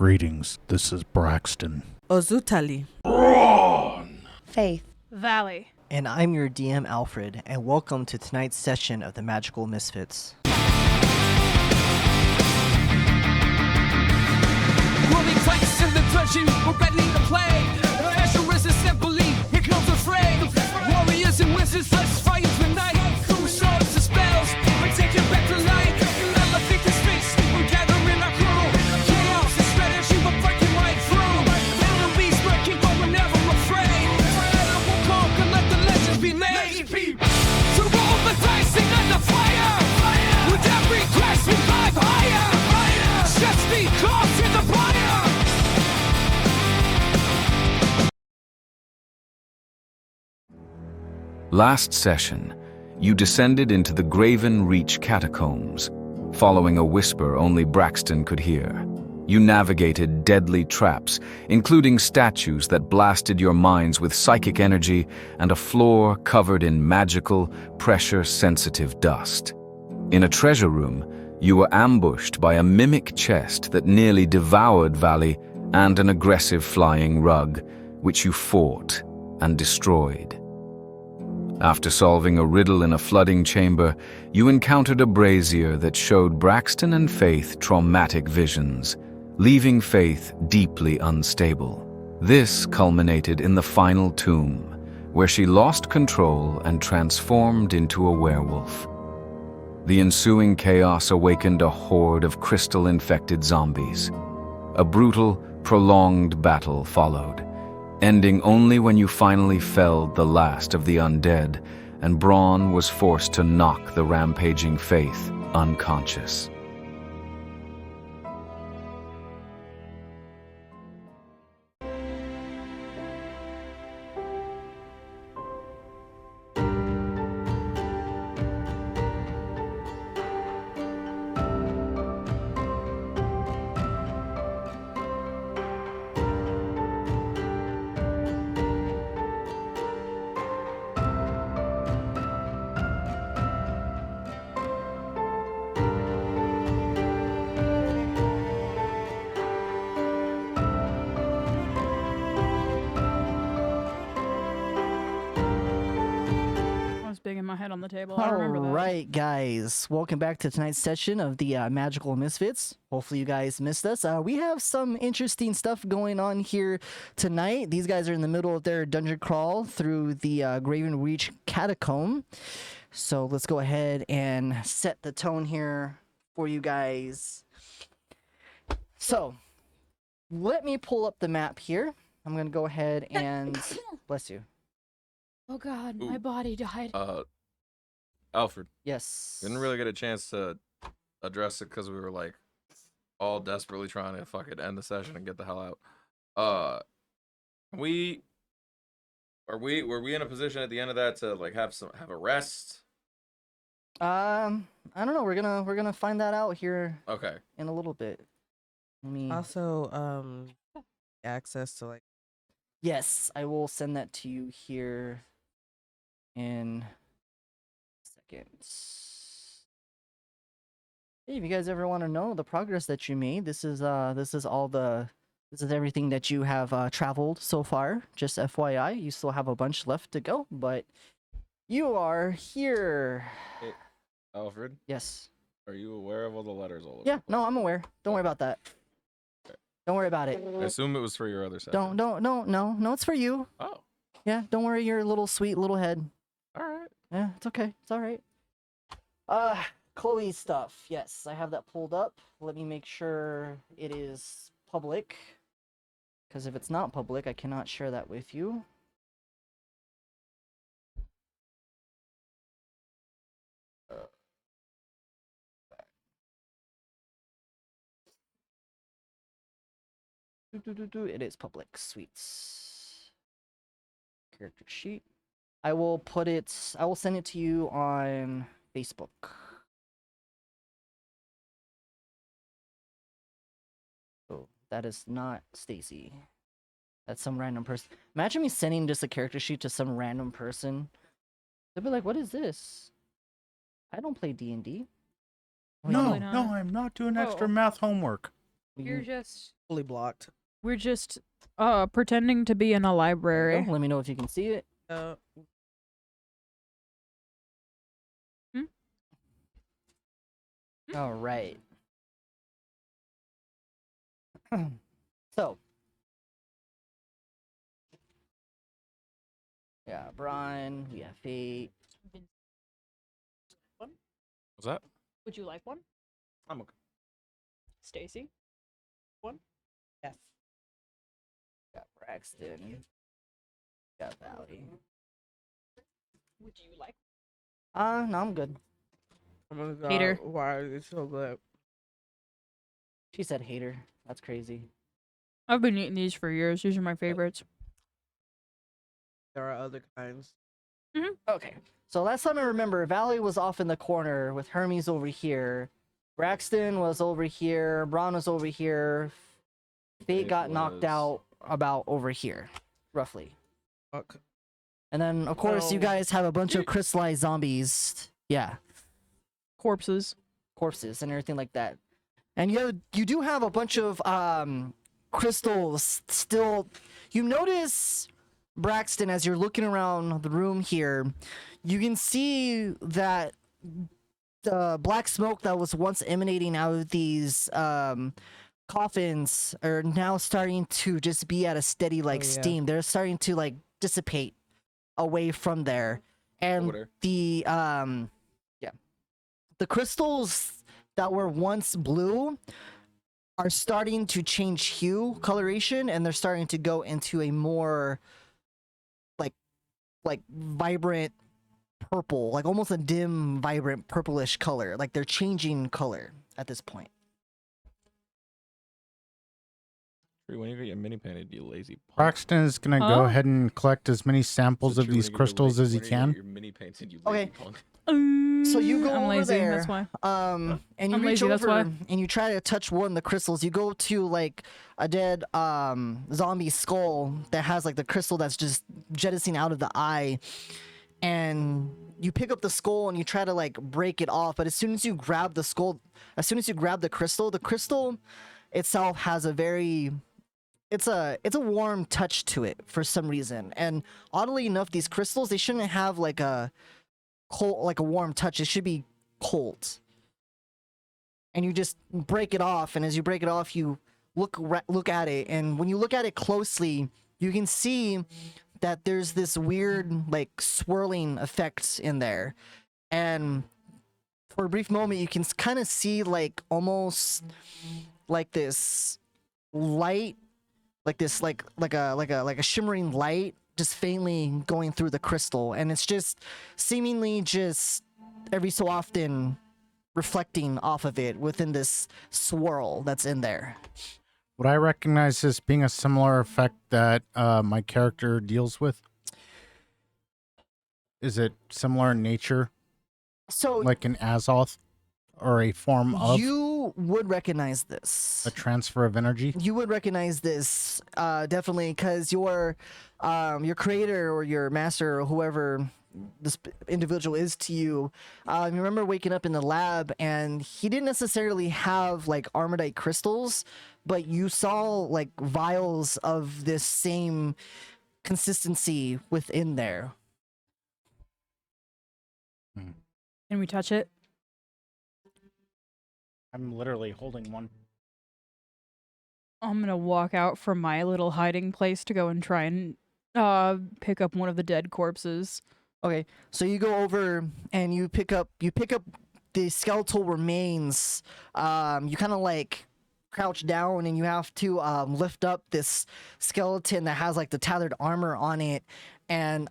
Greetings, this is Braxton. Ozutali. Faith. Valley. And I'm your DM, Alfred, and welcome to tonight's session of the Magical Misfits. Rolling dice in the dungeon, we're ready to play. Adventurers assembly, here comes the fray. Warriors and wizards, let's fight tonight. Through swords and spells, we're taking back the light. Never think this face, we're gathering our crew. Chaos and strategy, we're breaking right through. Enemies lurking, but we're never afraid. Forever we'll conquer, let the legends be made. So roll the dice and under fire. With every crash, we climb higher. Just be close in the fire. Last session, you descended into the Graven Reach Catacombs, following a whisper only Braxton could hear. You navigated deadly traps, including statues that blasted your minds with psychic energy and a floor covered in magical, pressure-sensitive dust. In a treasure room, you were ambushed by a mimic chest that nearly devoured Valley and an aggressive flying rug, which you fought and destroyed. After solving a riddle in a flooding chamber, you encountered a brazier that showed Braxton and Faith traumatic visions, leaving Faith deeply unstable. This culminated in the final tomb, where she lost control and transformed into a werewolf. The ensuing chaos awakened a horde of crystal-infected zombies. A brutal, prolonged battle followed, ending only when you finally felled the last of the undead, and Braun was forced to knock the rampaging Faith unconscious. Banging my head on the table. I remember that. Alright, guys. Welcome back to tonight's session of the Magical Misfits. Hopefully you guys missed us. We have some interesting stuff going on here tonight. These guys are in the middle of their dungeon crawl through the Graven Reach Catacomb. So let's go ahead and set the tone here for you guys. So, let me pull up the map here. I'm going to go ahead and... Bless you. Oh god, my body died. Alfred. Yes. Didn't really get a chance to address it because we were like all desperately trying to fucking end the session and get the hell out. Were we in a position at the end of that to like have a rest? I don't know. We're gonna find that out here. Okay. In a little bit. Let me... Also, access to like. Yes, I will send that to you here in seconds. Hey, if you guys ever want to know the progress that you made, this is everything that you have traveled so far. Just FYI, you still have a bunch left to go, but you are here. Hey, Alfred? Yes. Are you aware of all the letters all over? Yeah, no, I'm aware. Don't worry about that. Okay. Don't worry about it. I assume it was for your other session. No, it's for you. Oh. Yeah, don't worry your little sweet little head. Alright. Yeah, it's okay. It's alright. Chloe's stuff. Yes, I have that pulled up. Let me make sure it is public. Because if it's not public, I cannot share that with you. It is public. Sweets. Character sheet. I will send it to you on Facebook. Oh, that is not Stacy. That's some random person. Imagine me sending just a character sheet to some random person. They'll be like, what is this? I don't play D&D. No, I'm not doing extra math homework. You're just fully blocked. We're just pretending to be in a library. Let me know if you can see it. Hmm? All right. So. Yeah, Brian, we have Fate. What's that? Would you like one? I'm okay. Stacy? Yes. Got Braxton. Got Valley. Would you like? No, I'm good. Oh my God, Hater. why is it so good? She said hater. That's crazy. I've been eating these for years. These are my favorites. There are other kinds. Okay. So last time I remember, Valley was off in the corner with Hermes over here. Braxton was over here. Braun was over here. Fate It got knocked was- out about over here, roughly. Fuck. And then, of course, you No. guys have a bunch of crystallized zombies. Yeah, Corpses. corpses and everything like that. And you do have a bunch of crystals still. You notice, Braxton, as you're looking around the room here, you can see that the black smoke that was once emanating out of these coffins are now starting to just be at a steady like Oh, yeah. steam. They're starting to like dissipate away from there. And Over there. the crystals that were once blue are starting to change hue, coloration, and they're starting to go into a more like vibrant purple, like almost a dim, vibrant purplish color. Like they're changing color at this point. When you get your mini painted, you lazy punk. Braxton is gonna go Huh? ahead and collect as many samples So of true, these when you get your crystals la- as he when you get can. your mini painted, you Okay. lazy punk. So you go I'm over lazy, there, that's why. and you I'm reach lazy, that's over why. and you try to touch one of the crystals. You go to like a dead zombie skull that has like the crystal that's just jettisoning out of the eye, and you pick up the skull and you try to like break it off. But as soon as you grab the skull, as soon as you grab the crystal itself has a very it's a warm touch to it for some reason. And oddly enough, these crystals, they shouldn't have like a cold, like a warm touch. It should be cold. And you just break it off, and as you break it off, you look at it, and when you look at it closely, you can see that there's this weird like swirling effect in there. And for a brief moment, you can kind of see like almost like this light, like this like a shimmering light just faintly going through the crystal, and it's just seemingly just every so often reflecting off of it within this swirl that's in there. Would I recognize this being a similar effect that my character deals with? Is it similar in nature, So like an Azoth, or a form of you would recognize this. a transfer of energy? You would recognize this definitely, because your creator or your master or whoever this individual is to you, you remember waking up in the lab and he didn't necessarily have like Armidite crystals, but you saw like vials of this same consistency within there. Can we touch it? I'm literally holding one. I'm gonna walk out from my little hiding place to go and try and pick up one of the dead corpses. Okay, so you go over and you pick up the skeletal remains. You kind of like crouch down and you have to lift up this skeleton that has like the tattered armor on it, and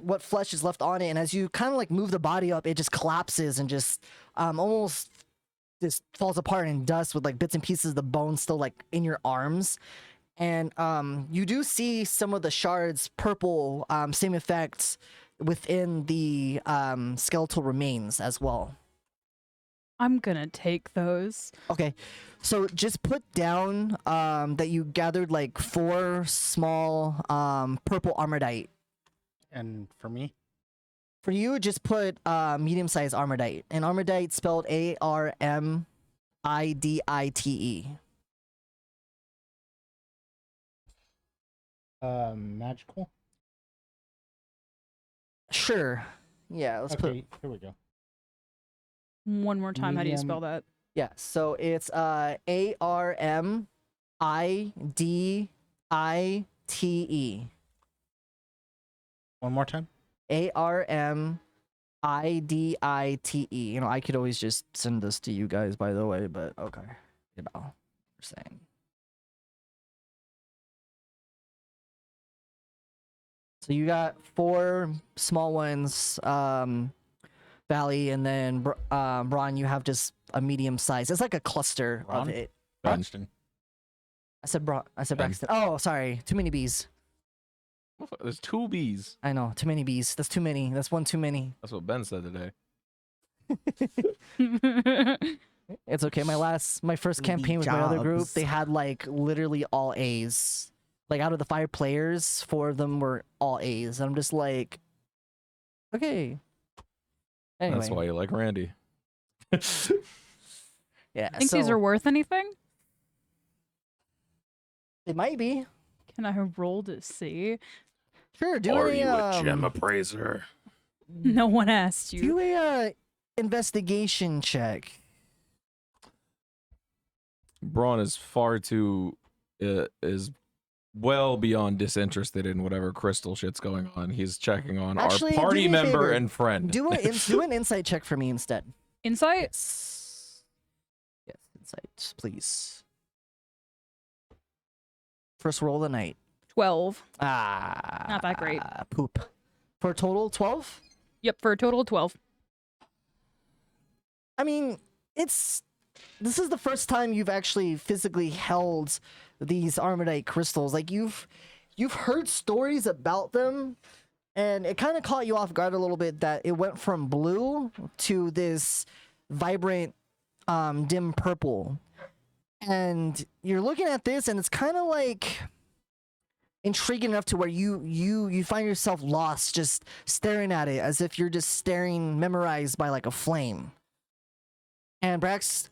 what flesh is left on it. And as you kind of like move the body up, it just collapses and just almost just falls apart in dust with like bits and pieces of the bone still like in your arms. And you do see some of the shards purple, same effects within the skeletal remains as well. I'm gonna take those. Okay, so just put down that you gathered like 4 small purple Armidite. And for me? For you, just put medium-sized Armidite. And Armidite spelled Armidite. Magical. Sure. Yeah, let's put Okay, here we go. One more time, how do you spell Medium. that? yeah, so it's ARMIDITE. One more time. ARMIDITE. You know, I could always just send this to you guys, by the way, but okay. You know, we're saying. So you got 4 small ones, Valley, and then Braun, you have just a medium size. It's like a cluster of Braun? it. Benston. I said Ben. Braxton. Oh, sorry. Too many bees. There's 2 bees. I know. Too many bees. That's too many. That's one too many. That's what Ben said today. It's okay. My first campaign with my other group, they had like literally all A's. Like out of the 5 players, 4 of them were all A's. And I'm just like, okay. Anyway, That's why you like Randy. yeah. Think these so are worth anything? it might be. Can I roll to see? Sure. Do a appraiser? No one asked you. do a investigation check. Braun is far too is well beyond disinterested in whatever crystal shit's going on. He's checking on Actually, our do party me a member favor. and friend. Do an insight check for me instead. Insight? Yes, insight, please. First roll of the night. 12. Ah, that great. Poop. For a total 12. Yep, for a total of 12. I mean, this is the first time you've actually physically held these Armidite crystals. Like you've heard stories about them, and it kind of caught you off guard a little bit that it went from blue to this vibrant, dim purple. And you're looking at this, and it's kind of like intriguing enough to where you find yourself lost, just staring at it as if you're just staring, memorized by like a flame. And Brax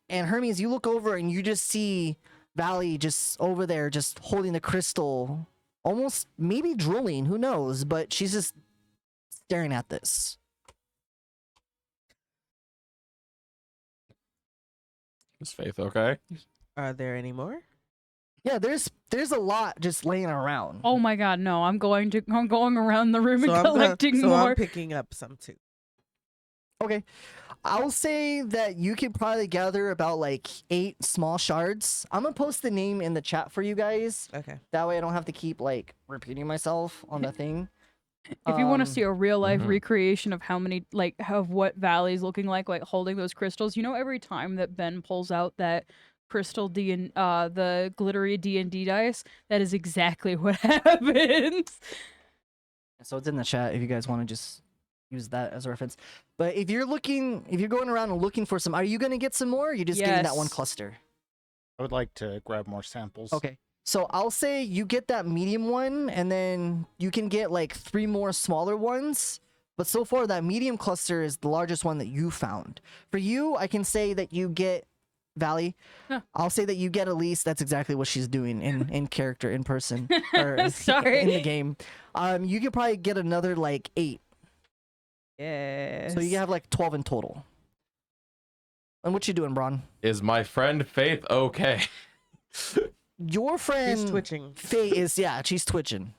and Hermes, you look over and you just see Valley just over there, just holding the crystal, almost maybe drooling, who knows? But she's just staring at this. Is Faith okay? Are there any more? Yeah, there's a lot just laying around. Oh my god, no. I'm going around the room and I'm collecting so more. I'm picking up some too. Okay. I'll say that you could probably gather about like 8 small shards. I'm gonna post the name in the chat for you guys. Okay. That way I don't have to keep like repeating myself on the thing. If you want to see a real life Mhm. recreation of how many, like, of what Valley's looking like holding those crystals, you know, every time that Ben pulls out that crystal the glittery D&D dice, that is exactly what happens. So it's in the chat if you guys want to just use that as a reference. But if you're going around and looking for some, are you gonna get some more? Or are you just getting that one Yes. cluster? I would like to grab more samples. Okay. So I'll say you get that medium one, and then you can get like 3 more smaller ones. But so far, that medium cluster is the largest one that you found. For you, I can say that you get Valley. Huh. I'll say that you get Elise. That's exactly what she's doing in character, in person, or Sorry. in the game. You could probably get another like 8. Yes. So you have like 12 in total. And what you doing, Braun? Is my friend Faith okay? Your friend She's twitching. Faye is, yeah, she's twitching.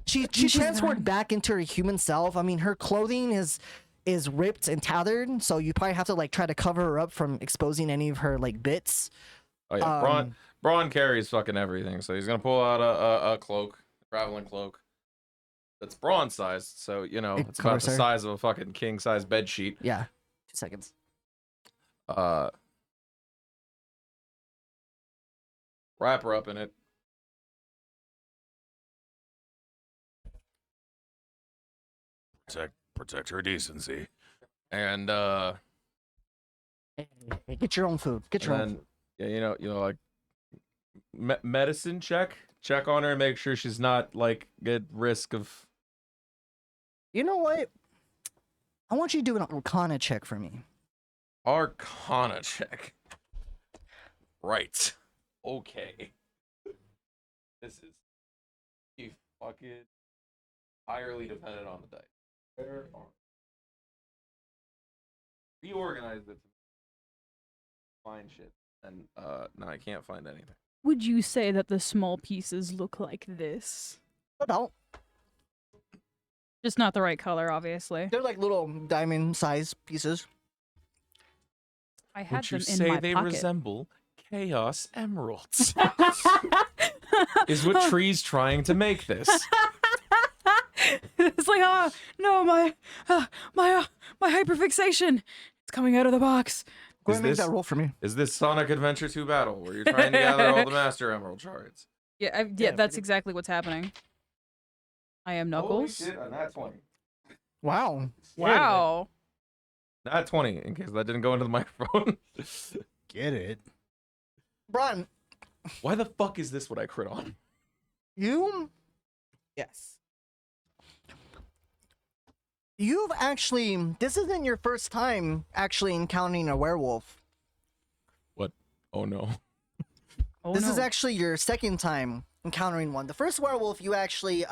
She She's transformed not. back into her human self. I mean, her clothing is ripped and tattered, so you probably have to like try to cover her up from exposing any of her like bits. Oh yeah, Um, Braun carries fucking everything, so he's gonna pull out a cloak, traveling cloak. That's Braun sized, so you know It it's about covers the her. size of a fucking king size bed sheet. Yeah, 2 seconds. Wrap her up in it. Protect her decency. And Hey, get your own food. Get your own then food. yeah, like medicine check on her and make sure she's not like at risk of. You know what? I want you to do an Arcana check for me. Arcana check. Right. Okay. This is fucking entirely dependent on the dice. Where are reorganized it to find shit, and no, I can't find anything. Would you say that the small pieces look like this? About. Just not the right color, obviously. They're like little diamond-sized pieces. I had Would you them in say my they pocket. resemble chaos emeralds? Is what Tree's trying to make this. It's like, no, my hyperfixation. It's coming out of the box. Go Is ahead and make this- that roll for me. Is this Sonic Adventure 2 battle where you're trying to gather all the Master Emerald shards? Yeah, Yeah, that's pretty- exactly what's happening. I am Knuckles. Holy shit, a nat 20. Wow. Wow. Nat 20, in case that didn't go into the microphone. Get it? Brian, Why the fuck is this what I crit on? you've actually, this isn't your first time actually encountering a werewolf. What? Oh no. Oh, This is no. actually your second time encountering one. The first werewolf you actually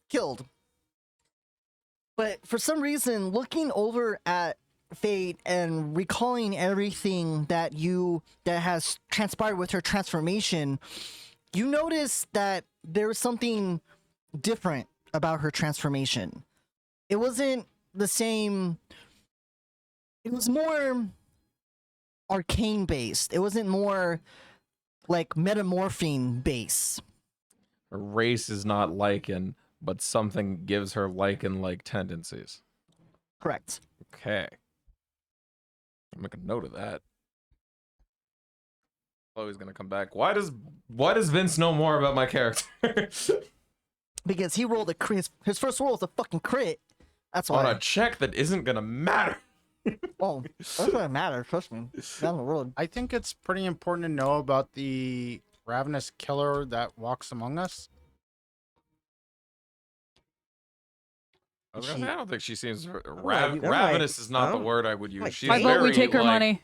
killed. But for some reason, looking over at Fate and recalling everything that has transpired with her transformation, you notice that there was something different about her transformation. It wasn't the same. It was more arcane based. It wasn't more like metamorphing base. Her race is not lichen, but something gives her lichen-like tendencies. Correct. Okay. I'll make a note of that. Chloe's gonna come back. Why does Vince know more about my character? Because he rolled a crit. His first roll was a fucking crit. That's On why. a check that isn't gonna matter. Oh, that's gonna matter. Trust me. Down the road. I think it's pretty important to know about the ravenous killer that walks among us. I was gonna say, I don't think she seems like- ravenous is not the huh? word I would use. Like, She's I vote we very, take her like, money.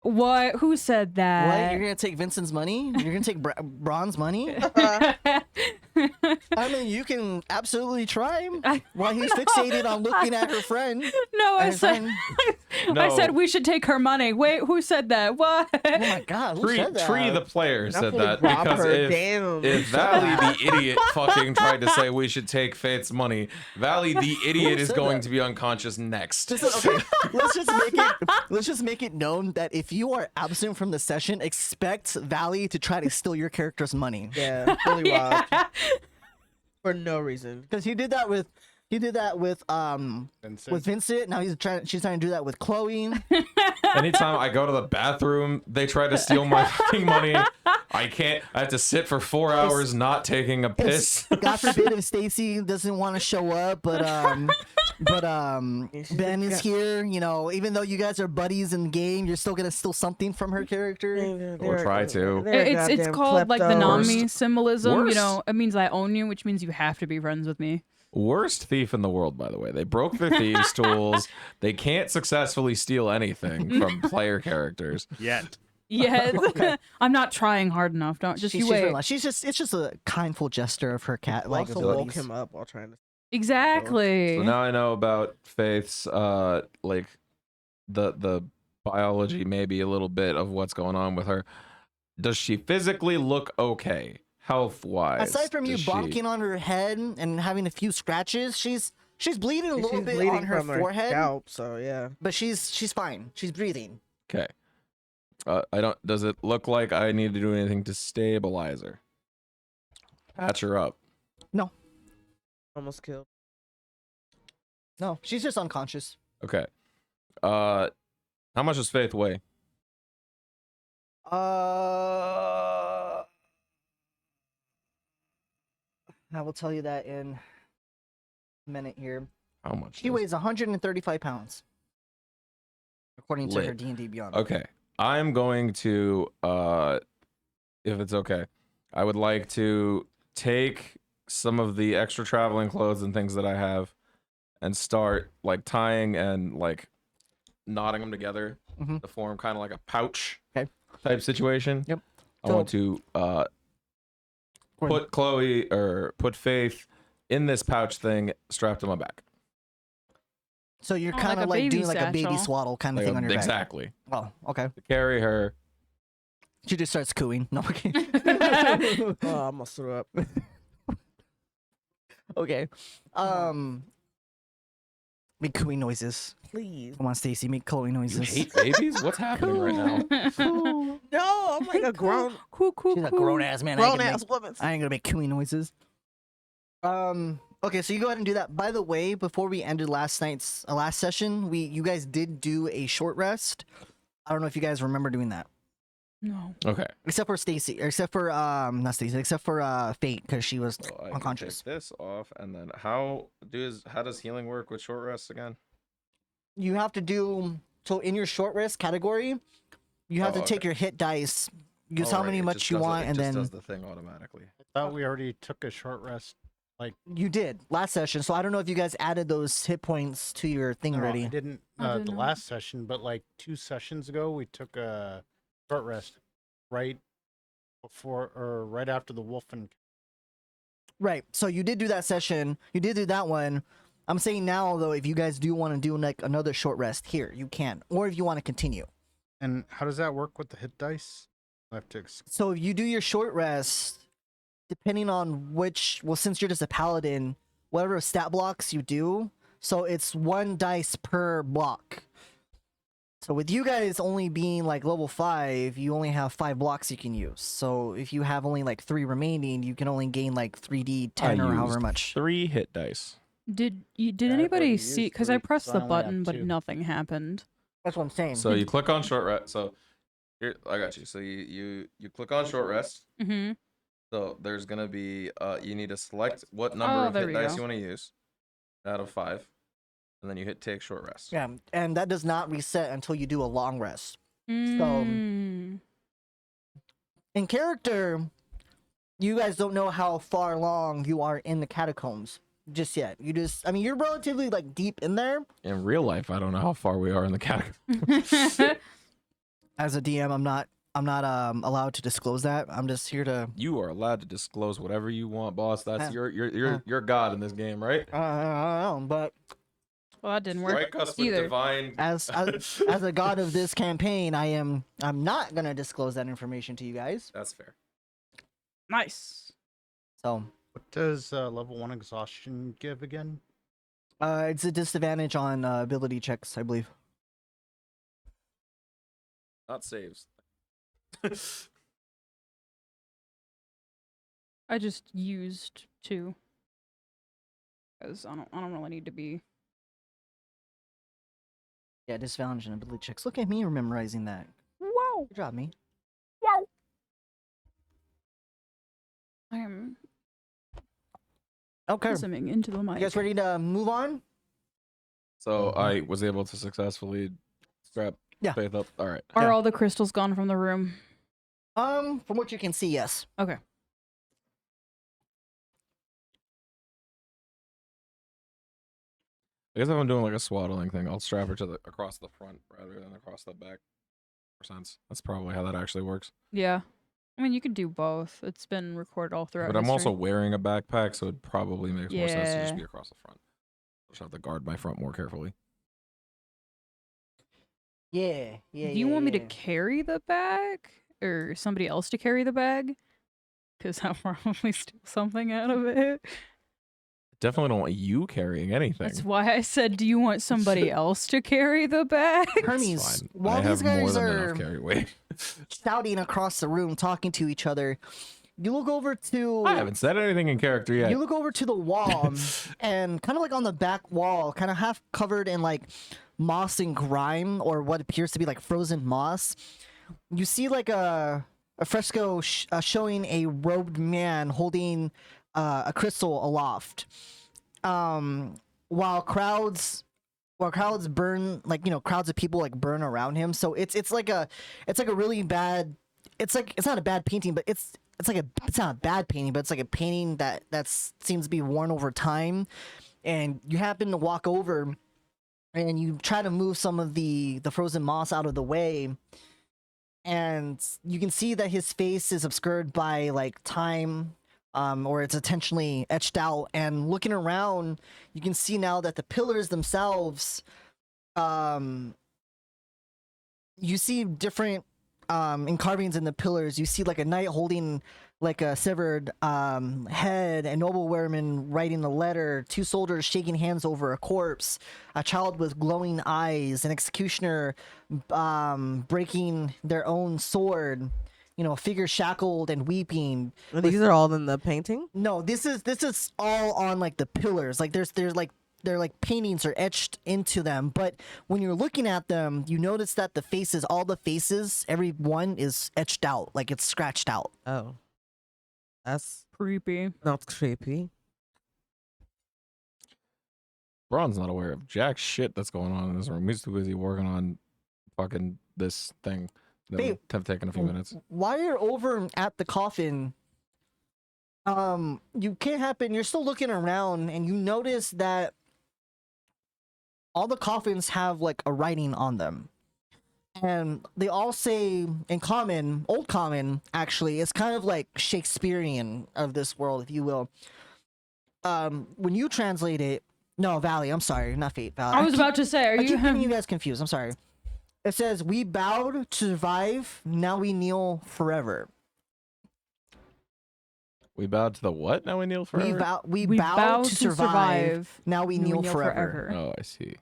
What? Who said What? that? You're gonna take Vincent's money? You're gonna take Braun's money? I mean, you can absolutely try while he's fixated on looking at her friend. No, I Her said friend. I said No. we should take her money. Wait, who said that? What? Oh my god, who Tree, said that? Tree the player said Definitely that drop because her, if damn. Valley the idiot fucking tried to say we should take Faith's money, Valley the idiot is said going that? to be unconscious next. Okay, let's just make it known that if you are absent from the session, expect Valley to try to steal your character's money. Yeah, fully robbed Yeah. for no reason. Because he did that with Vincent. Now she's trying to do that with Chloe. Anytime I go to the bathroom, they try to steal my fucking money. I have to sit for 4 hours not taking a piss. God forbid if Stacy doesn't want to show up, but Ben is here. You know, even though you guys are buddies in the game, you're still gonna steal something from her character. Or try to. It's called like the Nami Worst- symbolism. You worst- know, it means I own you, which means you have to be friends with me. Worst thief in the world, by the way. They broke their thieves' tools. They can't successfully steal anything from player characters. Yet. Yes. I'm not trying hard enough. Don't just you wait. It's just a kindful gesture of her cat like Also woke abilities. him up while trying to. Exactly. So now I know about Faith's like the biology, maybe a little bit of what's going on with her. Does she physically look okay, health wise? Aside from you bonking on her head and having a few scratches, she's bleeding a little She's bit bleeding on her from forehead, scalp, so yeah. but she's fine. She's breathing. Okay. I don't. Does it look like I need to do anything to stabilize her? Patch her up. Almost killed. No, she's just unconscious. Okay. How much does Faith weigh? I will tell you that in a minute here. How much? She does- weighs 135 pounds, according to her Lit. D&D Beyond. Okay. I'm going to, if it's okay, I would like to take some of the extra traveling clothes and things that I have and start like tying and like knotting them together Mhm. to form kind of like a pouch Okay. type situation. Yep. I want to put Chloe or put Faith in this pouch thing strapped to my back. So you're Oh, kind of like a like baby doing like a baby satchel. swaddle kind of Like thing on your back. exactly. Oh, okay. To carry her. She just starts cooing. No, okay. Oh, I almost threw up. Okay. Make cooing noises. Please. Come on, Stacy, make cooing You noises. hate babies? What's happening right now? No, I'm like a grown She's a grown ass man. grown ass woman. I ain't gonna make cooing noises. Okay, so you go ahead and do that. By the way, before we ended last session, you guys did do a short rest. I don't know if you guys remember doing that. No. Okay. Except for Stacy, or except for not Stacy, except for Fate, because she was So I can unconscious. take this off, and then how does healing work with short rests again? You have to do so in your short rest category. You have Oh, to take okay. your hit dice, use how Alright, many it much just you does it- want, it and just then does the thing automatically. Thought we already took a short rest. you did last session. So I don't know if you guys added those hit points to your thing No, already. I didn't I the didn't. last session, but like 2 sessions ago, we took a short rest right before or right after the wolf and Right. So you did do that session. You did do that one. I'm saying now though, if you guys do want to do like another short rest here, you can, or if you want to continue. And how does that work with the hit dice? I have to So if you do your short rest, depending on since you're just a paladin, whatever stat blocks you do, so it's 1 dice per block. So with you guys only being like level 5, you only have 5 blocks you can use. So if you have only like 3 remaining, you can only gain like 3d10 or however used much. 3 hit dice. Did I've anybody already see? used Because I 3, pressed so the I only have button, but 2. nothing happened. That's what I'm saying. So you click on short rest. So here, I got you. So you click on short rest. Mm-hmm. So there's gonna be you need to select what number of there hit we dice go. you want to use out of 5, and then you hit take short rest. Yeah, and that does not reset until you do a long rest. Mm. In character, you guys don't know how far along you are in the catacombs just yet. You're relatively like deep in there. In real life, I don't know how far we are in the category. As a DM, I'm not allowed to disclose that. I'm just here to You are allowed to disclose whatever you want, boss. That's Uh, you're God in this game, right? I don't know, but Well, that didn't work Strike us with either. divine. as a god of this campaign, I'm not gonna disclose that information to you guys. That's fair. Nice. So What does level 1 exhaustion give again? it's a disadvantage on ability checks, I believe. Not saves. I just used 2. Because I don't really need to be. Yeah, disadvantage on ability checks. Look at me memorizing that. Wow. Good job, me. Wow. I am Okay. listening into the mic. You guys ready to move on? So I was able to successfully strap Yeah. Faith up. All right. Are Yeah. all the crystals gone from the room? From what you can see, yes. Okay. I guess if I'm doing like a swaddling thing, I'll strap her to across the front rather than across the back. For sense. That's probably how that actually works. Yeah. I mean, you could do both. It's been recorded all throughout. But I'm also history. wearing a backpack, so it probably makes more sense to just Yeah. be across the front. I'll just have to guard my front more carefully. Yeah. Yeah. Do you want me to carry the bag, or somebody else to carry the bag? Because I'll probably steal something out of it. Definitely don't want you carrying anything. That's why I said, do you want somebody else to carry the bag? Hermes, Fine. while I these have more guys than are enough carry weight. shouting across the room, talking to each other, you look over to I haven't said anything in character yet. you look over to the wall, and kind of like on the back wall, kind of half covered in like moss and grime, or what appears to be like frozen moss. You see like a fresco showing a robed man holding a crystal aloft. While crowds burn, like, crowds of people like burn around him. So it's like a really bad, it's not a bad painting, but it's not a bad painting, but it's like a painting that seems to be worn over time. And you happen to walk over and you try to move some of the frozen moss out of the way, and you can see that his face is obscured by like time or it's intentionally etched out. And looking around, you can see now that the pillars themselves, you see different carvings in the pillars. You see like a knight holding like a severed head, a noble wereman writing a letter, 2 soldiers shaking hands over a corpse, a child with glowing eyes, an executioner breaking their own sword, you know, a figure shackled and weeping. These are all in the painting? No, this is all on like the pillars. Like there's like they're like paintings are etched into them, but when you're looking at them, you notice that the faces, all the faces, every one is etched out, like it's scratched out. Oh. That's Creepy. not creepy. Braun's not aware of jack shit that's going on in this room. He's too busy working on fucking this thing that Babe, would have taken a few minutes. While you're over at the coffin, you can't happen. You're still looking around, and you notice that all the coffins have like a writing on them, and they all say in common, old common. Actually, it's kind of like Shakespearean of this world, if you will. When you translate it, no, Valley. I'm sorry, not Fate. Valley. I was about to say, I keep getting you guys confused. I'm sorry. It says, "We bowed to survive. Now we kneel forever." We bowed to the what? Now we kneel forever? We bow to survive. Now we kneel forever. Oh, I see.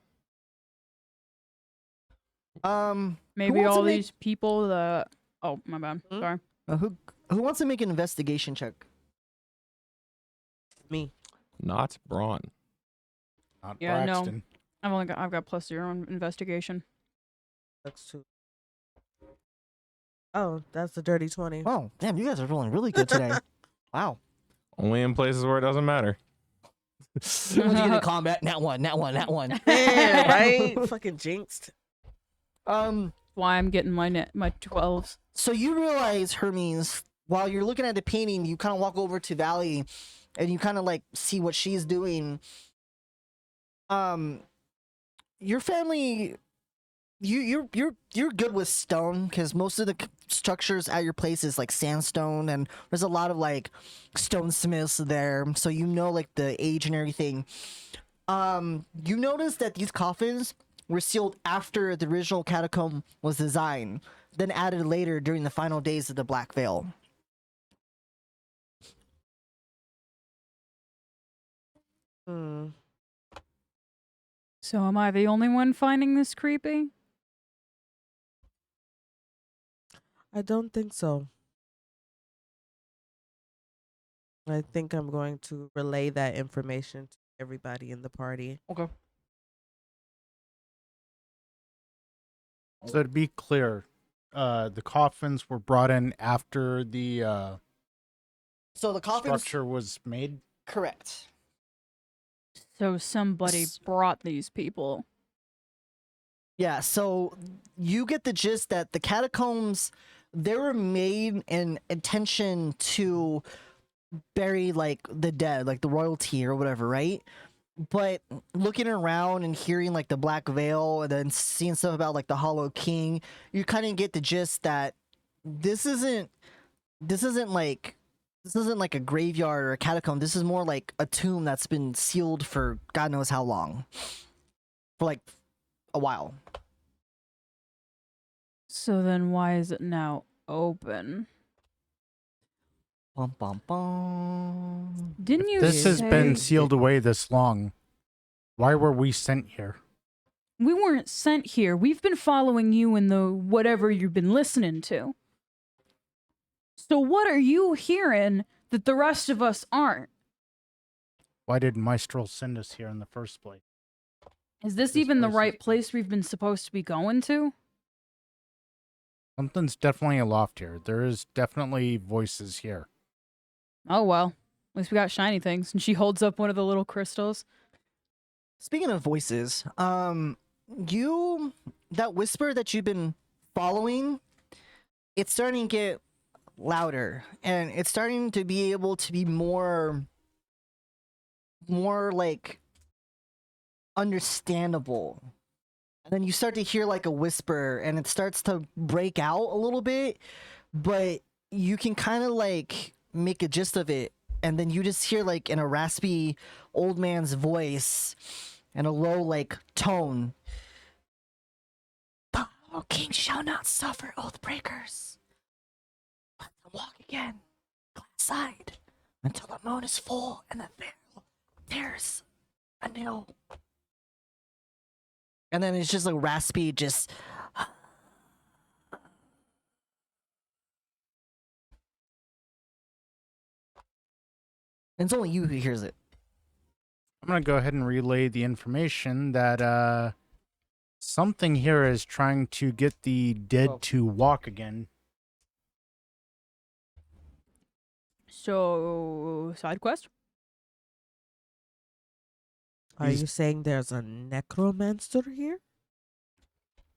Maybe wants to all make- these people that. Oh, my bad. Hmm? Sorry. Who wants to make an investigation check? Me. Not Braun. Not Yeah, no. Braxton. I've got +0 on investigation. That's 2. Oh, that's a dirty 20. Oh, damn, you guys are rolling really good today. Wow. Only in places where it doesn't matter. Once you get in combat, that one. Yeah, right? Fucking jinxed. Why I'm getting my 12s. So you realize, Hermes, while you're looking at the painting, you kind of walk over to Valley, and you kind of like see what she's doing. Your family, you're good with stone, because most of the structures at your place is like sandstone, and there's a lot of like stonesmiths there, so you know like the age and everything. You notice that these coffins were sealed after the original catacomb was designed, then added later during the final days of the Black Veil. Hmm. So am I the only one finding this creepy? I don't think so. I think I'm going to relay that information to everybody in the party. Okay. So to be clear, the coffins were brought in after the So the coffins, structure was made. correct. So somebody brought these people. Yeah, so you get the gist that the catacombs, they were made in intention to bury like the dead, like the royalty or whatever, right? But looking around and hearing like the Black Veil and then seeing stuff about like the Hollow King, you kind of get the gist that this isn't like a graveyard or a catacomb. This is more like a tomb that's been sealed for God knows how long. For like a while. So then why is it now open? Bum, bum, bum. Didn't you This has say been sealed away this long. Why were we sent here? we weren't sent here? We've been following you in the whatever you've been listening to. So what are you hearing that the rest of us aren't? Why did Maestro send us here in the first place? Is this This even the place right is- place we've been supposed to be going to? Something's definitely aloft here. There is definitely voices here. Oh well. At least we got shiny things. And she holds up one of the little crystals. Speaking of voices, that whisper that you've been following, it's starting to get louder, and it's starting to be able to be more like understandable. And then you start to hear like a whisper, and it starts to break out a little bit, but you can kind of like make a gist of it and then you just hear like in a raspy old man's voice and a low like tone, the king shall not suffer oath breakers. Let them walk again, glass-eyed, until the moon is full and the veil tears anew. And then it's just like raspy, just. And it's only you who hears it. I'm going to go ahead and relay the information that something here is trying to get the dead to walk again. So, side quest? Are you saying there's a necromancer here?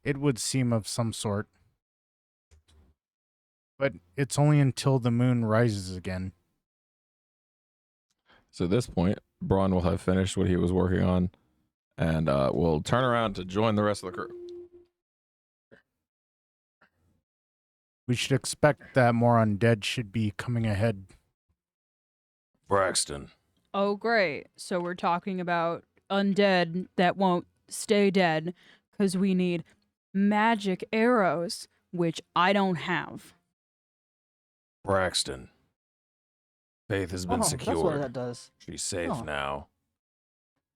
It would seem of some sort. But it's only until the moon rises again. So at this point, Braun will have finished what he was working on, and will turn around to join the rest of the crew. We should expect that more undead should be coming ahead. Braxton. Oh, great. So we're talking about undead that won't stay dead because we need magic arrows, which I don't have. Braxton. Faith has been That's what secured. that does. She's safe Oh. now.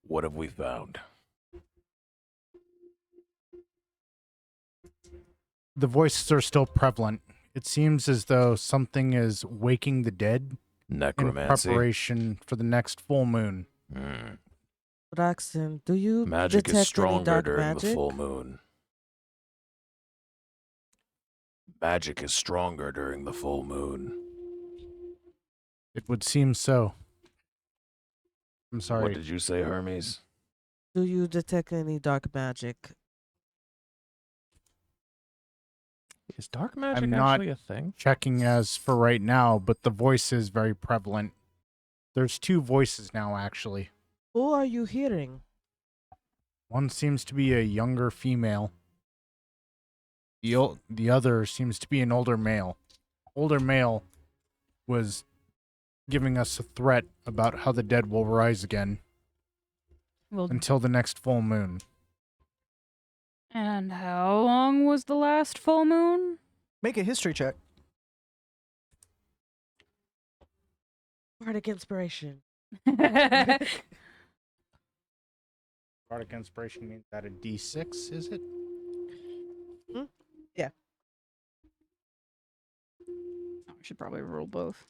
What have we found? The voices are still prevalent. It seems as though something is waking the dead in Necromancy. preparation for the next full moon. Braxton, do you Magic detect is stronger any dark during magic? the full moon. Magic is stronger during the full moon. It would seem so. I'm sorry. What did you say, Hermes? Do you detect any dark magic? Is dark magic I'm not actually a thing? checking as for right now, but the voice is very prevalent. There's two voices now, actually. Who are you hearing? One seems to be a younger female. The other seems to be an older male. Older male was giving us a threat about how the dead will rise again Well, until the next full moon. and how long was the last full moon? Make a history check. Bardic inspiration. Bardic inspiration means that a D6, is it? Yeah. I should probably roll both.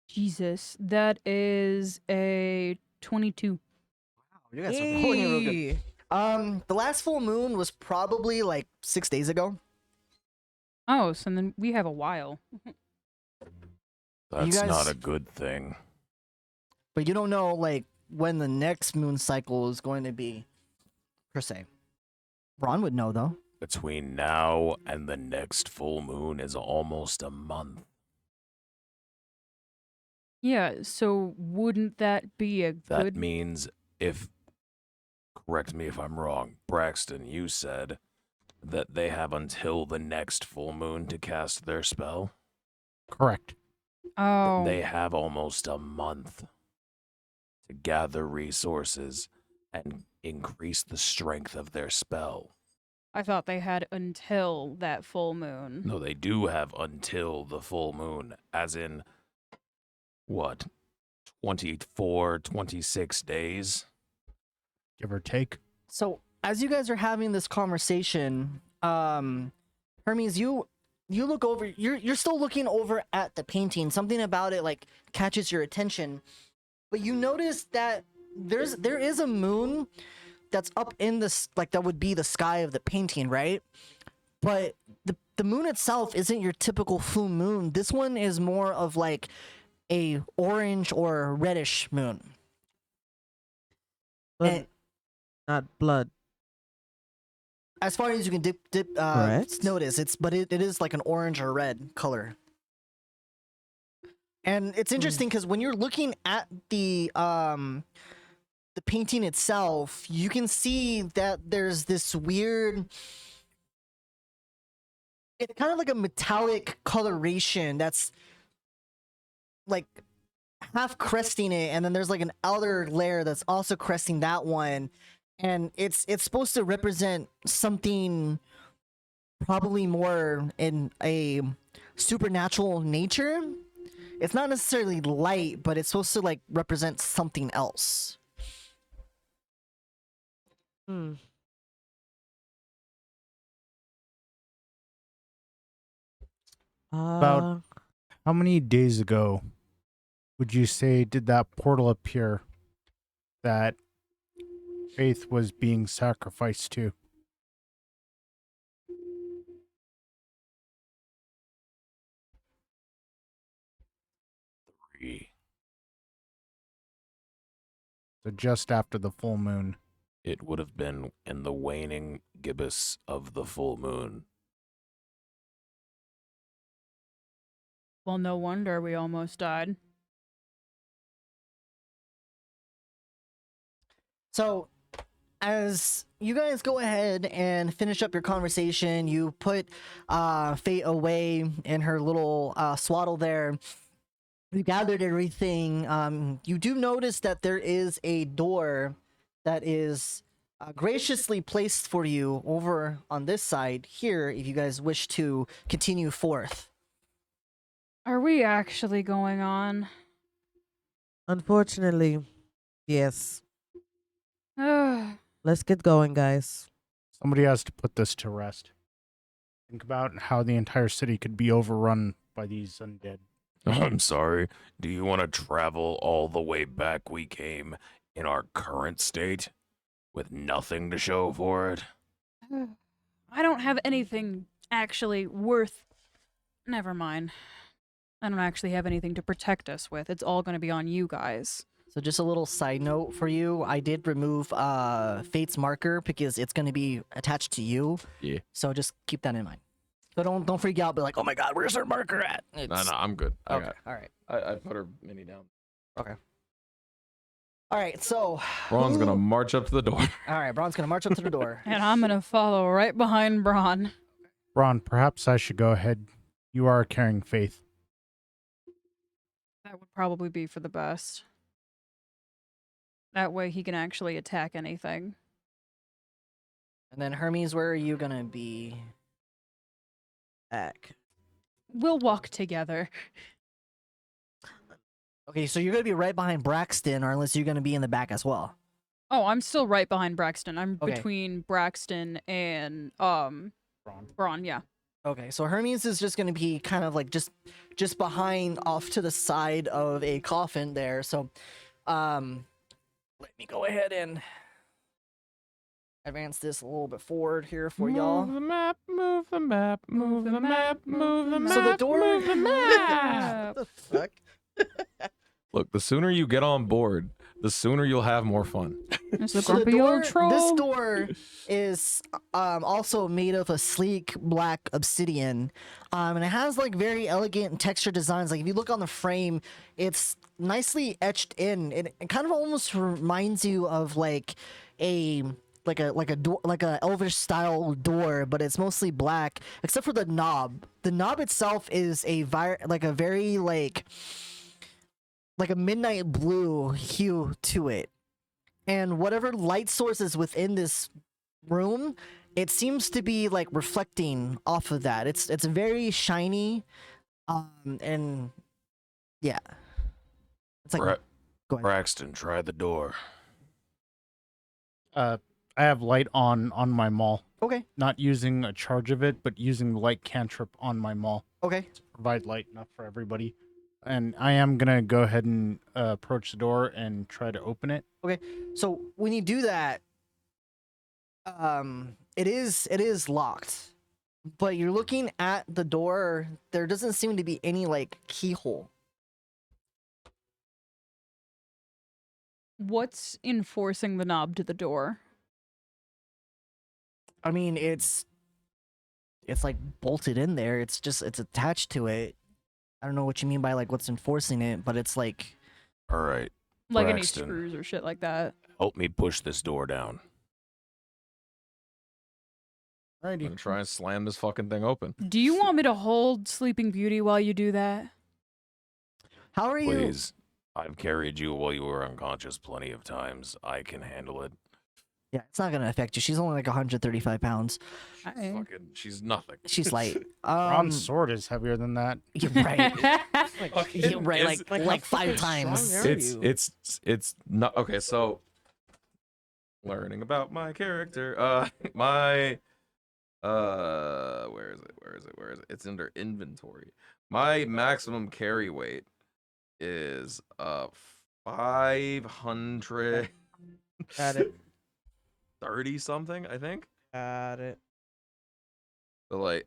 Jesus, that is a 22. You guys are rolling real good. Yay. The last full moon was probably like 6 days ago. Oh, so then we have a while. That's guys- not a good thing. But you don't know like when the next moon cycle is going to be, per se. Ron would know though. Between now and the next full moon is almost a month. Yeah, so wouldn't that be a That good... means if, correct me if I'm wrong, Braxton, you said that they have until the next full moon to cast their spell. Correct. Oh, They have almost a month to gather resources and increase the strength of their spell. I thought they had until that full moon. No, they do have until the full moon, as in, what, 24, 26 days? Give or take. So as you guys are having this conversation, Hermes, you look over. You're still looking over at the painting. Something about it like catches your attention, but you notice that there is a moon that's up in this, like that would be the sky of the painting, right? But the moon itself isn't your typical full moon. This one is more of like a orange or reddish moon. But And not blood. as far as you can Correct. notice, it is like an orange or red color. And it's interesting because when you're looking at the painting itself, you can see that there's this weird. it's kind of like a metallic coloration that's like half cresting it, and then there's like an outer layer that's also cresting that one, and it's supposed to represent something probably more in a supernatural nature. It's not necessarily light, but it's supposed to like represent something else. Hmm. About- How many days ago would you say did that portal appear that Faith was being sacrificed to? So just after the full moon. It would have been in the waning gibbous of the full moon. Well, no wonder we almost died. So, as you guys go ahead and finish up your conversation, you put Fate away in her little swaddle there. You gathered everything. You do notice that there is a door that is graciously placed for you over on this side here if you guys wish to continue forth. Are we actually going on? Unfortunately, yes. Ugh. Let's get going, guys. Somebody has to put this to rest. Think about how the entire city could be overrun by these undead. I'm sorry. Do you want to travel all the way back we came in our current state with nothing to show for it? I don't have anything actually worth. Never mind. I don't actually have anything to protect us with. It's all going to be on you guys. So just a little side note for you, I did remove Fate's marker because it's going to be attached to you. Yeah. So just keep that in mind. So don't freak out, be like, oh my god, where's her marker at? No, I'm good. I Okay, got it. all right. I put her mini down. Okay. All right, so... Ron's gonna who- march up to the door. All right, Braun's going to march up to the door. And I'm going to follow right behind Braun. Ron, perhaps I should go ahead. You are carrying Faith. That would probably be for the best. That way he can actually attack anything. And then Hermes, where are you going to be? Back. We'll walk together. Okay, so you're going to be right behind Braxton, or unless you're going to be in the back as well. Oh, I'm still right behind Braxton. I'm Okay. between Braxton and Braun, yeah. Okay, so Hermes is just going to be kind of like just behind, off to the side of a coffin there. So, let me go ahead and advance this a little bit forward here for y'all. Move the map, move the map, move the map, move the map. So the door. move the map. What the fuck? Look, the sooner you get on board, the sooner you'll have more fun. There's a So the grumpy old door, troll. this door is also made of a sleek black obsidian, and it has like very elegant texture designs. Like if you look on the frame, it's nicely etched in. It kind of almost reminds you of like a door, like a elvish style door, but it's mostly black except for the knob. The knob itself is a very like a midnight blue hue to it. And whatever light source is within this room, it seems to be like reflecting off of that. It's very shiny, and yeah, it's like go ahead. Braxton, try the door. I have light on my maul. Okay, Not using a charge of it, but using the light cantrip on my maul okay. to provide light enough for everybody. And I am gonna go ahead and approach the door and try to open it. So when you do that, it is locked, but you're looking at the door. There doesn't seem to be any like keyhole. What's enforcing the knob to the door? I mean, it's like bolted in there. It's attached to it. I don't know what you mean by like what's enforcing it, but it's like All right, Like any Braxton. screws or shit like that. help me push this door down. I'm Alrighty. gonna try and slam this fucking thing open. Do you want me to hold Sleeping Beauty while you do that? How are you? Please. I've carried you while you were unconscious plenty of times. I can handle it. Yeah, it's not gonna affect you. She's only like 135 pounds. Fucking, she's nothing. She's light. Bronze sword is heavier than that. You're right. Fucking You're right, is- like 5 times. strong are you? It's not okay. So, learning about my character. My where is it? It's under inventory. My maximum carry weight is 530 Got it. something, I think. Got it. So like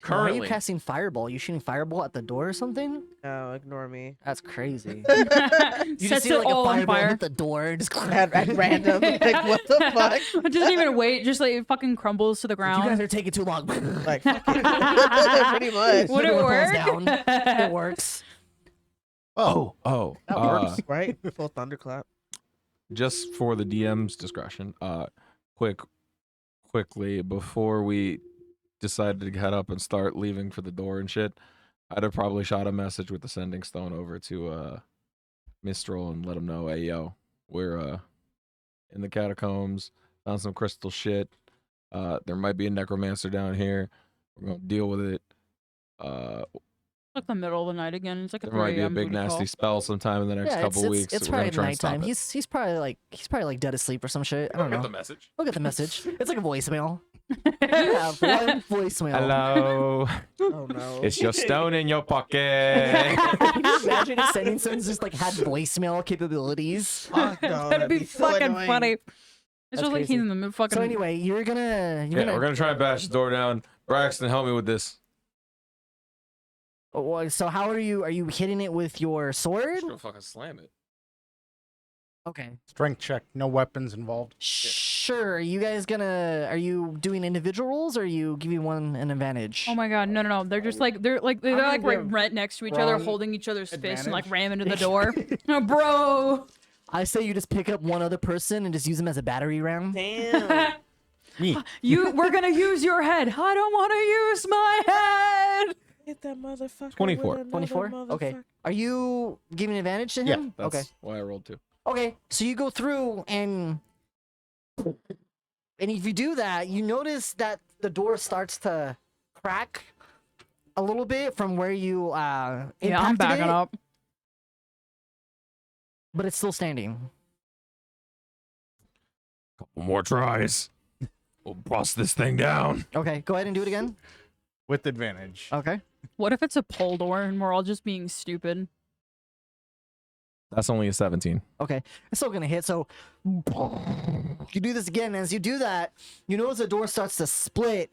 Why are you currently casting fireball? You shooting fireball at the door or something? No, ignore me. That's crazy. Sets You just see it like a all on fireball fire. hit the door. Just At random. Like, what the fuck? Doesn't even wait. Just like it fucking crumbles to the You guys ground. are taking too long. Like, fuck it. Pretty much. Would it Door work? falls down. It works. oh That works. Right? Full thunderclap. just for the DM's discretion, quickly before we decided to head up and start leaving for the door and shit, I'd have probably shot a message with the sending stone over to Mistral and let him know, hey yo, we're in the catacombs, found some crystal shit. There might be a necromancer down here. We're gonna deal with it. Like the middle of the night again. It's like a There might 3 be a a.m. big booty nasty call. spell sometime in the next couple weeks. It's We're gonna probably try and stop nighttime. it. He's probably like dead asleep or some shit. I don't Look at know. the message. Look at the message. It's like a voicemail. You have one voicemail. Hello. Oh no. It's your stone in your pocket. Can you imagine if sending someone just like had voicemail capabilities? Fuck, no, That'd be so fucking annoying. funny. It's That's just like crazy. he's in the fucking. So anyway, you're gonna Yeah, we're gonna try and bash the door down. Braxton, help me with this. So how are you? Are you hitting it with your sword? Just gonna fucking slam it. Okay. Strength check. No weapons involved. Sure. Are you guys gonna? Are you doing individual rolls, or are you giving one an advantage? Oh my god, no. They're just like they're I'm gonna like give right next to each other, Ron holding each other's fists and like advantage. ram into the door. Oh, bro. I say you just pick up one other person and just use them as a battery ram. Damn. Me. We're gonna use your head. I don't want to use my head. Hit that motherfucker. 24. with another 24. Okay. motherfucker. Are you giving advantage to Yeah, him? that's Okay. why I rolled 2. Okay. So you go through and if you do that, you notice that the door starts to crack a little bit from where you Yeah, I'm impacted backing it, up. but it's still standing. Couple more tries. We'll bust this thing down. Okay. Go ahead and do it again. With advantage. Okay. What if it's a pole door and we're all just being stupid? That's only a 17. Okay, it's still gonna hit. So you do this again. As you do that, you notice the door starts to split,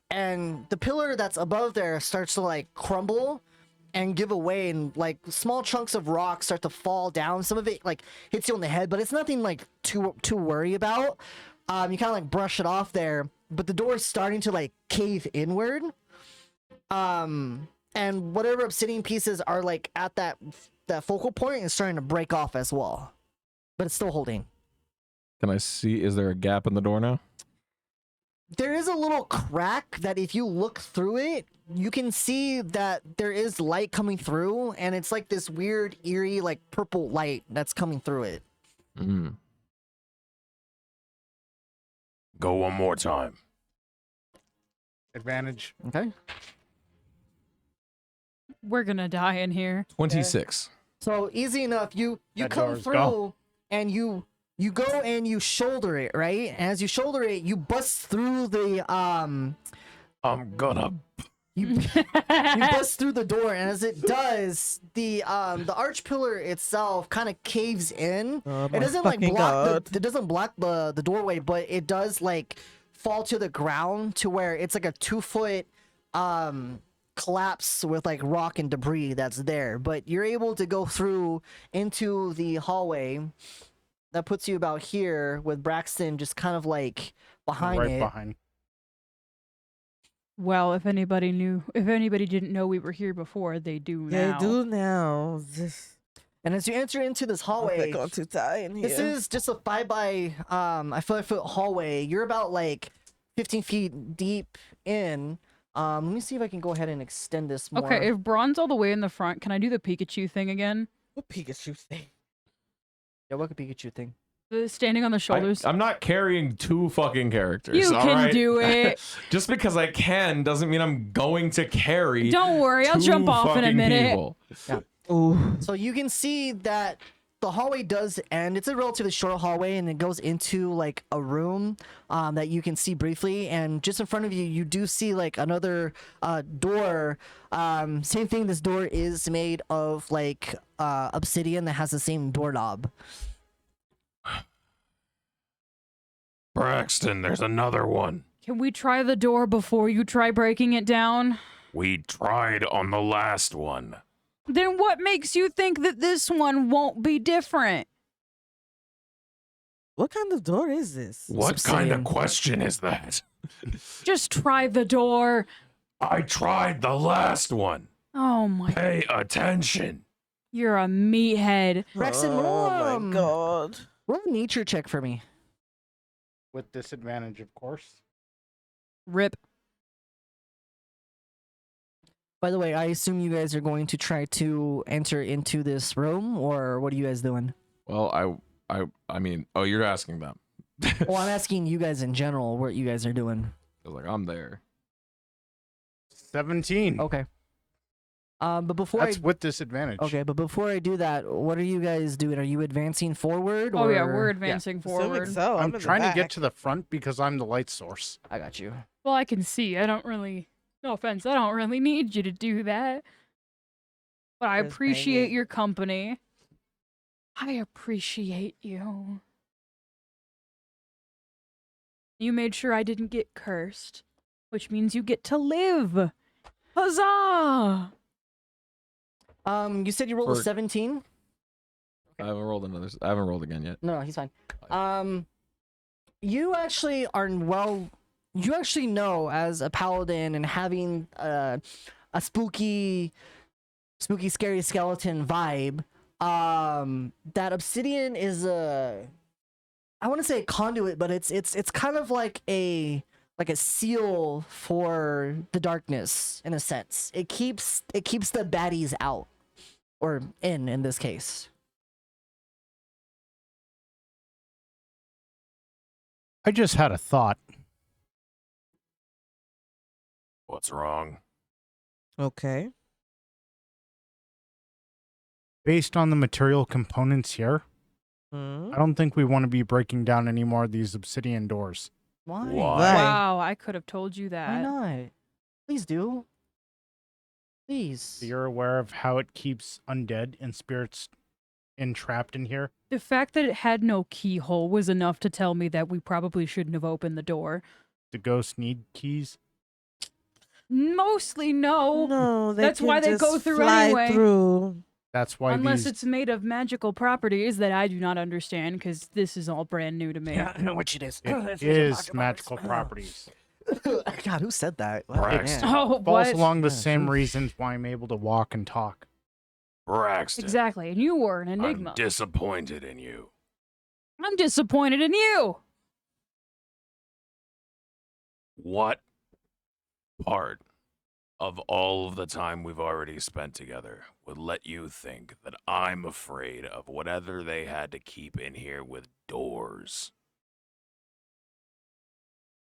and the pillar that's above there starts to like crumble and give away, and like small chunks of rock start to fall down. Some of it like hits you on the head, but it's nothing like too worry about. You kind of like brush it off there, but the door is starting to like cave inward. And whatever obsidian pieces are like at that focal point is starting to break off as well, but it's still holding. Can I see? Is there a gap in the door now? There is a little crack that if you look through it, you can see that there is light coming through, and it's like this weird, eerie, like purple light that's coming through it. Mm. Go one more time. Advantage. Okay. We're gonna die in here. 26. So easy enough. You That come door's through gone. and you go and you shoulder it, right? And as you shoulder it, you bust through the I'm gonna. you bust through the door, and as it does, the arch pillar itself kind of caves in. Oh It my doesn't like fucking block God. it doesn't block the doorway, but it does like fall to the ground to where it's like a 2-foot collapse with like rock and debris that's there. But you're able to go through into the hallway that puts you about here, with Braxton just kind of like behind right it. behind. Well, if anybody didn't know we were here before, they do They now. do now. This And as you enter into this hallway, going too tight in here. this is just a 5 by 5 foot hallway. You're about like 15 feet deep in. Let me see if I can go ahead and extend this more. Okay, if Braun's all the way in the front, can I do the Pikachu thing again? What Pikachu thing? Yeah, what could Pikachu thing? The standing on the shoulders. I'm not carrying 2 fucking characters. You all can right? do it. Just because I can doesn't mean I'm going to carry. Don't worry, I'll 2 jump off in a fucking minute. people. Ooh. So you can see that the hallway does end. It's a relatively short hallway, and it goes into like a room that you can see briefly. And just in front of you, you do see like another door. Same thing. This door is made of like obsidian that has the same doorknob. Braxton, there's another one. Can we try the door before you try breaking it down? We tried on the last one. Then what makes you think that this one won't be different? What kind of door is this? What kind of question is that? Just try the door. I tried the last one. Oh my, Pay attention. you're a meathead. Braxton, oh my god. roll a nature check for me. With disadvantage, of course. Rip. By the way, I assume you guys are going to try to enter into this room, or what are you guys doing? Well, I mean, oh, you're asking them. Well, I'm asking you guys in general what you guys are doing. I was like, I'm there. 17. Okay. But before That's with disadvantage. Okay, but before I do that, what are you guys doing? Are you advancing forward? Oh yeah, or- we're advancing Assuming forward. so. I'm in the trying to get back. to the front because I'm the light source. I got you. Well, I can see. I don't really. No offense. I don't really need you to do that. But I Just appreciate banging. your company. I appreciate you. You made sure I didn't get cursed, which means you get to live. Huzzah! You said you rolled a For- 17? I haven't rolled I haven't rolled again yet. No, he's fine. You actually are you actually know as a paladin and having a spooky, scary skeleton vibe, that obsidian is I want to say a conduit, but it's kind of like a seal for the darkness in a sense. It keeps the baddies out, or in this case. I just had a thought. What's wrong? Okay. Based on the material components here, Hmm. I don't think we want to be breaking down any more of these obsidian doors. Why? Why? Wow, I could have told you Why that. not? Please do. Please. So you're aware of how it keeps undead and spirits entrapped in here? The fact that it had no keyhole was enough to tell me that we probably shouldn't have opened the door. Do ghosts need keys? Mostly no. No, they That's can why they just go through fly anyway. through. That's why Unless these... it's made of magical proprities that I do not understand, because this is all brand new to me. I know what it is. It is magical properties. God, who said that? Braxton. Man. Oh, Falls what? along the Yeah, same oof. reasons why I'm able to walk and talk. Braxton. Exactly, and you were an I'm enigma. disappointed in you. I'm disappointed in you. What part of all of the time we've already spent together would let you think that I'm afraid of whatever they had to keep in here with doors?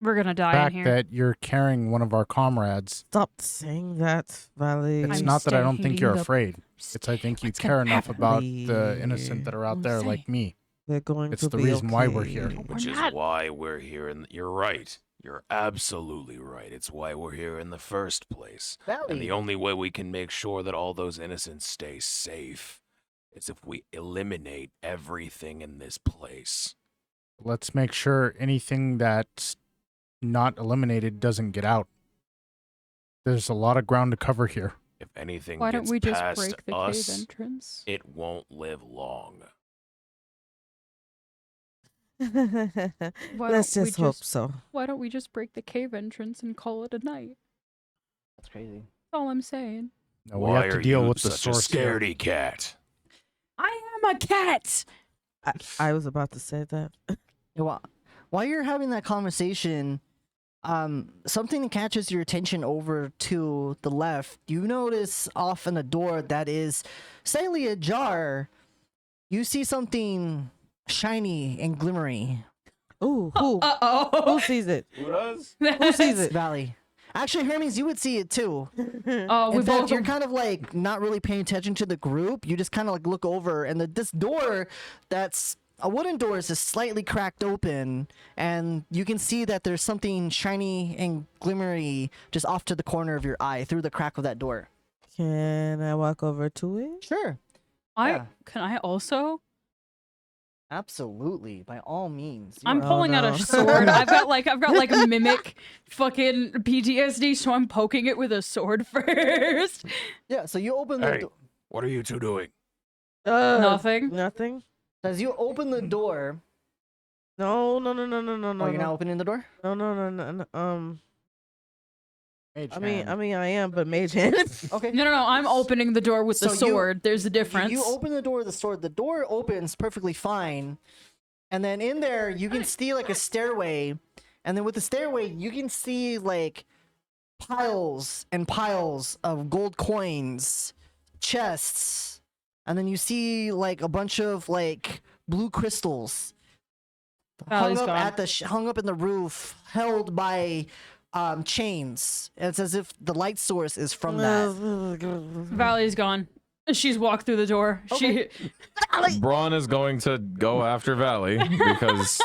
We're gonna The die in fact here. that you're carrying one of our comrades, Stop saying that, Valley. it's I'm not that I don't think stating you're the- afraid. It's I think you What's care gonna enough happen? about the innocent that are out there like me. We're going It's to the be reason why we're okay. here. Which is not- why we're here. And you're right. You're absolutely right. It's why we're here in the first place. And the only way we can make sure that all those innocents stay safe is if we eliminate everything in this place. Let's make sure anything that's not eliminated doesn't get out. There's a lot of ground to cover here. If anything Why don't gets we just past break the us, cave entrance? it won't live long. Why Let's don't we just hope just- so. Why don't we just break the cave entrance and call it a night? That's crazy. That's all I'm saying. No, we Why have to are deal you with the such a source here. scaredy cat? I am a cat. I was about to say that. Yeah, well, while you're having that conversation, something that catches your attention over to the left. You notice off in the door that is slightly ajar. You see something shiny and glimmery. Ooh, who? Uh-oh. Who sees it? Who does? Who sees it? Valley. Actually, Hermes, you would see it too. Oh, we In fact, both. you're kind of like not really paying attention to the group. You just kind of like look over, and this door that's a wooden door is just slightly cracked open, and you can see that there's something shiny and glimmery just off to the corner of your eye through the crack of that door. Can I walk over to it? Sure. Can I also? Absolutely, by all means. I'm Oh, pulling out no. a sword. I've got like a mimic fucking PTSD, so I'm poking it with a sword first. Yeah, so you open the Hey. door. What are you two doing? Nothing. Nothing. As you open the door, No. oh, you're not opening the door? No. Mage I mean, hand. I am, but mage hand. Okay. No. I'm opening the door with the So you- sword. There's a difference. You open the door with the sword. The door opens perfectly fine, and then in there you can see like a stairway, and then with the stairway you can see like piles and piles of gold coins, chests, and then you see like a bunch of like blue crystals Valley's hung up gone. at the hung up in the roof, held by chains. It's as if the light source is from that. Valley's gone. She's walked through the door. Okay. Braun is going to go after Valley because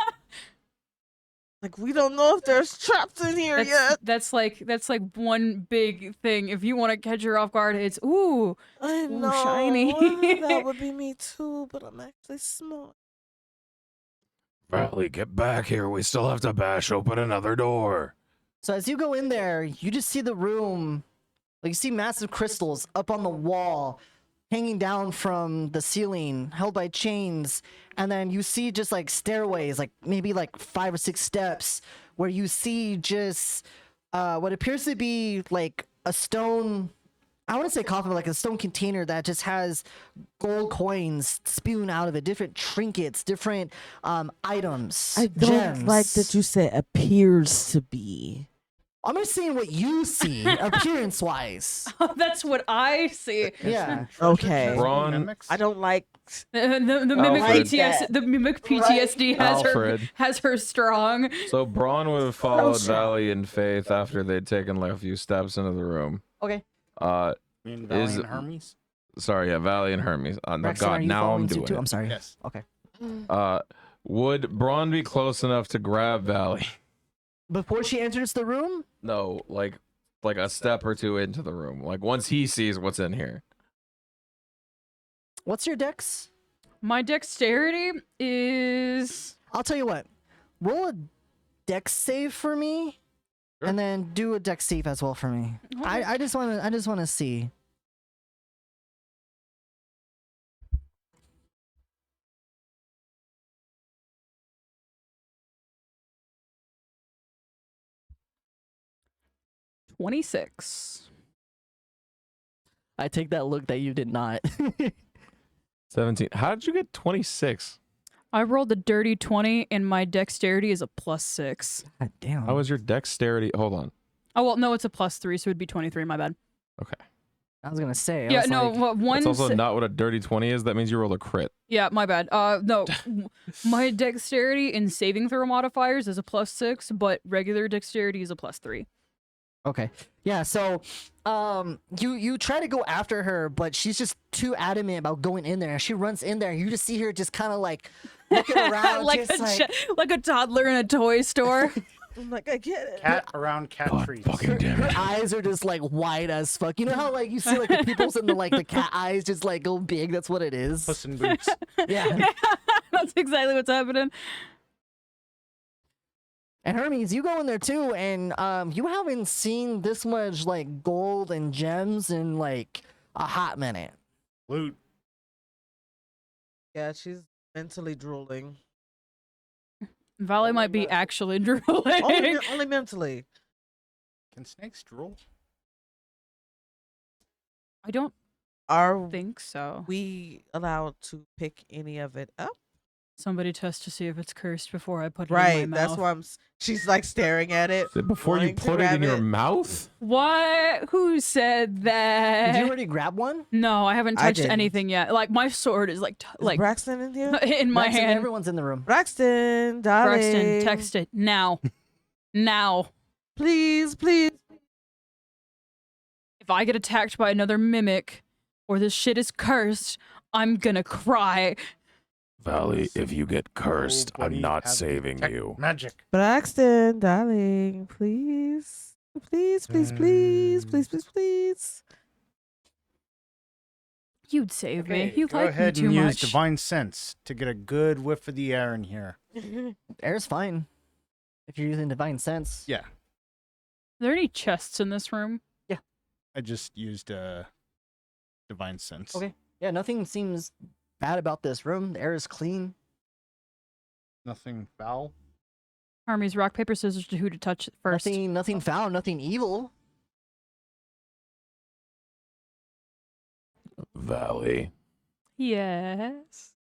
Like, we don't know if there's traps in here yet. That's like one big thing. If you want to catch her off guard, it's ooh. I Ooh, know. shiny. That would be me too, but I'm actually smart. Valley, get back here. We still have to bash open another door. So as you go in there, you just see the room, like you see massive crystals up on the wall, hanging down from the ceiling, held by chains, and then you see just like stairways, like maybe like 5 or 6 steps, where you see just what appears to be like a stone, I want to say coffin, but like a stone container that just has gold coins spewing out of it, different trinkets, different items, I don't gems. like that you said appears to be. I'm just saying what you see, appearance-wise. That's what I see. Yeah. Okay. Braun- Mimics? I don't like. The mimic Alfred. the mimic PTSD Alfred. has her strong. So Braun would have followed strong. Valley in faith after they'd taken like a few steps into the room. Okay. Uh, Me and Valley is- and Hermes? sorry, yeah, Valley and Hermes. No, Braxton, are God, you now following I'm suit doing too? it. I'm sorry. Yes. Okay. Would Braun be close enough to grab Valley? Before she enters the room, No, like a step or two into the room. Like once he sees what's in here. what's your dex? My dexterity is I'll tell you what. Roll a dex save for me, Sure. and then do a dex save as well for me. I just want to see. $26. I take that look that you did not. 17. How did you get 26? I rolled a dirty 20 and my dexterity is a +6. God damn. How was your dexterity? Hold on. Oh well, no, it's a +3, so it'd be 23. My bad. Okay. I was gonna say. I Yeah, was no, like, one. That's also sa- not what a dirty 20 is. That means you rolled a crit. Yeah, my bad. No, my dexterity in saving throw modifiers is a +6, but regular dexterity is a +3. Okay. Yeah, so you try to go after her, but she's just too adamant about going in there. She runs in there. You just see her just kind of like looking around like just like a toddler in a toy store. I'm like, I get it. Cat around cat God trees. fucking damn her it. eyes are just like wide as fuck. You know how like you see like the pupils in the like the cat eyes just like go big? That's what it is. Puss in Boots. Yeah. That's exactly what's happening. And Hermes, you go in there too, and you haven't seen this much like gold and gems in like a hot minute. Loot. Yeah, she's mentally drooling. Valley might be actually drooling. Only mentally. Can snakes drool? I don't Are think so. we allowed to pick any of it up? Somebody test to see if it's cursed before I put it in Right. my That's mouth. why she's like staring at it. Before you wanting to put it in grab your mouth? What? Who said that? Did you already grab one? No, I haven't I touched didn't. anything yet. Like my sword is like Is Braxton in here? in my Braxton, hand. Everyone's in the room. Braxton, darling. Braxton, text it now. Now. Please, please. If I get attacked by another mimic or this shit is cursed, I'm gonna cry. Valley, if you get cursed, Nobody I'm not has saving detect you. Magic. Braxton, darling, please. Please, please, please, please, please, please. You'd save me. Okay, You go like me ahead too and use much. divine sense to get a good whiff of the air in here. Air's fine. If you're using divine sense. Yeah, Are there any chests in this room? I just used divine sense. Okay. Yeah, nothing seems bad about this room. The air is clean. Nothing foul. Armies, rock, paper, scissors to who to touch it first. Nothing foul, nothing evil. Valley. Yes.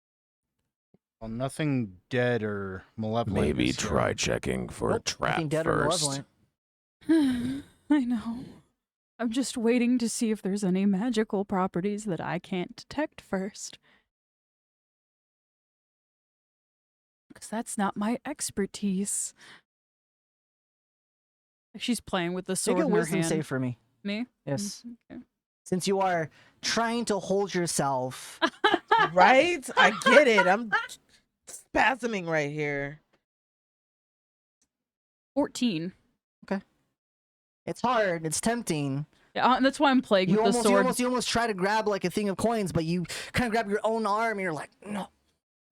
Well, nothing dead or malevolent. Maybe is here. try checking for a Nope, trap nothing dead or first. malevolent. I know. I'm just waiting to see if there's any magical properties that I can't detect first. Because that's not my expertise. She's playing with the sword Make a in her wisdom hand. save for me. Me? Yes. Okay. Since you are trying to hold yourself. Right? I get it. I'm spasming right here. 14. It's hard. It's tempting. Yeah, that's why I'm playing with the sword. You almost try to grab like a thing of coins, but you kind of grab your own arm and you're like, no.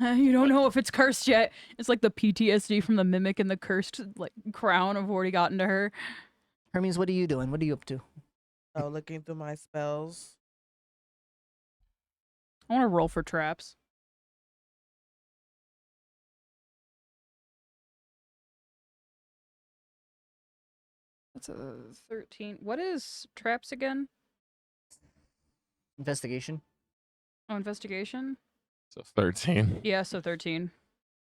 You don't know if it's cursed yet. It's like the PTSD from the mimic and the cursed like crown have already gotten to her. Hermes, what are you doing? What are you up to? Oh, looking through my spells. I want to roll for traps. That's a 13. What is traps again? Investigation. Oh, investigation? So 13. Yeah, so 13.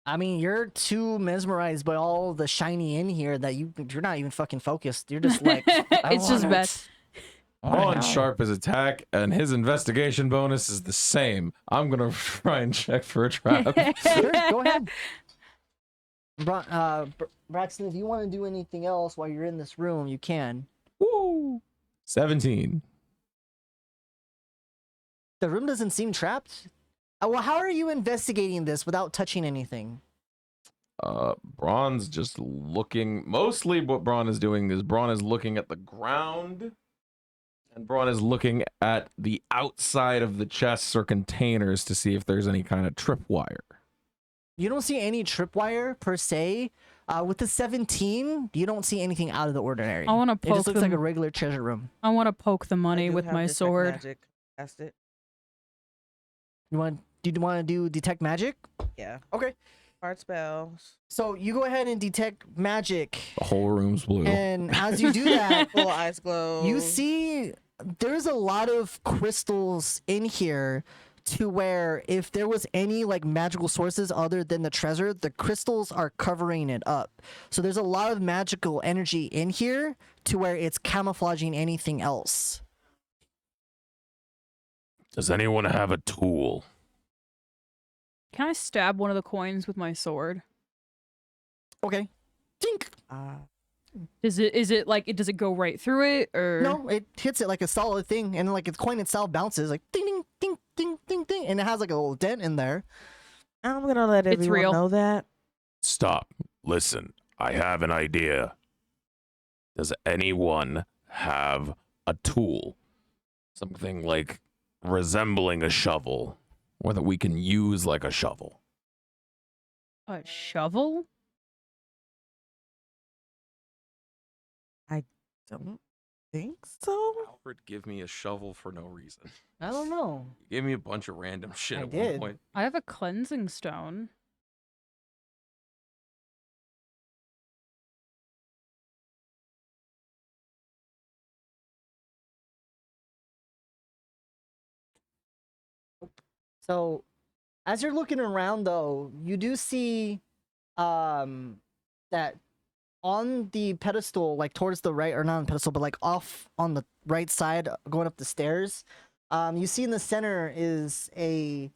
I mean, you're too mesmerized by all the shiny in here that you're not even fucking focused. You're just like, It's just bad. On sharp his attack, and his investigation bonus is the same. I'm gonna try and check for a trap. Sure, go ahead. Braxton, if you want to do anything else while you're in this room, you can. Woo! 17. The room doesn't seem trapped. Well, how are you investigating this without touching anything? Braun's just looking. Mostly what Braun is doing is Braun is looking at the ground. And Braun is looking at the outside of the chests or containers to see if there's any kind of tripwire. You don't see any tripwire per se. With the 17, you don't see anything out of the ordinary. I want to It poke just looks like a regular treasure room. I want to poke the I money do with have my detect sword. Magic. Cast it. Do you want to do detect magic? Yeah. Okay. Hard spells. So you go ahead and detect magic. The whole room's blue. And as you do that, Full eyes glow. you see there's a lot of crystals in here to where if there was any like magical sources other than the treasure, the crystals are covering it up. So there's a lot of magical energy in here to where it's camouflaging anything else. Does anyone have a tool? Can I stab one of the coins with my sword? Okay. Tink. Is it like does it go right through it or No, it hits it like a solid thing, and like the coin itself bounces like ding ding ding ding ding ding, and it has like a little dent in there. I'm gonna let It's everyone real. know that. Stop. Listen, I have an idea. Does anyone have a tool? Something like resembling a shovel, or that we can use like a shovel. a shovel? Don't think so. Alfred give me a shovel for no reason. I don't know. You gave me a bunch of random shit I at did. one point. I have a cleansing stone. So As you're looking around, though, you do see that on the pedestal, like towards the right, or not on the pedestal, but like off on the right side, going up the stairs, you see in the center is a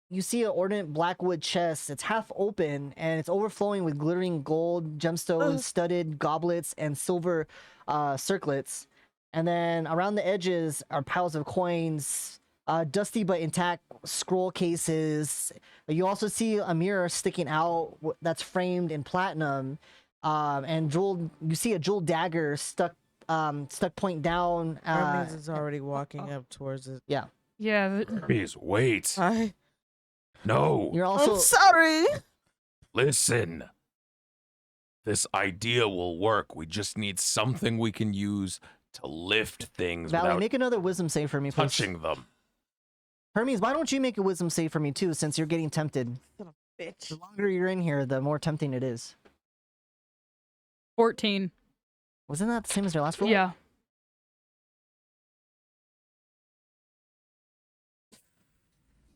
you see an ornate blackwood chest. It's half open and it's overflowing with glittering gold, gemstones, studded goblets, and silver circlets. And then around the edges are piles of coins, dusty but intact scroll cases. You also see a mirror sticking out that's framed in platinum, and jeweled. You see a jeweled dagger stuck point down. Hermes is already walking up towards it. Yeah. Yeah. Please wait. Hi. No. You're also I'm sorry. Listen. This idea will work. We just need something we can use to lift things Valley, without make another wisdom save for me, please. touching them. Hermes, why don't you make a wisdom save for me too, since you're getting tempted? Bitch. The longer you're in here, the more tempting it is. 14. Wasn't that the same as your last roll? Yeah.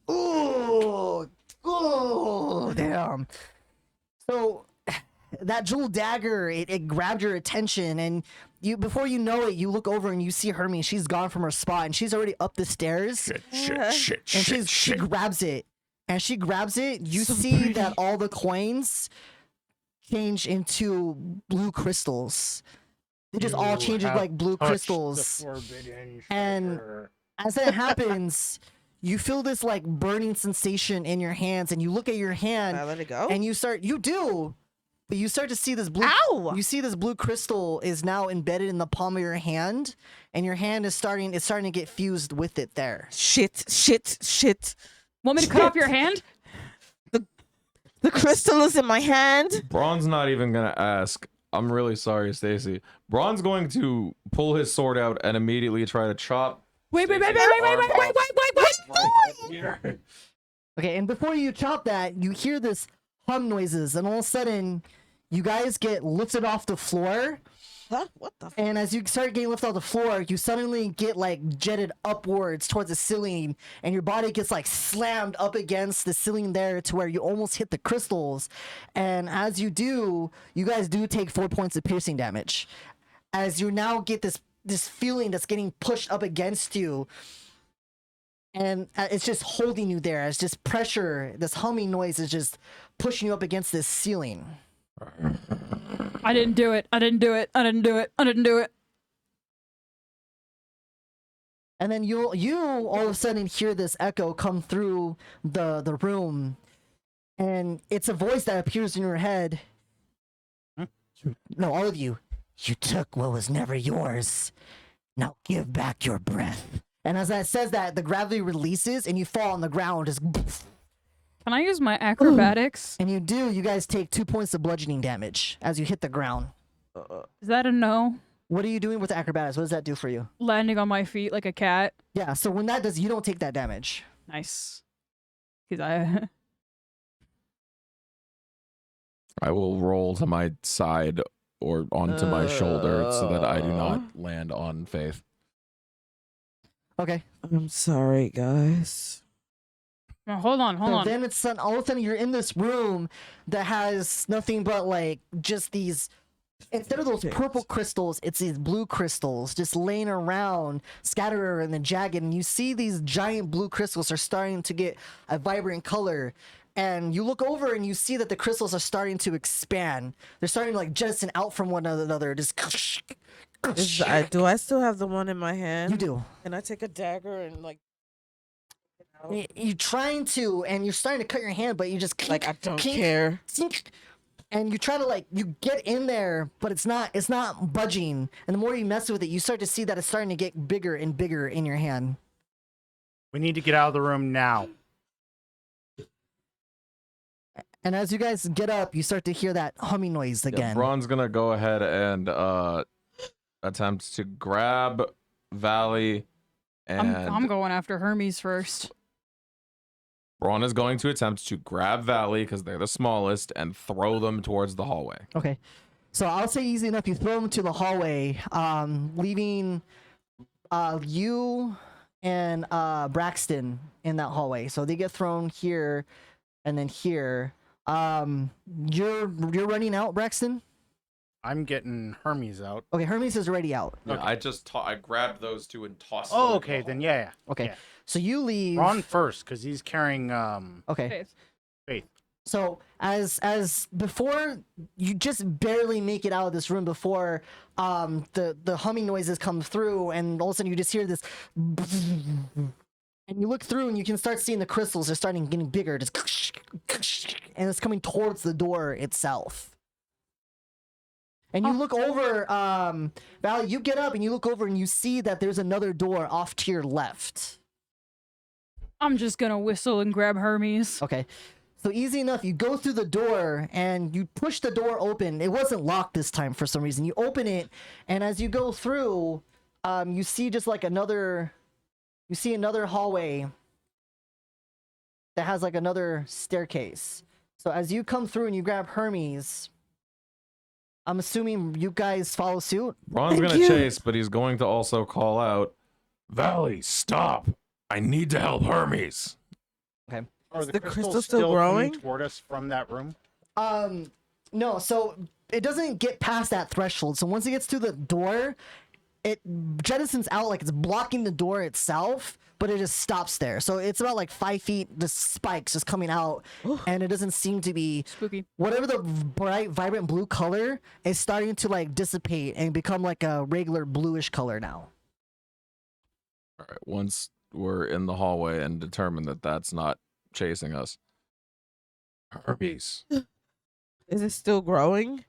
Ooh, ooh, damn. So that jeweled dagger, it grabbed your attention, and you, before you know it, you look over and you see Hermes. She's gone from her spot, and she's already up the stairs. Shit. She grabs it. And she grabs it. You see that all the coins change into blue crystals. They just all change into like blue crystals. And as that happens, you feel this like burning sensation in your hands, and you look at your hand. Can I let it go? And you start but you start to see this blue. Ow! You see this blue crystal is now embedded in the palm of your hand, and your hand is starting to get fused with it there. Shit. Want me to cut off your hand? The crystal is in my hand. Braun's not even gonna ask. I'm really sorry, Stacy. Braun's going to pull his sword out and immediately try to chop. Wait. Wait. Okay, and before you chop that, you hear this hum noises, and all of a sudden, you guys get lifted off the floor. Huh? What the? And as you start getting lifted off the floor, you suddenly get like jetted upwards towards the ceiling, and your body gets like slammed up against the ceiling there to where you almost hit the crystals. And as you do, you guys do take 4 points of piercing damage, as you now get this feeling that's getting pushed up against you. And it's just holding you there as just pressure, this humming noise is just pushing you up against this ceiling. I didn't do it. And then you all of a sudden hear this echo come through the room, and it's a voice that appears in your head. No, all of you. You took what was never yours. Now give back your breath. And as that says that, the gravity releases and you fall on the ground. Just Can I use my acrobatics? and you do. You guys take 2 points of bludgeoning damage as you hit the ground. Is that a no? What are you doing with the acrobatics? What does that do for you? Landing on my feet like a cat. Yeah, so when that does, you don't take that damage. Nice. Because I will roll to my side or onto my shoulder so that I do not land on Faith. Okay. I'm sorry, guys. Now, hold on. Then it's all of a sudden you're in this room that has nothing but like just these. Instead of those purple crystals, it's these blue crystals just laying around, scattered in the jagged, and you see these giant blue crystals are starting to get a vibrant color. And you look over and you see that the crystals are starting to expand. They're starting to like jettison out from one another. Just Do I still have the one in my hand? you do. Can I take a dagger and like? You're trying to, and you're starting to cut your hand, but you just Like I don't care. And you try to like you get in there, but it's not budging. And the more you mess with it, you start to see that it's starting to get bigger and bigger in your hand. We need to get out of the room now. And as you guys get up, you start to hear that humming noise Yeah, again. Braun's gonna go ahead and attempt to grab Valley, and I'm going after Hermes first. Braun is going to attempt to grab Valley because they're the smallest and throw them towards the hallway. Okay. So I'll say easy enough. You throw them to the hallway, leaving you, and Braxton in that hallway. So they get thrown here and then here. You're running out, Braxton? I'm getting Hermes out. Okay, Hermes is already out. Yeah, I grabbed those two and tossed them. Oh, into okay, the then hole. yeah. Okay. Yeah. So you leave. Ron first, because he's carrying Okay. Faith. Faith. So as before, you just barely make it out of this room before the humming noises come through, and all of a sudden you just hear this, and you look through and you can start seeing the crystals are starting getting bigger, just and it's coming towards the door itself. And you look over, Valley, you get up and you look over and you see that there's another door off to your left. I'm just gonna whistle and grab Hermes. Okay. So easy enough, you go through the door and you push the door open. It wasn't locked this time for some reason. You open it, and as you go through, you see just like another hallway that has like another staircase. So as you come through and you grab Hermes, I'm assuming you guys follow suit. Ron's Thank gonna you. chase, but he's going to also call out. Valley, stop! I need to help Hermes. Are Is the the crystals crystal still coming growing? toward us from that room? No, so it doesn't get past that threshold. So once it gets to the door, it jettisons out like it's blocking the door itself, but it just stops there. So it's about like 5 feet, the spikes just coming out, and it doesn't seem to be Spooky. whatever the bright, vibrant blue color is starting to like dissipate and become like a regular bluish color now. All right. Once we're in the hallway and determine that that's not chasing us. Hermes. Is it still growing?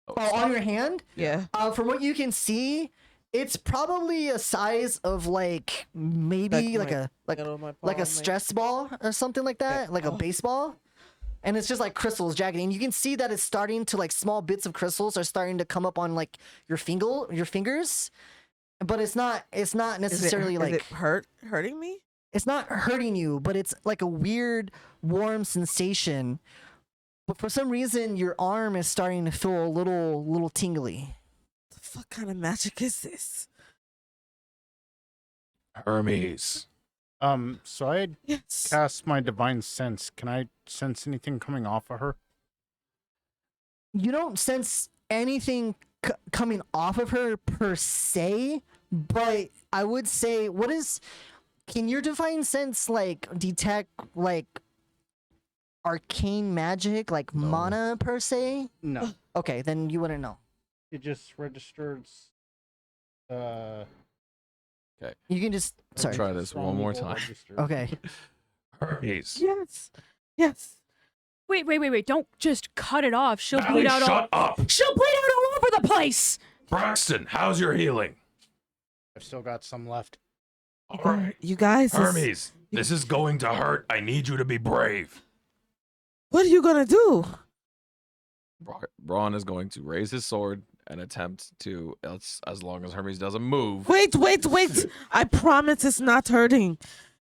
Oh, on your hand? Yeah. From what you can see, it's probably a size of like maybe like a middle of my like palm, a stress ball or something like that, like a Oh. baseball. And it's just like crystals jagged, and you can see that it's starting to like small bits of crystals are starting to come up on like your fingers, but it's not necessarily is like it hurting me? it's not hurting you, but it's like a weird warm sensation. But for some reason, your arm is starting to feel a little tingly. The fuck kind of magic is this? Hermes. So I had Yes. cast my divine sense. Can I sense anything coming off of her? You don't sense anything coming off of her per se, but I would say, can your divine sense like detect like arcane magic, like mana per se? No. Okay, then you wouldn't know. It just registers. You can just sorry. Try this one more time. Okay. Hermes. Yes. Yes. Wait. Don't just cut it off. She'll Valley, bleed out shut up! She'll bleed out all over the place. Braxton, how's your healing? I've still got some left. All right. You guys. Hermes, this is going to hurt. I need you to be brave. What are you gonna do? Ron is going to raise his sword and attempt to, as long as Hermes doesn't move. Wait. I promise it's not hurting.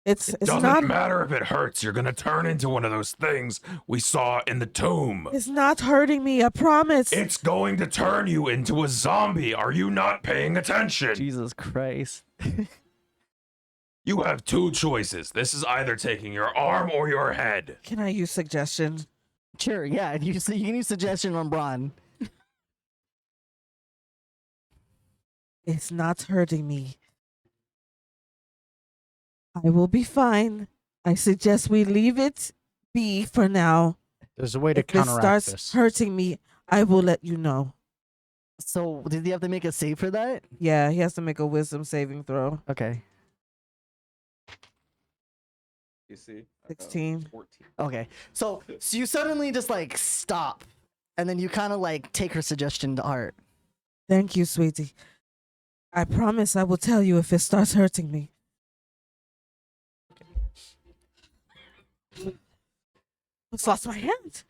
It's Doesn't not. matter if it hurts. You're gonna turn into one of those things we saw in the tomb. It's not hurting me. I promise. It's going to turn you into a zombie. Are you not paying attention? Jesus Christ. You have two choices. This is either taking your arm or your head. Can I use suggestion? Sure, yeah. You can use suggestion on Braun. It's not hurting me. I will be fine. I suggest we leave it be for now. There's a way to If it counteract starts this. hurting me, I will let you know. So did you have to make a save for that? Yeah, he has to make a wisdom saving throw. Okay. You see? 16. 14. Okay. So you suddenly just like stop, and then you kind of like take her suggestion to heart. Thank you, sweetie. I promise I will tell you if it starts hurting me. Almost lost my hand.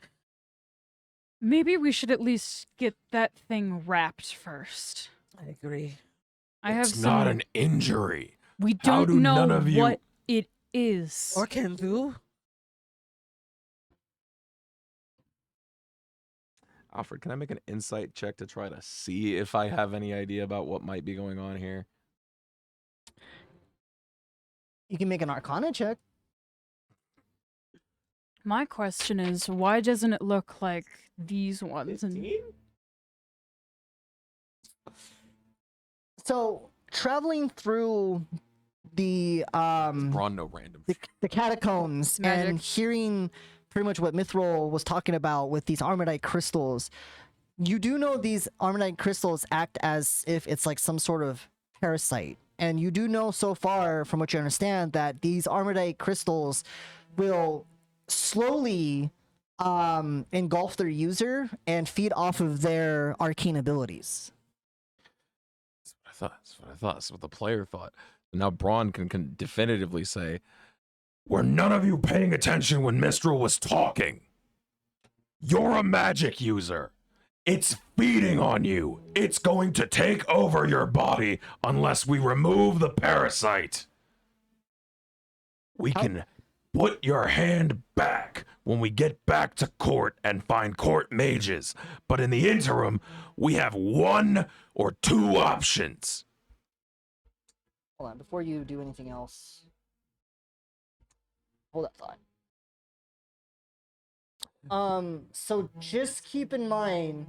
Maybe we should at least get that thing wrapped first. I agree. I have It's some. not an injury. We How don't do none know of you- what it is. Or can do. Alfred, can I make an insight check to try to see if I have any idea about what might be going on here? You can make an Arcana check. My question is, why doesn't it look like these ones? And So traveling through the Braun, no random. the catacombs and Magic. hearing pretty much what Mithril was talking about with these Armidite crystals, you do know these Armidite crystals act as if it's like some sort of parasite. And you do know so far, from what you understand, that these Armidite crystals will slowly engulf their user and feed off of their arcane abilities. That's what I thought. That's what the player thought. And now Braun can definitively say, "Were none of you paying attention when Mistral was talking? You're a magic user. It's feeding on you. It's going to take over your body unless we remove the parasite. We can put your hand back when we get back to court and find court mages. But in the interim, we have 1 or 2 options." Hold on, before you do anything else, hold that thought. So just keep in mind.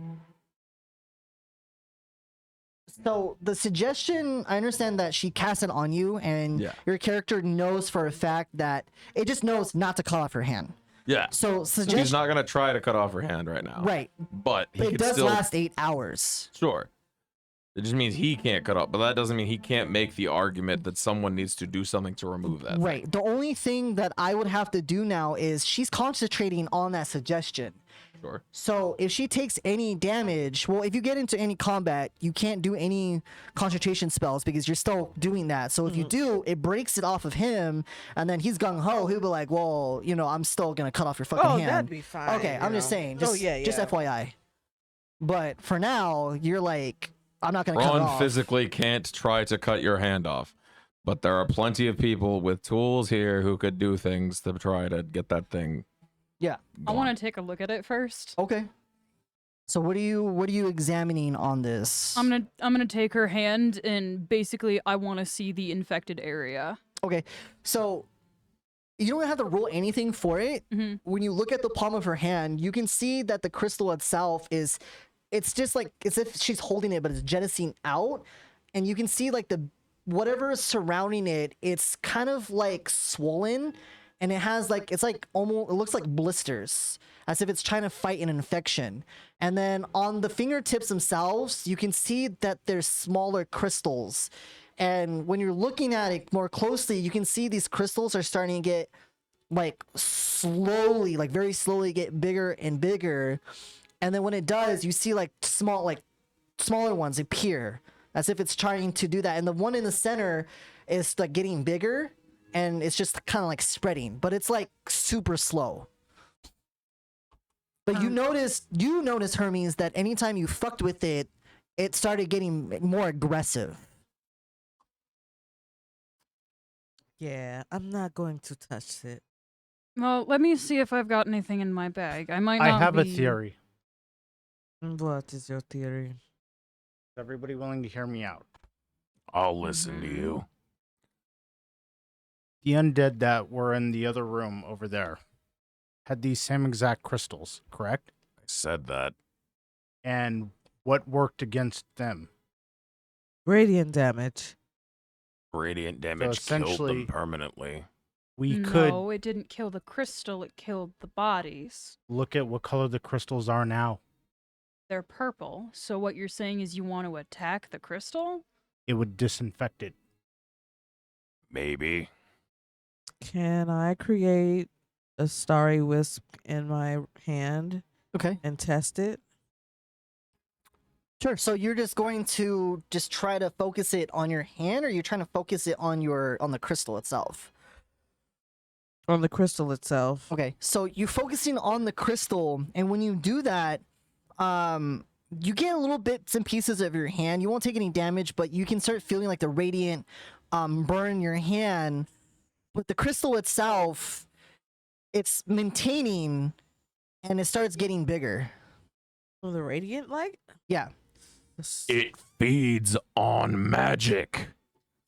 So the suggestion, I understand that she cast it on you, and Yeah. your character knows for a fact that it just knows not to cut off her hand. Yeah. So He's suggestion, not going to try to cut off her hand right now. right? But he But it could does still... last 8 hours. Sure. It just means he can't cut off, but that doesn't mean he can't make the argument that someone needs to do something to remove that. Right. The only thing that I would have to do now is she's concentrating on that suggestion. Sure. So if she takes any damage, well, if you get into any combat, you can't do any concentration spells because you're still doing that. So if you do, it breaks it off of him, and then he's gung ho. He'll be like, "Well, you know, I'm still gonna cut off your fucking Oh, hand." that'd be fine. Okay, I'm just saying. Just, just FYI. But for now, you're like, I'm not gonna cut it Braun off. physically can't try to cut your hand off, but there are plenty of people with tools here who could do things to try to get that thing. Yeah. I want to take a look at it first. Okay. So what are you examining on this? I'm gonna take her hand and basically I want to see the infected area. Okay. So you don't have to roll anything for it. Mhm. When you look at the palm of her hand, you can see that the crystal itself it's just like as if she's holding it, but it's jettisoning out. And you can see like whatever is surrounding it, it's kind of like swollen, and it has like, it's like almost, it looks like blisters, as if it's trying to fight an infection. And then on the fingertips themselves, you can see that there's smaller crystals. And when you're looking at it more closely, you can see these crystals are starting to get like slowly, like very slowly get bigger and bigger. And then when it does, you see like smaller ones appear as if it's trying to do that. And the one in the center is like getting bigger, and it's just kind of like spreading, but it's like super slow. But you notice Hermes, that anytime you fucked with it, it started getting more aggressive. Yeah, I'm not going to touch it. Well, let me see if I've got anything in my bag. I might I not have a be- theory. What is your theory? Is everybody willing to hear me out? I'll listen to you. The undead that were in the other room over there had these same exact crystals, correct? I said that. And what worked against them? Radiant damage. Radiant damage killed them essentially- permanently. We could No, it didn't kill the crystal, it killed the bodies. look at what color the crystals are now. They're purple. So what you're saying is you want to attack the crystal? It would disinfect it. Maybe. Can I create a starry wisp in my hand Okay. and test it? Sure. So you're just going to just try to focus it on your hand, or you're trying to focus it on the crystal itself? On the crystal itself. Okay. So you're focusing on the crystal, and when you do that, you get a little bits and pieces of your hand. You won't take any damage, but you can start feeling like the radiant burn your hand. But the crystal itself, it's maintaining, and it starts getting bigger. Oh, the radiant light? Yeah. It feeds on magic.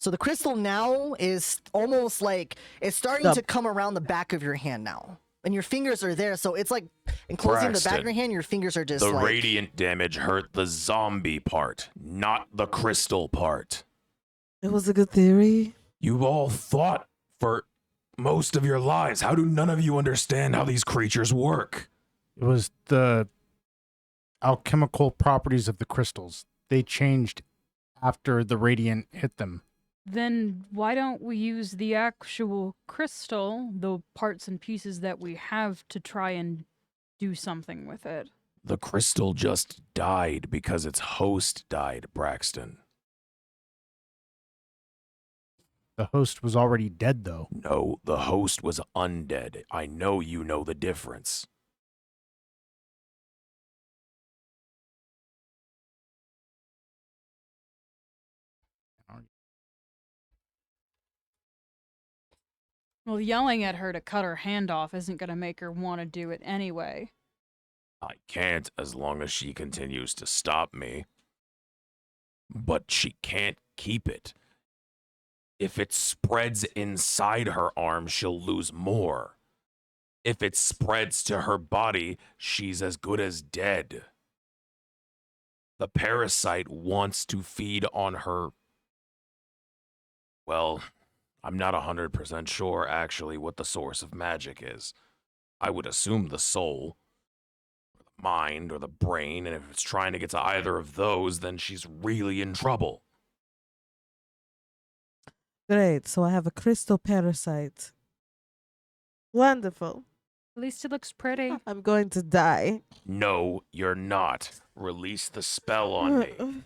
So the crystal now is almost like it's starting to come around the back of your hand now. And your fingers are there, so it's like enclosing the back of your hand, your fingers are just the like... radiant damage hurt the zombie part, not the crystal part. It was a good theory. You've all thought for most of your lives. How do none of you understand how these creatures work? It was the alchemical properties of the crystals. They changed after the radiant hit them. Then why don't we use the actual crystal, the parts and pieces that we have, to try and do something with it? The crystal just died because its host died, Braxton. The host was already dead, though. No, the host was undead. I know you know the difference. Well, yelling at her to cut her hand off isn't going to make her want to do it anyway. I can't as long as she continues to stop me. But she can't keep it. If it spreads inside her arm, she'll lose more. If it spreads to her body, she's as good as dead. The parasite wants to feed on her. Well, I'm not 100% sure actually what the source of magic is. I would assume the soul, or the mind, or the brain, and if it's trying to get to either of those, then she's really in trouble. Great. So I have a crystal parasite. Wonderful. At least it looks pretty. I'm going to die. No, you're not. Release the spell on me.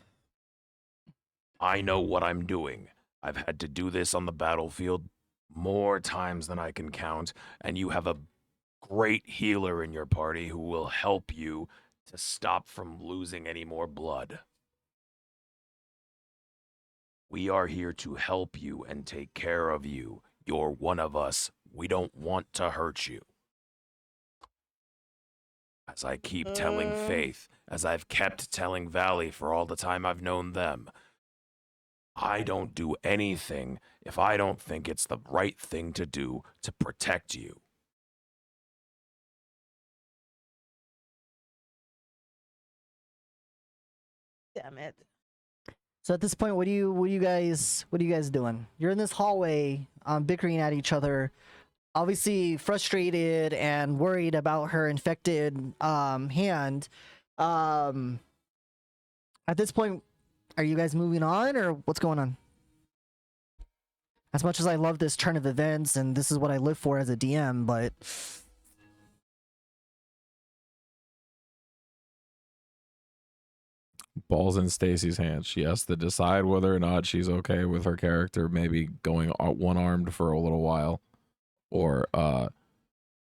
I know what I'm doing. I've had to do this on the battlefield more times than I can count, and you have a great healer in your party who will help you to stop from losing any more blood. We are here to help you and take care of you. You're one of us. We don't want to hurt you. As I keep telling Faith, as I've kept telling Valley for all the time I've known them, I don't do anything if I don't think it's the right thing to do to protect you. Damn it. So at this point, what are you guys doing? You're in this hallway, bickering at each other, obviously frustrated and worried about her infected hand. At this point, are you guys moving on, or what's going on? As much as I love this turn of events, and this is what I live for as a DM, but... Ball's in Stacy's hands. She has to decide whether or not she's okay with her character maybe going one-armed for a little while, or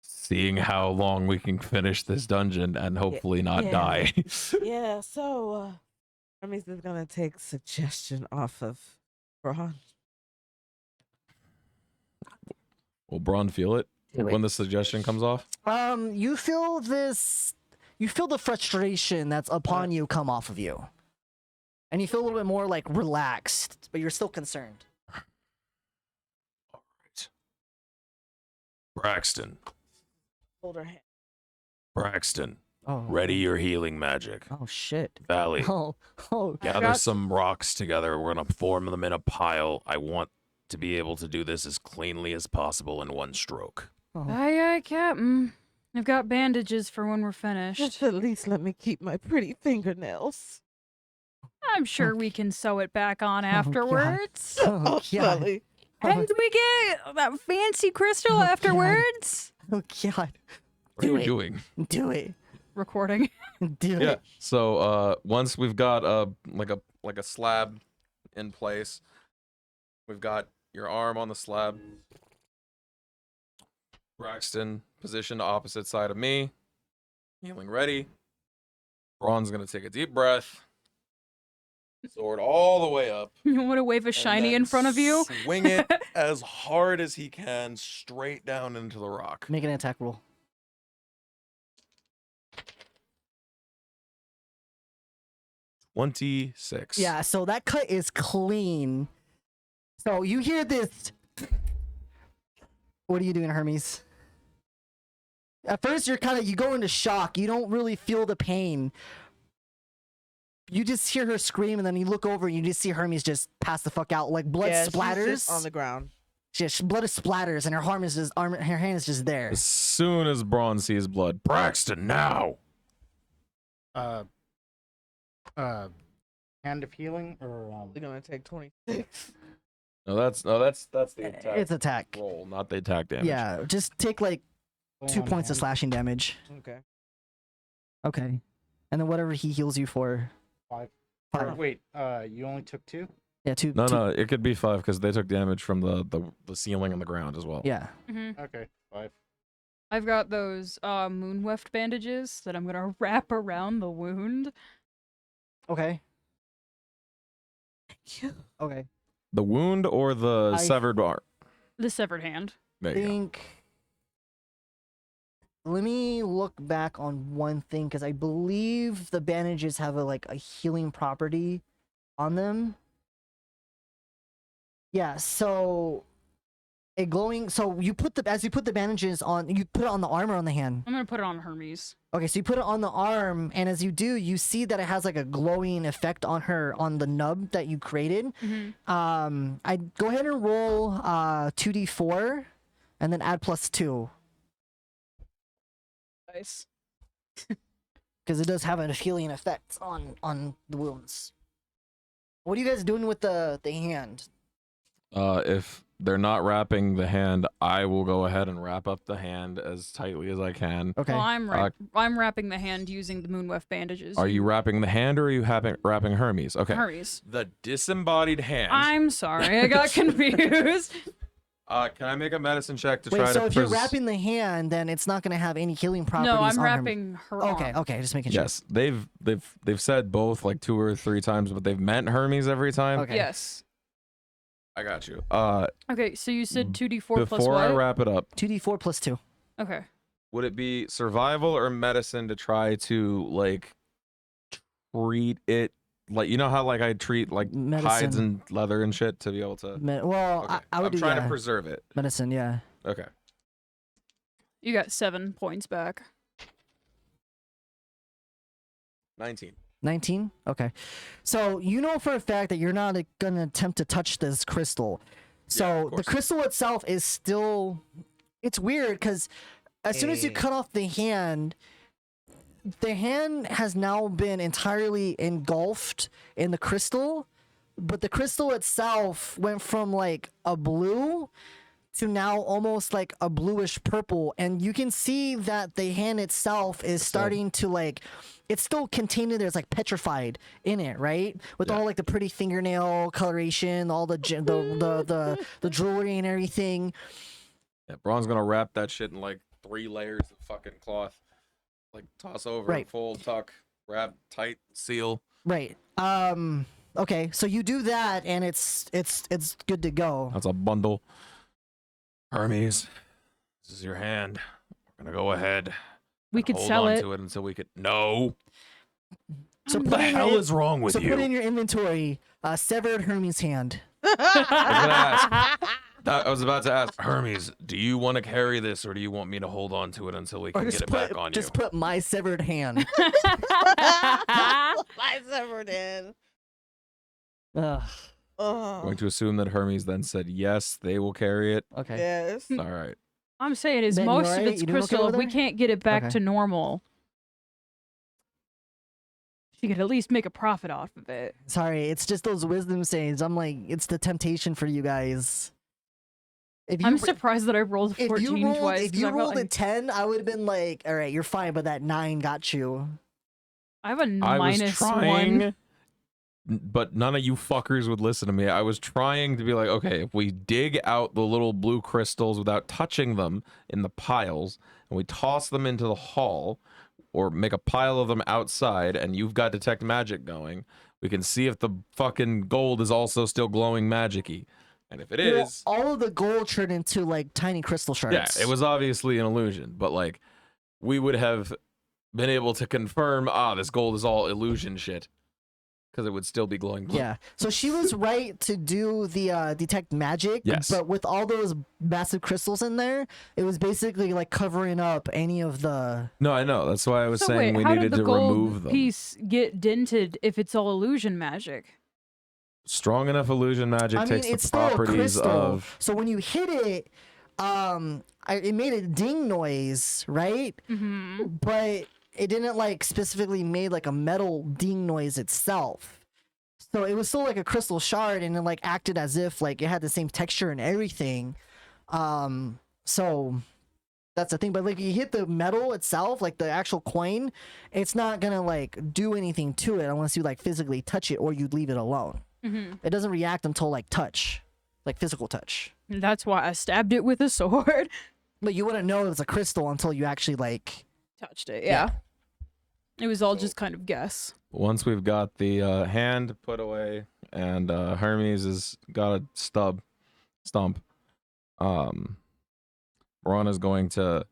seeing how long we can finish this dungeon and hopefully not die. Yeah, so Hermes is gonna take suggestion off of Braun. Will Braun feel it when the suggestion comes off? You feel this... You feel the frustration that's upon you come off of you. And you feel a little bit more, like, relaxed, but you're still concerned. All right. Braxton. Hold her hand. Braxton. Oh. Ready your healing magic. Oh, shit. Valley. Oh. Gather some rocks together. We're going to form them in a pile. I want to be able to do this as cleanly as possible in one stroke. Oh. Aye, aye, Captain. I've got bandages for when we're finished. Just at least let me keep my pretty fingernails. I'm sure we can sew it back on afterwards. Oh, God. Sully. And we get that fancy crystal God. afterwards. Oh, God. What are you doing? Do it. Recording. Do Yeah. it. So once we've got like a slab in place, we've got your arm on the slab. Braxton positioned opposite side of me. Healing ready. Braun's gonna take a deep breath. Sword all the way up. You want to wave a and shiny then in front of you? Swing it as hard as he can straight down into the rock. Make an attack roll. 26. Yeah, so that cut is clean. So you hear this. What are you doing, Hermes? At first, you go into shock. You don't really feel the pain. You just hear her scream, and then you look over, and you just see Hermes just pass the fuck out. Like blood splatters she's just on the ground. Blood splatters, and her hand is just there. As soon as Braun sees blood, Braxton, now! Hand of healing or They're gonna take 26. No, that's the attack. It's attack. Roll, not the attack damage. Yeah, just take like 2 points of slashing damage. Okay. Okay. And then whatever he heals you for. 5. 5. Wait, you only took 2? Yeah, 2. No, it could be 5 because they took damage from the ceiling and the ground as well. Yeah. Okay, 5. I've got those moon weft bandages that I'm gonna wrap around the wound. Okay. Okay. The wound or the severed arm? The severed hand. There you go. Think. Let me look back on one thing because I believe the bandages have a healing property on them. Yeah, so a glowing. So you put the bandages on, you put it on the arm or on the hand. I'm gonna put it on Hermes. Okay, so you put it on the arm, and as you do, you see that it has like a glowing effect on the nub that you created. I'd go ahead and roll 2d4, and then add +2. Nice. Because it does have a healing effect on the wounds. What are you guys doing with the hand? If they're not wrapping the hand, I will go ahead and wrap up the hand as tightly as I can. Okay. Well, I'm wrapping the hand using the moon weft bandages. Are you wrapping the hand or are you wrapping Hermes? Okay. Hermes. The disembodied hand. I'm sorry, I got confused. Can I make a medicine check to Wait, try to? so if you're wrapping the hand, then it's not going to have any healing properties. No, I'm on wrapping her arm. Okay, just making sure. Yes, they've said both like 2 or 3 times, but they've meant Hermes every time. Okay. Yes. I got you. Okay, so you said 2d4 plus Before what? I wrap it up, 2d4 plus 2. Okay. would it be survival or medicine to try to like treat it? Like, you know how like I treat like hides Medicine. and leather and shit to be able to. Well, Okay. I would I'm do trying to preserve it. medicine. Yeah. Okay. You got 7 points back. 19. 19? Okay. So you know for a fact that you're not going to attempt to touch this crystal. So the crystal itself is still... It's weird because as soon as you cut off the hand has now been entirely engulfed in the crystal, but the crystal itself went from like a blue to now almost like a bluish purple, and you can see that the hand itself is starting to like, it's still contained, there's like petrified in it, right? With all like the pretty fingernail coloration, all the jewelry and everything. Yeah, Braun's gonna wrap that shit in like 3 layers of fucking cloth. Like toss over, fold, tuck, wrap, tight, seal. Right. Okay, so you do that and it's good to go. That's a bundle. Hermes, this is your hand. We're gonna go ahead. We could hold sell on it. to it until we could. No. So What the hell is wrong with you? So put in your inventory severed Hermes hand. I was about to ask Hermes, do you want to carry this or do you want me to hold on to it until we can get it back on you? Just put my severed hand. My severed hand. Ugh. I'm going to assume that Hermes then said yes, they will carry it. Okay. Yes. All right. I'm saying is Ben, you most of alright? it's You doing okay crystal. over If we there? can't get it back Okay. to normal, she could at least make a profit off of it. Sorry, it's just those wisdom sayings. I'm like, it's the temptation for you guys. If I'm surprised that I rolled if 14 you rolled, twice. if 'cause you I felt rolled a like 10, I would have been like, all right, you're fine, but that 9 got you. I have a I was minus trying, 1. but none of you fuckers would listen to me. I was trying to be like, okay, if we dig out the little blue crystals without touching them in the piles, and we toss them into the hall, or make a pile of them outside, and you've got detect magic going, we can see if the fucking gold is also still glowing magic-y. And if it is, all of the gold turned into like tiny crystal shards. yeah, it was obviously an illusion, but like, we would have been able to confirm, this gold is all illusion shit. because it would still be glowing blue. Yeah. So she was right to do the detect magic. Yes. But with all those massive crystals in there, it was basically like covering up any of the. No, I know. That's why I was So saying wait, we how needed did the to gold remove them. piece get dented if it's all illusion magic? Strong enough illusion magic I mean, takes it's the still a properties crystal. of. So when you hit it, it made a ding noise, right? Mm-hmm. But it didn't like specifically made like a metal ding noise itself. So it was still like a crystal shard, and it like acted as if like it had the same texture and everything. So that's the thing. But like you hit the metal itself, like the actual coin, it's not gonna like do anything to it unless you like physically touch it or you leave it alone. Mm-hmm. It doesn't react until like touch, like physical touch. That's why I stabbed it with a sword. But you wouldn't know it was a crystal until you actually like Touched it, yeah. It was all just kind of guess. Once we've got the hand put away and Hermes has got a stump, Ron is going to.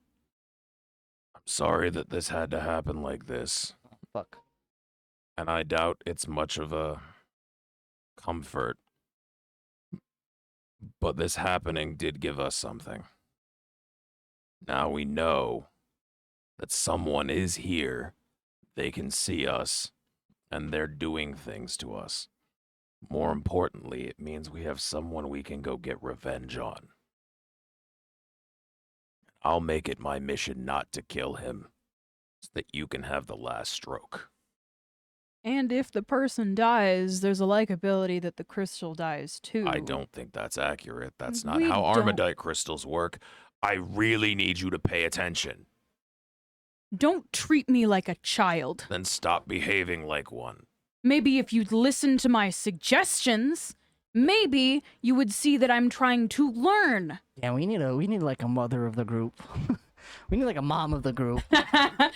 I'm sorry that this had to happen like this, fuck. and I doubt it's much of a comfort. But this happening did give us something. Now we know that someone is here. They can see us, and they're doing things to us. More importantly, it means we have someone we can go get revenge on. I'll make it my mission not to kill him, so that you can have the last stroke. And if the person dies, there's a likability that the crystal dies too. I don't think that's accurate. That's not We how don't- Armidite crystals work. I really need you to pay attention. Don't treat me like a child. Then stop behaving like one. Maybe if you'd listen to my suggestions, maybe you would see that I'm trying to learn. Yeah, we need like a mother of the group. We need like a mom of the group. All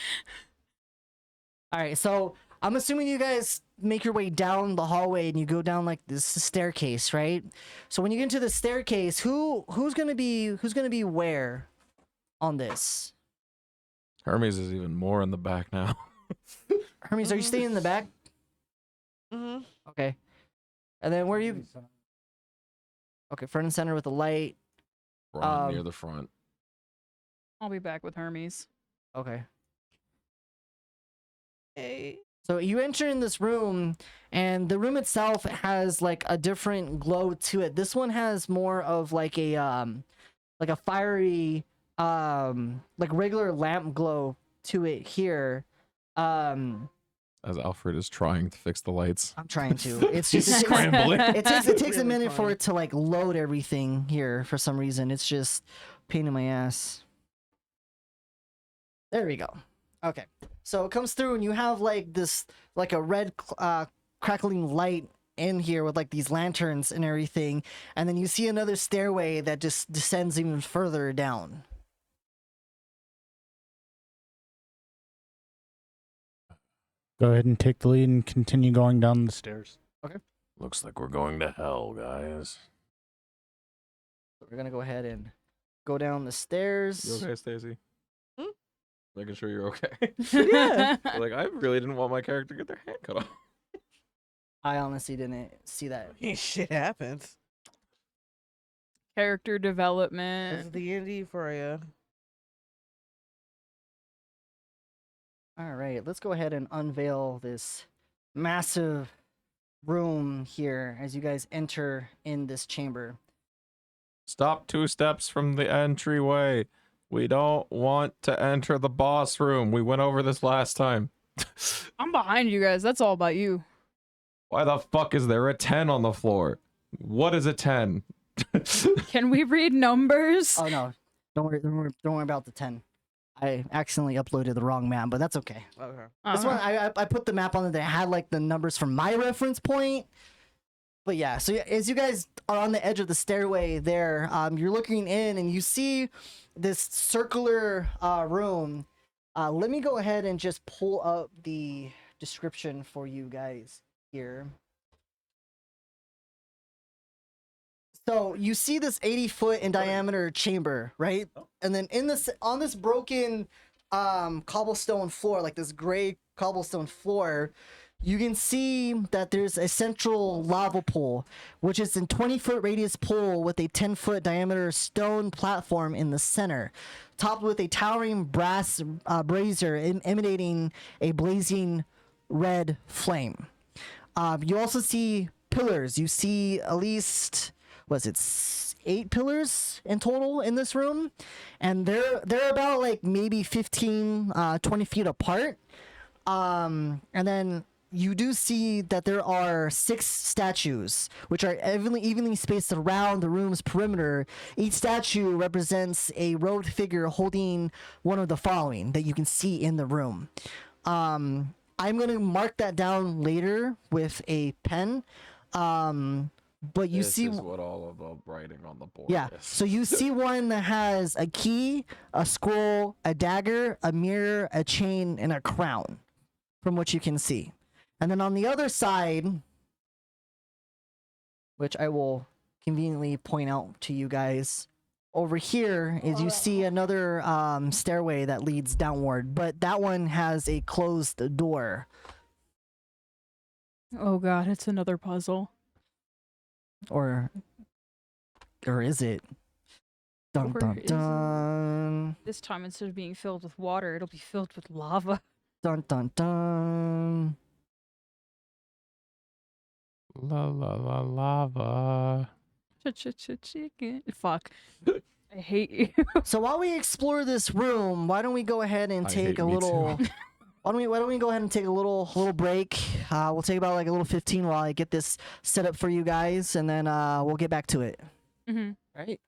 right, so I'm assuming you guys make your way down the hallway and you go down like this staircase, right? So when you get into the staircase, who's gonna be where on this? Hermes is even more in the back now. Hermes, are you staying in the back? Mm-hmm. Okay. And then where are you? Okay, front and center with the light. Ron near the front. I'll be back with Hermes. Okay. Hey. So you enter in this room, and the room itself has like a different glow to it. This one has more of like a fiery, like regular lamp glow to it here. As Alfred is trying to fix the lights. I'm trying to. It's just He's scrambling. It takes a Really minute for funny. it to like load everything here for some reason. It's just a pain in my ass. There we go. Okay. So it comes through and you have like this, like a red crackling light in here with like these lanterns and everything. And then you see another stairway that just descends even further down. Go ahead and take the lead and continue going down the stairs. Looks like we're going to hell, guys. So we're going to go ahead and go down the stairs. You okay, Stacy? Hmm? Making sure you're okay. Yeah. Like, I really didn't want my character to get their hand cut off. I honestly didn't see that. Shit happens. Character That's development. D&D for you. All right, let's go ahead and unveil this massive room here as you guys enter in this chamber. Stop 2 steps from the entryway. We don't want to enter the boss room. We went over this last time. I'm behind you guys. That's all about you. Why the fuck is there a 10 on the floor? What is a 10? Can we read numbers? Oh no, don't worry about the 10. I accidentally uploaded the wrong map, but that's okay. Okay. This one, I put the map on it that had like the numbers from my reference point. But yeah, so as you guys are on the edge of the stairway there, you're looking in and you see this circular room. Let me go ahead and just pull up the description for you guys here. So you see this 80-foot in diameter chamber, right? And then on this broken cobblestone floor, like this gray cobblestone floor, you can see that there's a central lava pool, which is a 20-foot radius pool with a 10-foot diameter stone platform in the center, topped with a towering brass brazier emanating a blazing red flame. You also see pillars. You see at least, was it 8 pillars in total in this room, and they're about like maybe 15 20 feet apart. And then you do see that there are 6 statues, which are evenly spaced around the room's perimeter. Each statue represents a robed figure holding one of the following that you can see in the room. I'm going to mark that down later with a pen. But you see what all of the writing on the board yeah, is. so you see one that has a key, a scroll, a dagger, a mirror, a chain, and a crown, from what you can see. And then on the other side, which I will conveniently point out to you guys, over here is you see another stairway that leads downward, but that one has a closed door. Oh god, it's another puzzle. Or is it? Dun Or dun is it? dun. This time, instead of being filled with water, it'll be filled with lava. Dun dun dun. La la la lava. Chicken. Fuck. I hate you. So while we explore this room, why don't we go ahead and take a little? Why don't we go ahead and take a little break? We'll take about like a little 15 while I get this set up for you guys, and then we'll get back to it. Mm-hmm. All right.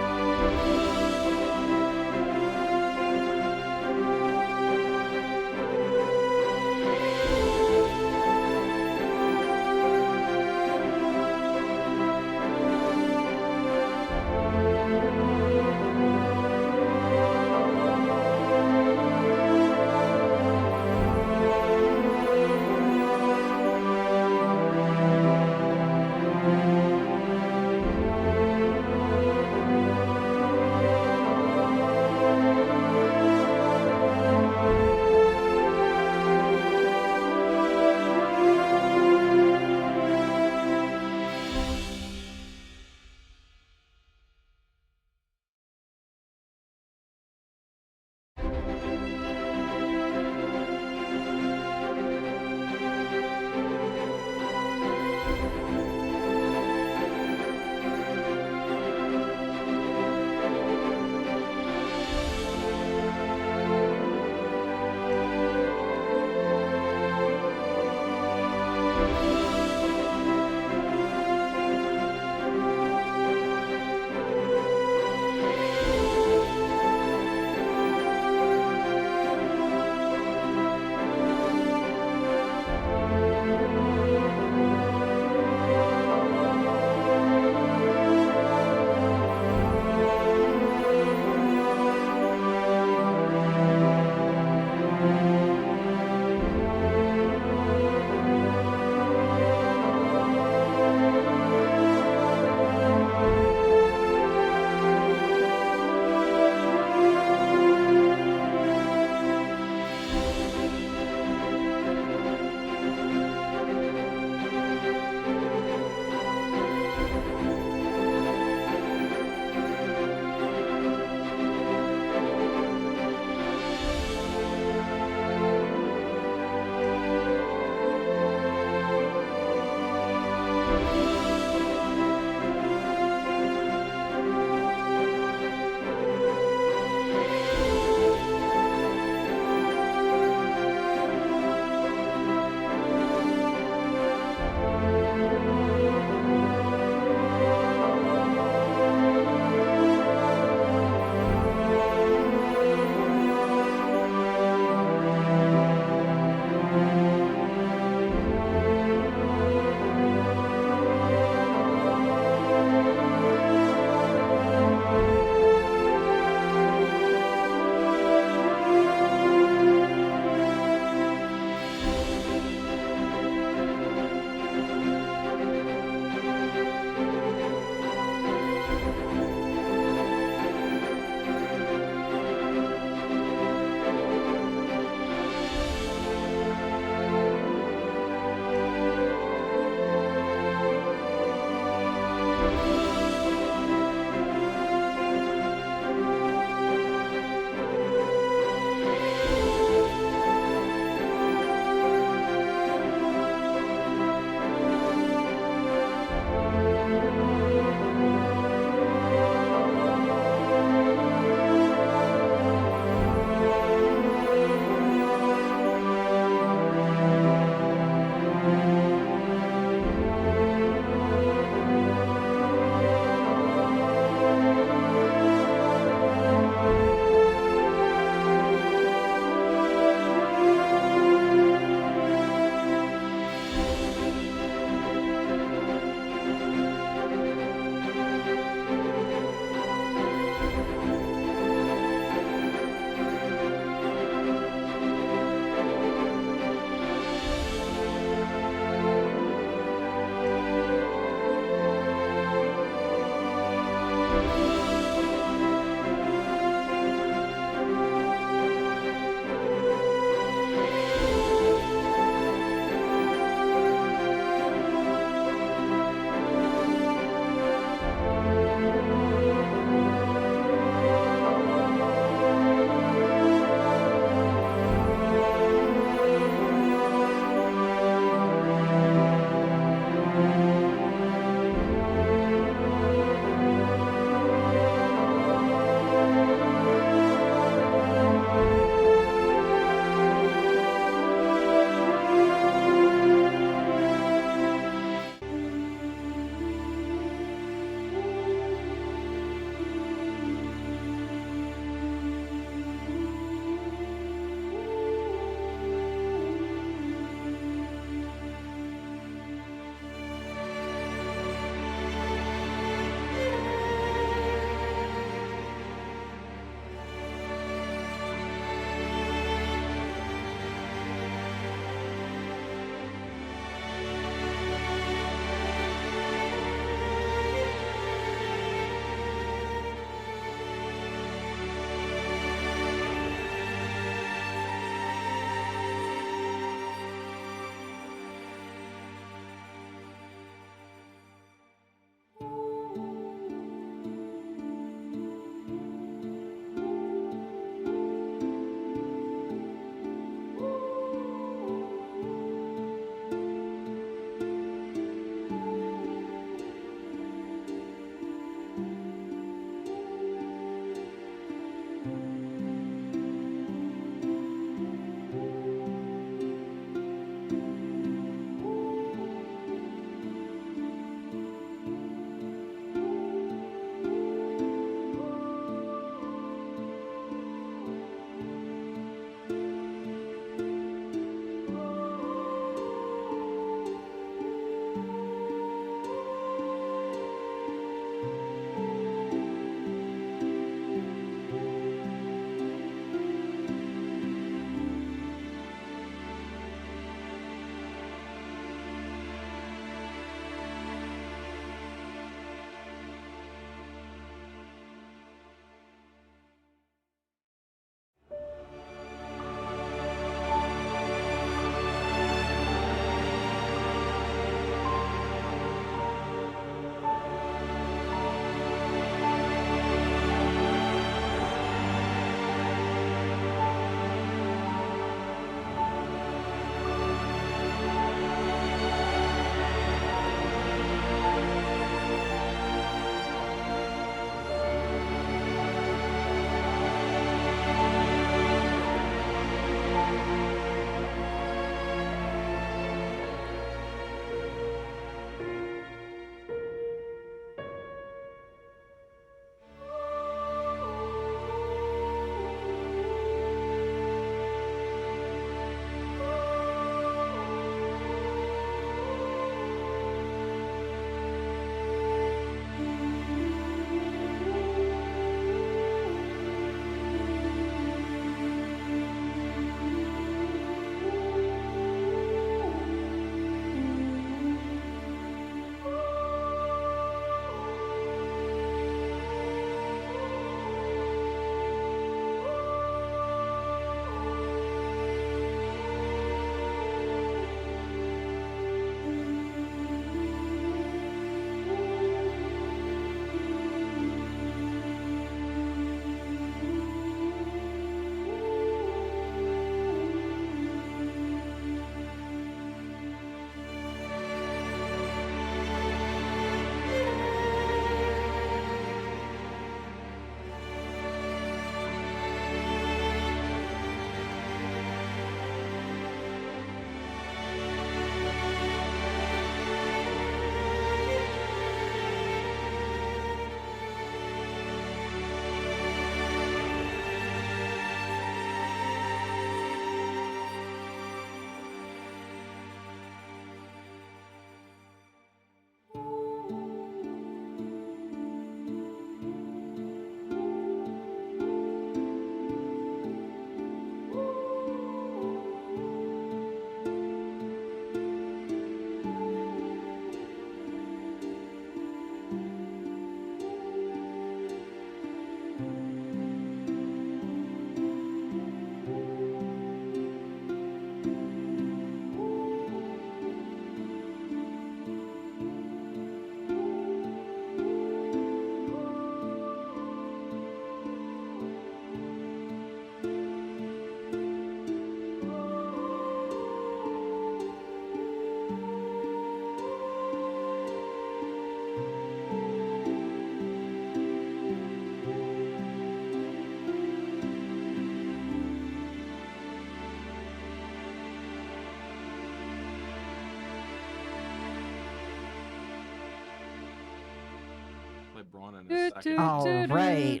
Braun in a second. All right.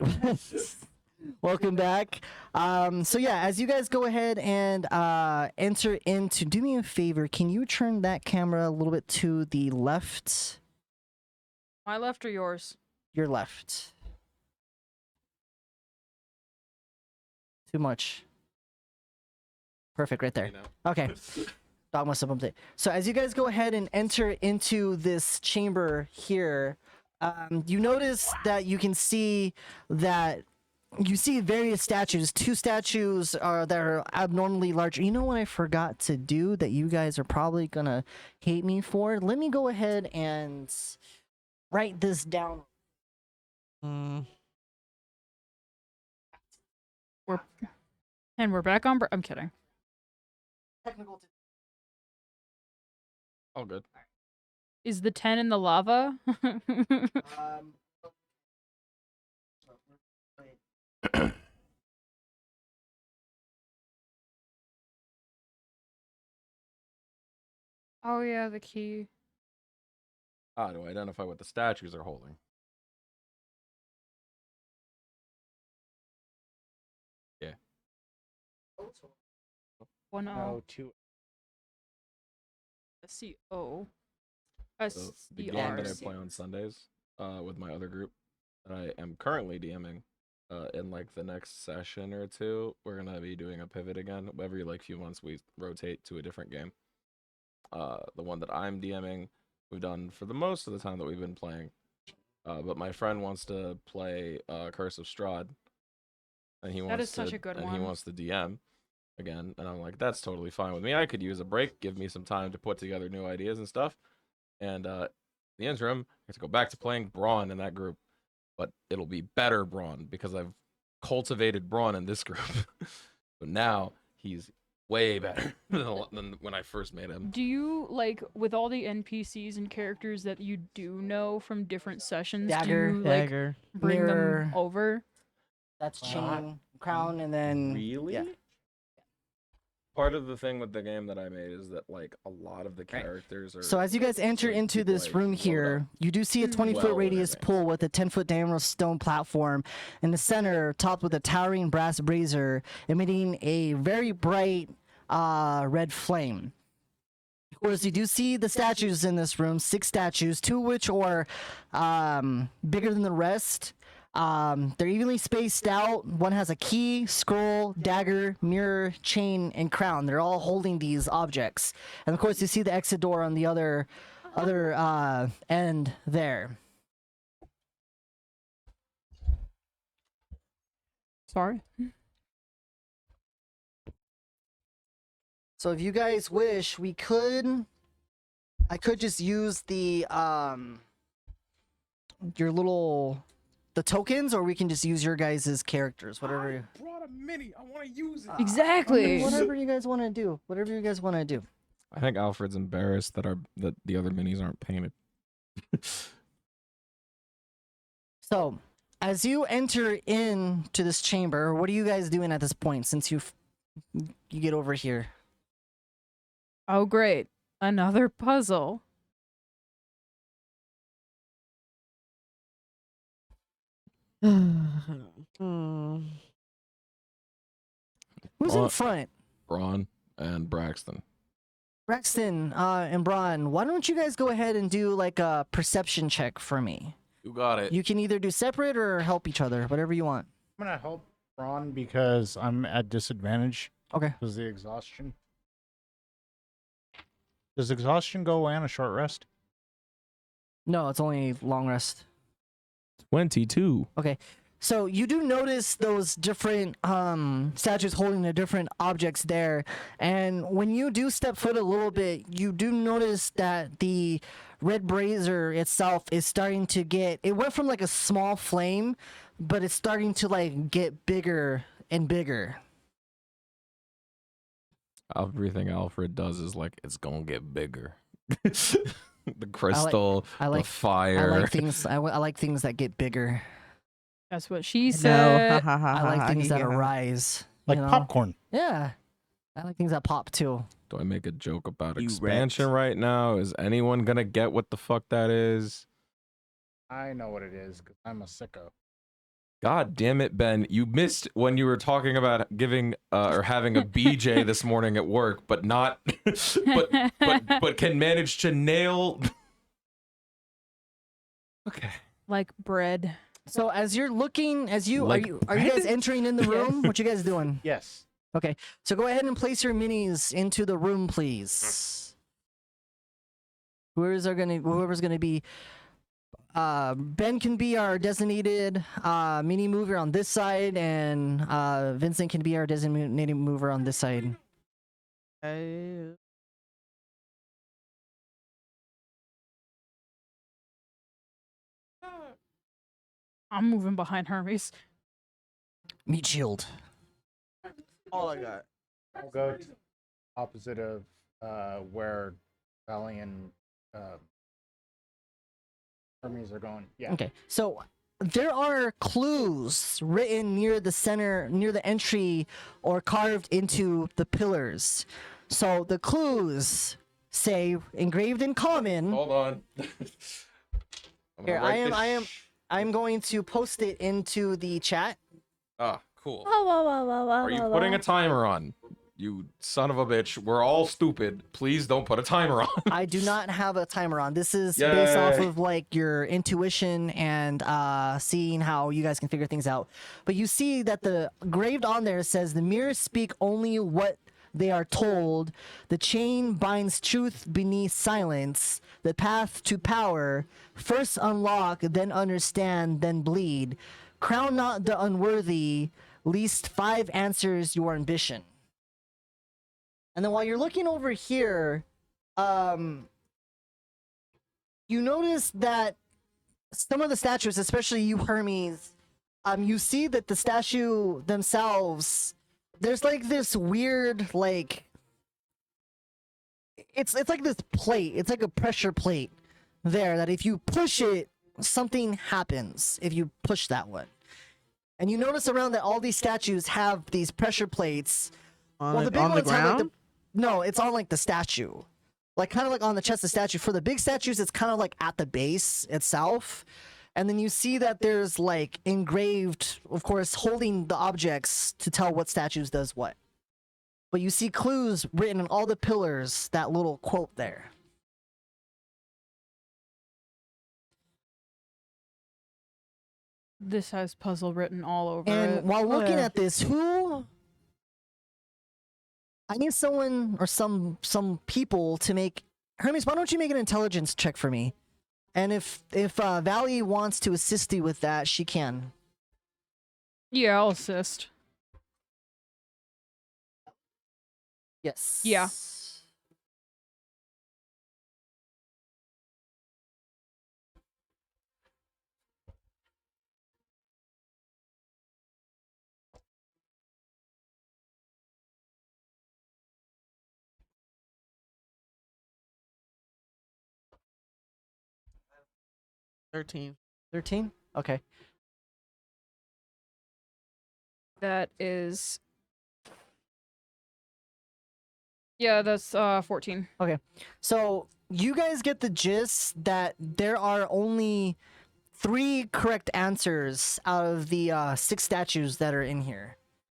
Welcome back. So yeah, as you guys go ahead and enter into, do me a favor, can you turn that camera a little bit to the left? My left or yours? Your left. Too much. Perfect, right there. You know? Okay. Dog must have bumped it. So as you guys go ahead and enter into this chamber here, you notice that you can see that you see various statues. 2 statues that are abnormally large. You know what I forgot to do that you guys are probably gonna hate me for? Let me go ahead and write this down. We're back on. I'm kidding. Technical. All good. Is the 10 in the lava? Oh yeah, the key. To identify what the statues are holding. Yeah. 1-0. No, 2. C-O. So the game that I play on Sundays with my other group that I am currently DMing in like the next session or 2, we're gonna be doing a pivot again. Every like few months we rotate to a different game. The one that I'm DMing, we've done for the most of the time that we've been playing. But my friend wants to play Curse of Strahd, and he wants such a good one. he wants to DM again, and I'm like, that's totally fine with me. I could use a break, give me some time to put together new ideas and stuff. And the interim, I have to go back to playing Braun in that group, but it'll be better Braun because I've cultivated Braun in this group. So now he's way better than when I first made him. Do you, like, with all the NPCs and characters that you do know from different sessions, Dagger, do you, like, bring mirror. them over? That's chain, crown, and then Really? Yeah. Part of the thing with the game that I made is that like a lot of the characters are. So as you guys enter like, into this like, room loaded here, up you do see a 20-foot well in radius advance. pool with a 10-foot diameter stone platform in the center, topped with a towering brass brazier emitting a very bright red flame. Of course, you do see the statues in this room, 6 statues, 2 of which are bigger than the rest. They're evenly spaced out. One has a key, scroll, dagger, mirror, chain, and crown. They're all holding these objects. And of course, you see the exit door on the other end there. Sorry. So if you guys wish, I could just use the the tokens, or we can just use your guys' characters, whatever. I brought a mini. I want to use it. Exactly. Whatever you guys want to do. Whatever you guys want to do. I think Alfred's embarrassed that the other minis aren't painted. So, as you enter into this chamber, what are you guys doing at this point since you get over here? Oh, great. Another puzzle. Who's in front? Braun and Braxton. Braxton and Braun, why don't you guys go ahead and do like a perception check for me? You got it. You can either do separate or help each other, whatever you want. I'm gonna help Ron because I'm at disadvantage. Okay. Because of the exhaustion. Does exhaustion go away on a short rest? No, it's only long rest. 22. Okay. So you do notice those different statues holding the different objects there, and when you do step foot a little bit, you do notice that the red brazier itself is starting to get. It went from like a small flame, but it's starting to like get bigger and bigger. Everything Alfred does is like it's gonna get bigger. The crystal, the fire. I like things. I like things that get bigger. That's what she said. I like things that arise. Like you know? popcorn. Yeah. I like things that pop too. Do I make a joke about You expansion right now? Is anyone gonna get what the fuck that is? I know what it is because I'm a sicko. God damn it, Ben! You missed when you were talking about giving or having a BJ this morning at work, but not, but can manage to nail. Okay. Like bread. So as you're looking, are you bread? guys entering in the room? What you guys doing? Yes. Okay, so go ahead and place your minis into the room, please. Whoever's gonna be, Ben can be our designated mini mover on this side, and Vincent can be our designated mover on this side. I'm moving behind Hermes. Meat shield. All I got. I'll go to opposite of where Valley and Hermes are going. Yeah. Okay, so there are clues written near the center, near the entry, or carved into the pillars. So the clues say, engraved in common. Hold on. Here, I'm going to post it into the chat. Ah, cool. Are Are you putting a timer on? You son of a bitch. We're all stupid. Please don't put a timer on. I do not have a timer on. This is based off Yay. of like your intuition and seeing how you guys can figure things out. But you see that the engraved on there says the mirrors speak only what they are told. The chain binds truth beneath silence. The path to power. First unlock, then understand, then bleed. Crown not the unworthy. Least 5 answers your ambition. And then while you're looking over here, you notice that some of the statues, especially you Hermes, you see that the statue themselves, there's like this weird, like, it's like this plate, it's like a pressure plate there that if you push it, something happens if you push that one. And you notice around that all these statues have these pressure plates. On The big the ones have like ground? no, it's on like the statue. Like kind of like on the chest of the statue. For the big statues, it's kind of like at the base itself. And then you see that there's like engraved, of course, holding the objects to tell what statues does what. But you see clues written on all the pillars, that little quote there. This has puzzle written all over And it. while looking Yeah. at this, I need someone or some people to make Hermes. Why don't you make an intelligence check for me? And if Valley wants to assist you with that, she can. Yeah, I'll assist. Yes. Yeah. $13. 13? Okay. That is. Yeah, that's 14. So you guys get the gist that there are only 3 correct answers out of the 6 statues that are in here.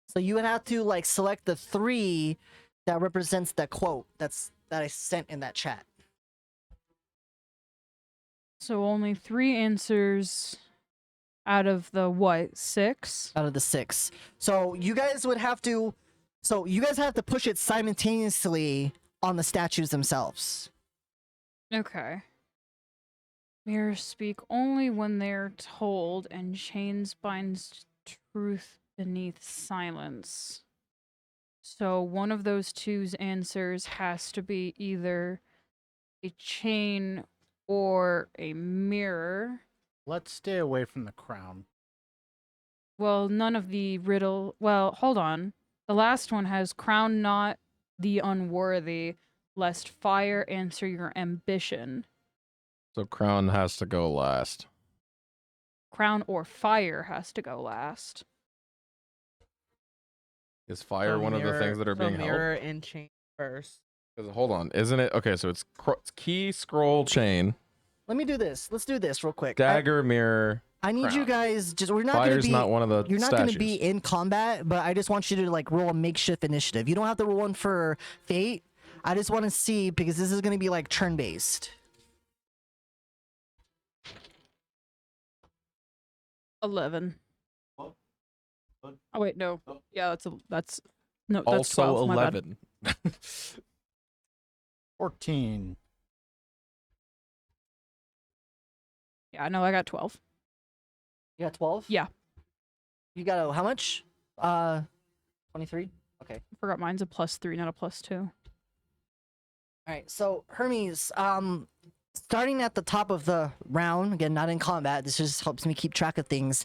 So you would have to like select the 3 that represents that quote that I sent in that chat. So only 3 answers out of the what? 6? Out of the 6. So you guys would have to. So you guys have to push it simultaneously on the statues themselves. Okay. Mirrors speak only when they're told, and chains binds truth beneath silence. So one of those 2's answers has to be either a chain or a mirror. Let's stay away from the crown. Well, none of the riddle. Well, hold on. The last one has crown not the unworthy, lest fire answer your ambition. So crown has to go last. Crown or fire has to go last. Is fire So one of the mirror- things that are so being held? mirror and chain first. 'Cause hold on, isn't it? Okay, so it's key, scroll, chain. let me do this. Let's do this real quick. Dagger, mirror. I need you crown. guys just we're not gonna Fire's be not one of the you're not gonna be statues. in combat, but I just want you to like roll a makeshift initiative. You don't have to roll one for fate. I just want to see because this is gonna be like turn based. 11. Oh wait, no. Yeah, that's no. That's Also 12. My bad. 11. 14. Yeah, no, I got 12. You got 12? Yeah. You got how much? 23? Okay. I forgot mine's a +3, not a +2. All right. So Hermes, starting at the top of the round, again, not in combat, this just helps me keep track of things.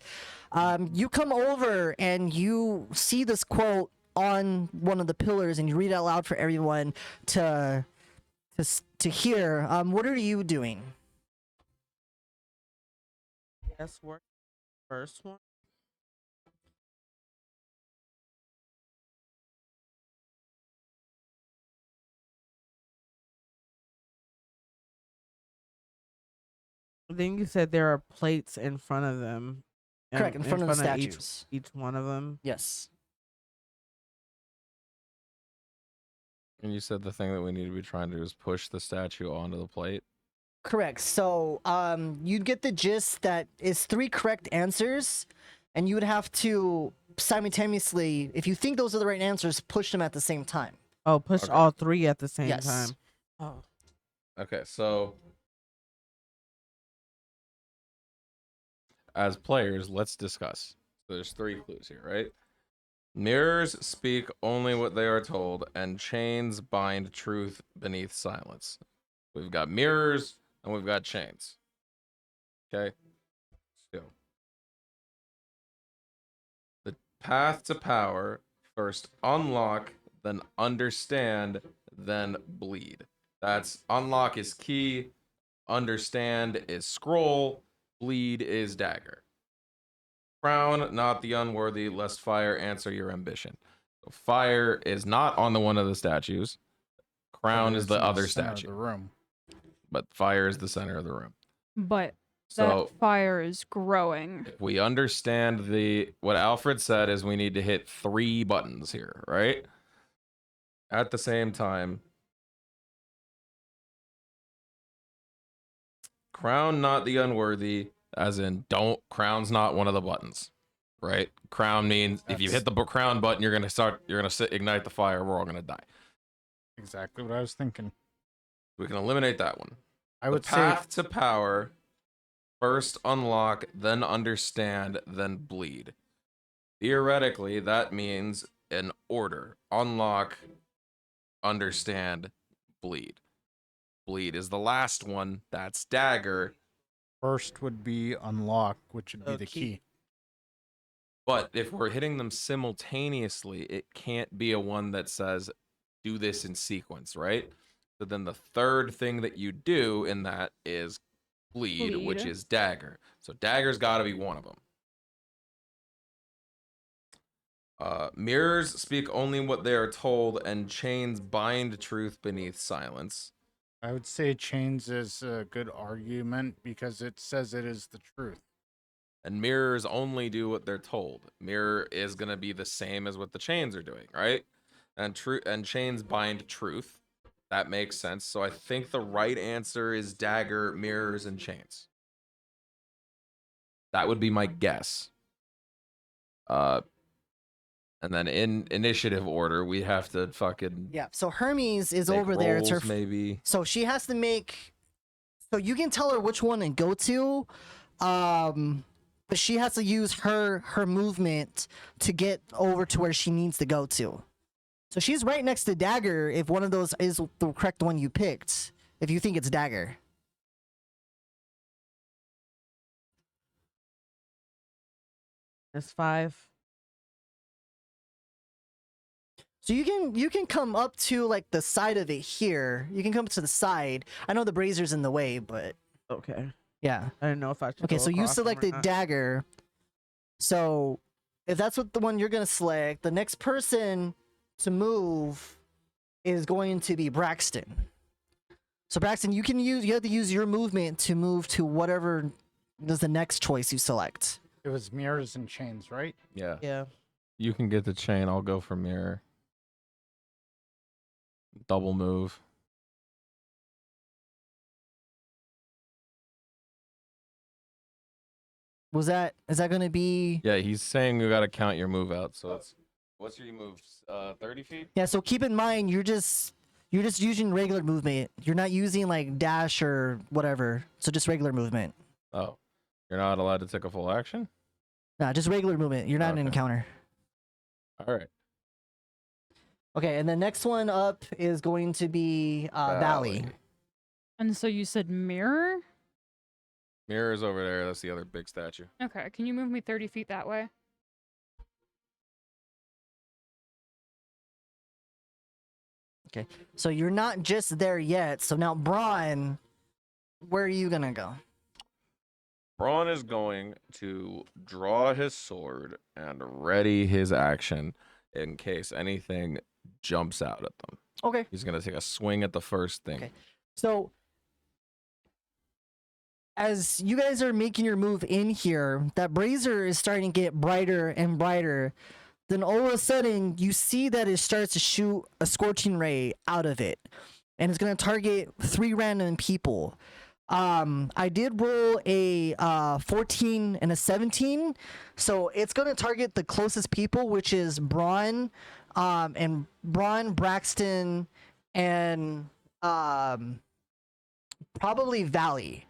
You come over and you see this quote on one of the pillars and you read it out loud for everyone to hear. What are you doing? Yes, work. First one. Then you said there are plates in front of them. Correct, in front of the each, statues. each one of them. Yes. And you said the thing that we need to be trying to do is push the statue onto the plate. Correct. So, you'd get the gist that it's 3 correct answers, and you would have to simultaneously, if you think those are the right answers, push them at the same time. Oh, push Okay. all 3 at the same Yes. time. Oh. Okay, so as players, let's discuss. So there's 3 clues here, right? Mirrors speak only what they are told, and chains bind truth beneath silence. We've got mirrors and we've got chains. Okay? Still. The path to power: first unlock, then understand, then bleed. That's unlock is key, understand is scroll, bleed is dagger. Crown, not the unworthy, lest fire answer your ambition. So fire is not on the one of the statues. Crown is the other center of statue. the room. But fire is the center of the room. But So that fire is growing. if we understand what Alfred said is we need to hit 3 buttons here, right? At the same time, crown not the unworthy, as in crown's not one of the buttons, right? Crown means if you hit the crown button, you're gonna ignite the fire. We're all gonna die. Exactly what I was thinking. We can eliminate that one. I would the say path to power: first unlock, then understand, then bleed. Theoretically, that means an order: unlock, understand, bleed. Bleed is the last one. That's dagger. first would be unlock, which would be the key. key. But if we're hitting them simultaneously, it can't be a one that says do this in sequence, right? So then the third thing that you do in that is bleed, which Bleed. is dagger. So dagger's got to be one of them. Mirrors speak only what they are told, and chains bind truth beneath silence. I would say chains is a good argument because it says it is the truth. And mirrors only do what they're told. Mirror is going to be the same as what the chains are doing, right? And chains bind truth. That makes sense. So I think the right answer is dagger, mirrors, and chains. That would be my guess. And then in initiative order, we have to fucking Yeah. So Hermes is make over there. It's her rolls, maybe. So she has to make. So you can tell her which one to go to, but she has to use her movement to get over to where she needs to go to. So she's right next to dagger. If one of those is the correct one you picked, if you think it's dagger. That's 5. So you can come up to like the side of it here. You can come to the side. I know the brazier's in the way, but Okay. yeah. I didn't know if I should. Okay, go so you across them or selected not. dagger. So if that's what the one you're gonna select, the next person to move is going to be Braxton. So Braxton, you have to use your movement to move to whatever is the next choice you select. It was mirrors and chains, right? Yeah. Yeah. You can get the chain. I'll go for mirror. Double move. Is that going to be? Yeah, he's saying you got to count your move out. So it's what's your move? 30 feet. Yeah. So keep in mind, you're just using regular movement. You're not using like dash or whatever. So just regular movement. Oh, you're not allowed to take a full action. Nah, just regular movement. You're not in an Okay. encounter. All right. Okay, and the next one up is going to be Valley. And so you said mirror? Mirror is over there. That's the other big statue. Okay, can you move me 30 feet that way? So you're not just there yet. So now, Braun, where are you gonna go? Braun is going to draw his sword and ready his action in case anything jumps out at them. Okay. He's going to take a swing at the first thing. Okay. So as you guys are making your move in here, that brazier is starting to get brighter and brighter. Then all of a sudden, you see that it starts to shoot a scorching ray out of it, and it's gonna target 3 random people. I did roll a 14 and a 17, so it's gonna target the closest people, which is Braun, Braxton, and probably Valley.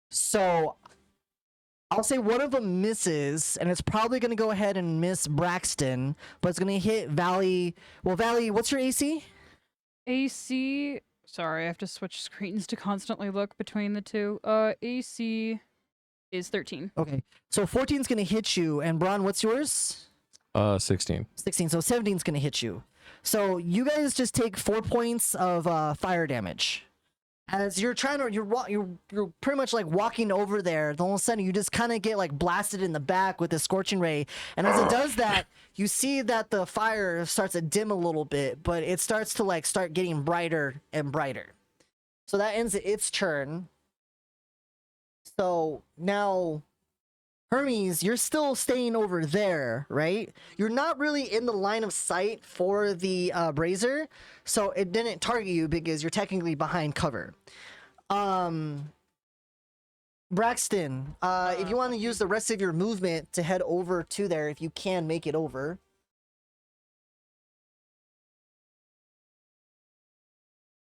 So I'll say one of them misses, and it's probably going to go ahead and miss Braxton, but it's going to hit Valley. Well, Valley, what's your AC? AC. Sorry, I have to switch screens to constantly look between the two. AC is 13. Okay, so 14 is going to hit you, and Braun, what's yours? 16. 16, so 17 is going to hit you. So you guys just take 4 points of fire damage. As you're trying to, you're pretty much like walking over there, then all of a sudden you just kind of get like blasted in the back with the scorching ray. And as it does that, you see that the fire starts to dim a little bit, but it starts to like start getting brighter and brighter. So that ends its turn. So now, Hermes, you're still staying over there, right? You're not really in the line of sight for the brazier, so it didn't target you because you're technically behind cover. Braxton, if you want to use the rest of your movement to head over to there, if you can make it over.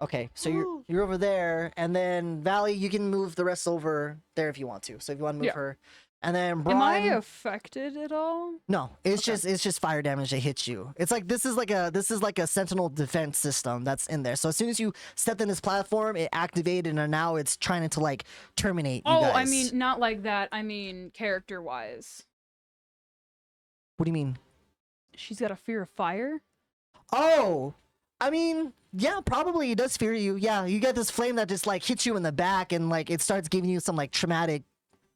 Okay, so you're over there, and then Valley, you can move the rest over there if you want to. So if you want to move her. And then Braun, Am I affected at all? no, it's just fire damage that hits you. It's like this is like a sentinel defense system that's in there. So as soon as you stepped in this platform, it activated, and now it's trying to like terminate you guys. I mean, not like that. I mean, character-wise. What do you mean? She's got a fear of fire? Oh, I mean, yeah, probably it does fear you. Yeah, you get this flame that just like hits you in the back, and like it starts giving you some like traumatic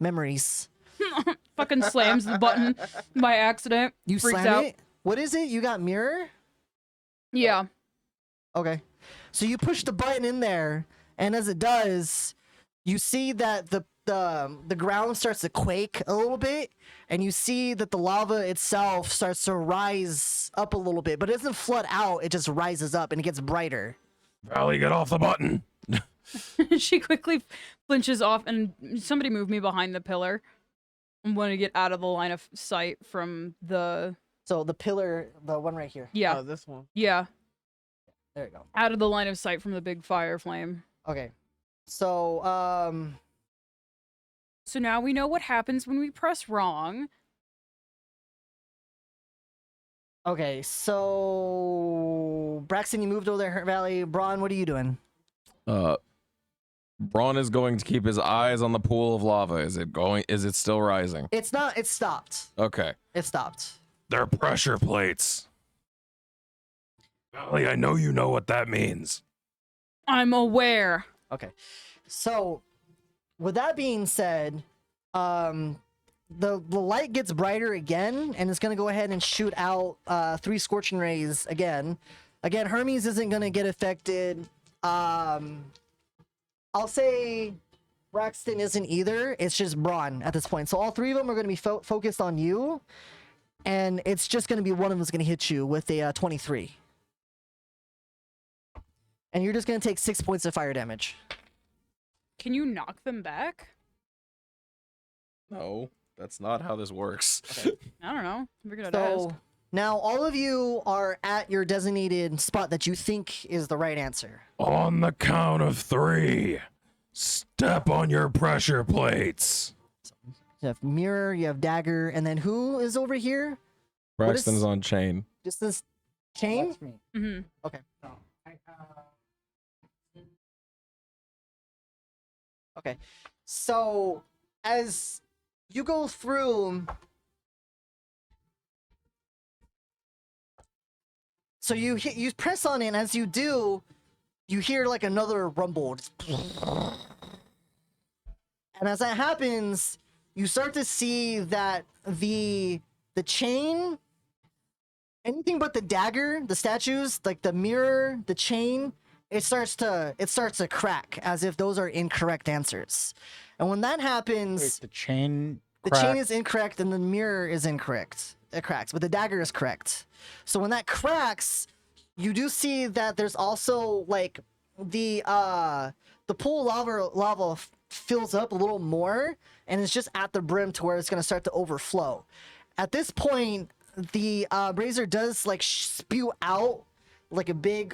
memories. Fucking slams the button by accident. You freaks slam out. it? What is it? You got mirror? Yeah. Okay. So you push the button in there, and as it does, you see that the ground starts to quake a little bit, and you see that the lava itself starts to rise up a little bit, but it doesn't flood out, it just rises up and it gets brighter. Valley, get off the button. She quickly flinches off, and somebody move me behind the pillar. I want to get out of the line of sight from the... So the pillar, the one right here. Yeah. Oh, this one. Yeah. There you go. Out of the line of sight from the big fire flame. Okay. So, So now we know what happens when we press wrong. okay, so Braxton, you moved over there, Valley. Braun, what are you doing? Braun is going to keep his eyes on the pool of lava. Is it still rising? It's not, it stopped. Okay. It stopped. They're pressure plates. Valley, I know you know what that means. I'm aware. Okay. So, with that being said, the light gets brighter again, and it's going to go ahead and shoot out 3 scorching rays again. Again, Hermes isn't going to get affected. I'll say Braxton isn't either. It's just Braun at this point. So all three of them are going to be focused on you. And it's just going to be one of them's going to hit you with a 23. And you're just going to take 6 points of fire damage. Can you knock them back? No, that's not how this works. Okay. I don't know. Figured I'd ask. So now all of you are at your designated spot that you think is the right answer. On the count of 3, step on your pressure plates. You have Mirror, you have Dagger, and then who is over here? Braxton's on chain. Just this chain? Mm-hmm. Okay. Okay. So as you go through, so you press on it, and as you do, you hear like another rumble. And as that happens, you start to see that the chain, anything but the dagger, the statues, like the mirror, the chain, it starts to crack as if those are incorrect answers. And when that happens, Wait, the chain. the chain is incorrect and the mirror is incorrect. It cracks, but the dagger is correct. So when that cracks, you do see that there's also like the pool lava fills up a little more, and it's just at the brim to where it's going to start to overflow. At this point, the brazier does like spew out like a big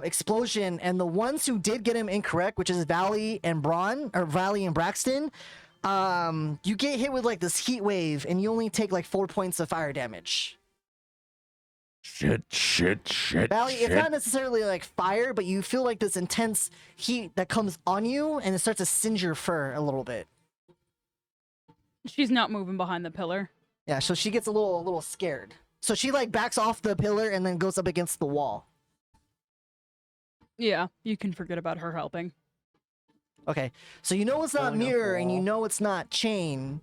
explosion, and the ones who did get him incorrect, which is Valley and Braxton, you get hit with like this heat wave, and you only take like 4 points of fire damage. Shit. Valley, it's not necessarily like fire, but you feel like this intense heat that comes on you, and it starts to singe your fur a little bit. She's not moving behind the pillar. Yeah, so she gets a little scared. So she like backs off the pillar and then goes up against the wall. Yeah, you can forget about her helping. Okay, so you know it's not Going up mirror the and you wall. know it's not chain.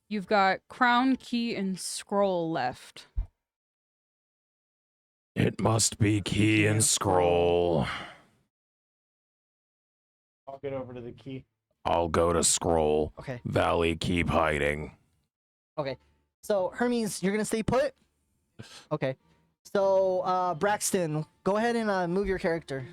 You've got crown, key, and scroll left. It must be key and scroll. I'll get over to the key. I'll go to scroll. Okay. Valley, keep hiding. Okay, so Hermes, you're gonna stay put? Okay, so Braxton, go ahead and move your character.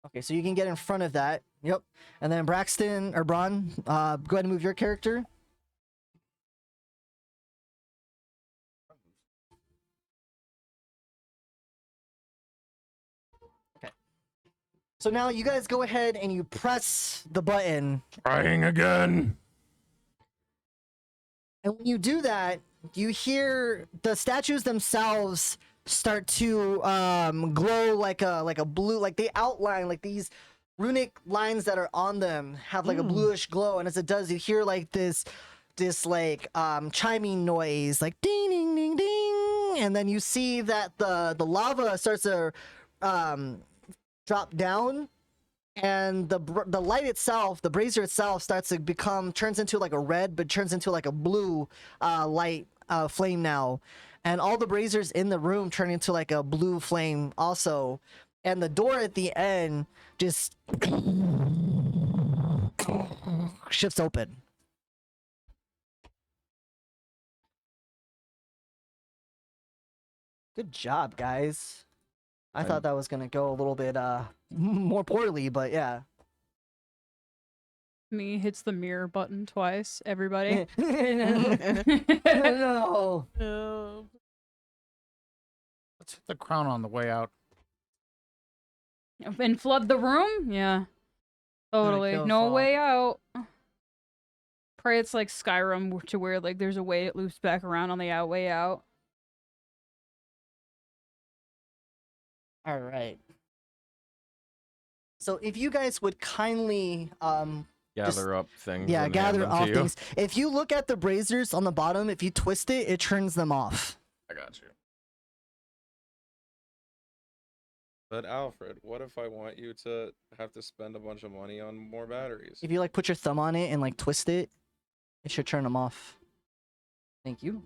Okay, so you can get in front of that. Yep. And then Braxton, or Braun, go ahead and move your character. So now you guys go ahead and you press the button. Trying again. And when you do that, you hear the statues themselves start to glow like a blue, like they outline, like these runic lines that are on them have like a bluish glow. And as it does, you hear like this like chiming noise, like ding ding ding ding. And then you see that the lava starts to drop down, and the light itself, the brazier itself, turns into like a red, but turns into like a blue light flame now, and all the braziers in the room turn into like a blue flame also, and the door at the end just shifts open. Good job, guys. I thought that was gonna go a little bit more poorly, but yeah. Me hits the mirror button twice. Everybody. No. Let's hit the crown on the way out. And flood the room? Yeah. Totally. kill us No all. way out. Pray it's like Skyrim to where like there's a way it loops back around on the way out. All right. So if you guys would kindly Gather up things. yeah, and gather hand them off to you. things. If you look at the braziers on the bottom, if you twist it, it turns them off. I got you. But Alfred, what if I want you to have to spend a bunch of money on more batteries? If you like put your thumb on it and like twist it, it should turn them off. Thank you.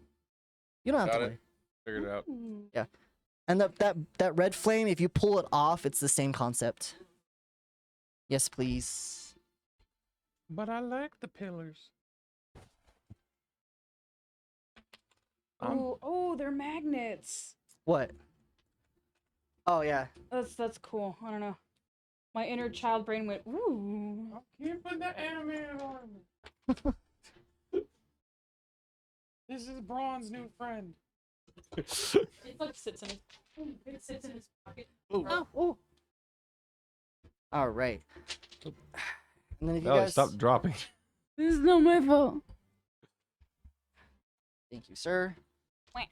You don't have Got to it. worry. Figured it out. Yeah. And that red flame, if you pull it off, it's the same concept. Yes, please. But I like the pillars. Oh, they're magnets. What? Oh yeah. That's cool. I don't know. My inner child brain went, ooh. I'm keeping the animated armor. This is Braun's new friend. It like sits in his pocket. Oh. All right. And then if you Valley, guys stop dropping. This is not my fault. Thank you, sir. Wah.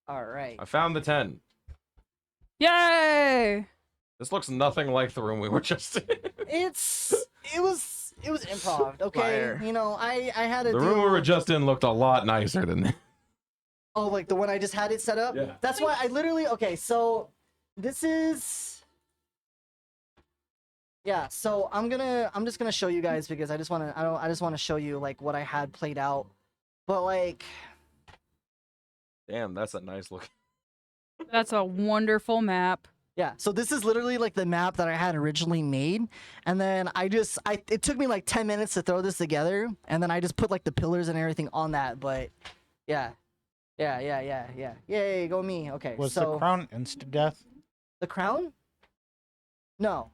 All right. I found the 10. Yay! This looks nothing like the room we were just in. It was improv. Okay. Fire. You know, I had to The do. room we were just in looked a lot nicer than this. Oh, like the one I just had it set up? Yeah. That's why I literally, okay, so this is, yeah, so I'm just gonna show you guys because I just want to show you like what I had played out. But like, Damn, that's a nice look. That's a wonderful map. yeah, so this is literally like the map that I had originally made. And then it took me like 10 minutes to throw this together. And then I just put like the pillars and everything on that. But yeah. Yay, go me. Okay, Was so the crown insta-death? the crown? No.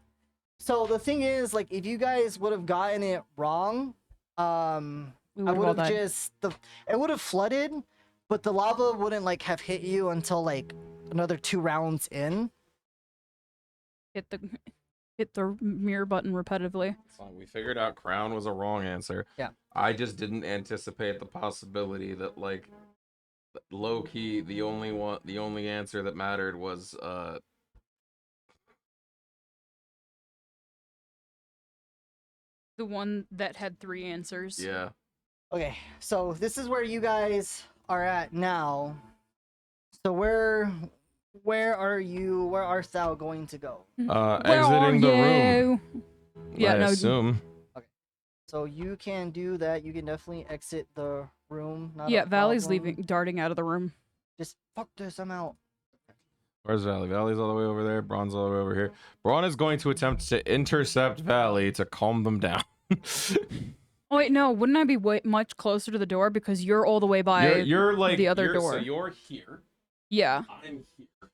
So the thing is, like, if you guys would have gotten it wrong, We I would've would all have died. it would have flooded, but the lava wouldn't like have hit you until like another 2 rounds in. Hit the mirror button repetitively. We figured out crown was a wrong answer. Yeah. I just didn't anticipate the possibility that like low key the only answer that mattered was The one that had 3 answers. yeah. Okay, so this is where you guys are at now. So where are you? Where art thou going to go? Where are Exiting the room. you? Yeah, I no. assume. So you can do that. You can definitely exit the room. Not a Yeah, Valley's problem. leaving, darting out of the room. Just fuck this. I'm out. Where's Valley? Valley's all the way over there. Braun's all the way over here. Braun is going to attempt to intercept Valley to calm them down. Oh wait, no. Wouldn't I be much closer to the door because you're all the way by? You're like the other So door. you're here. Yeah. I'm here.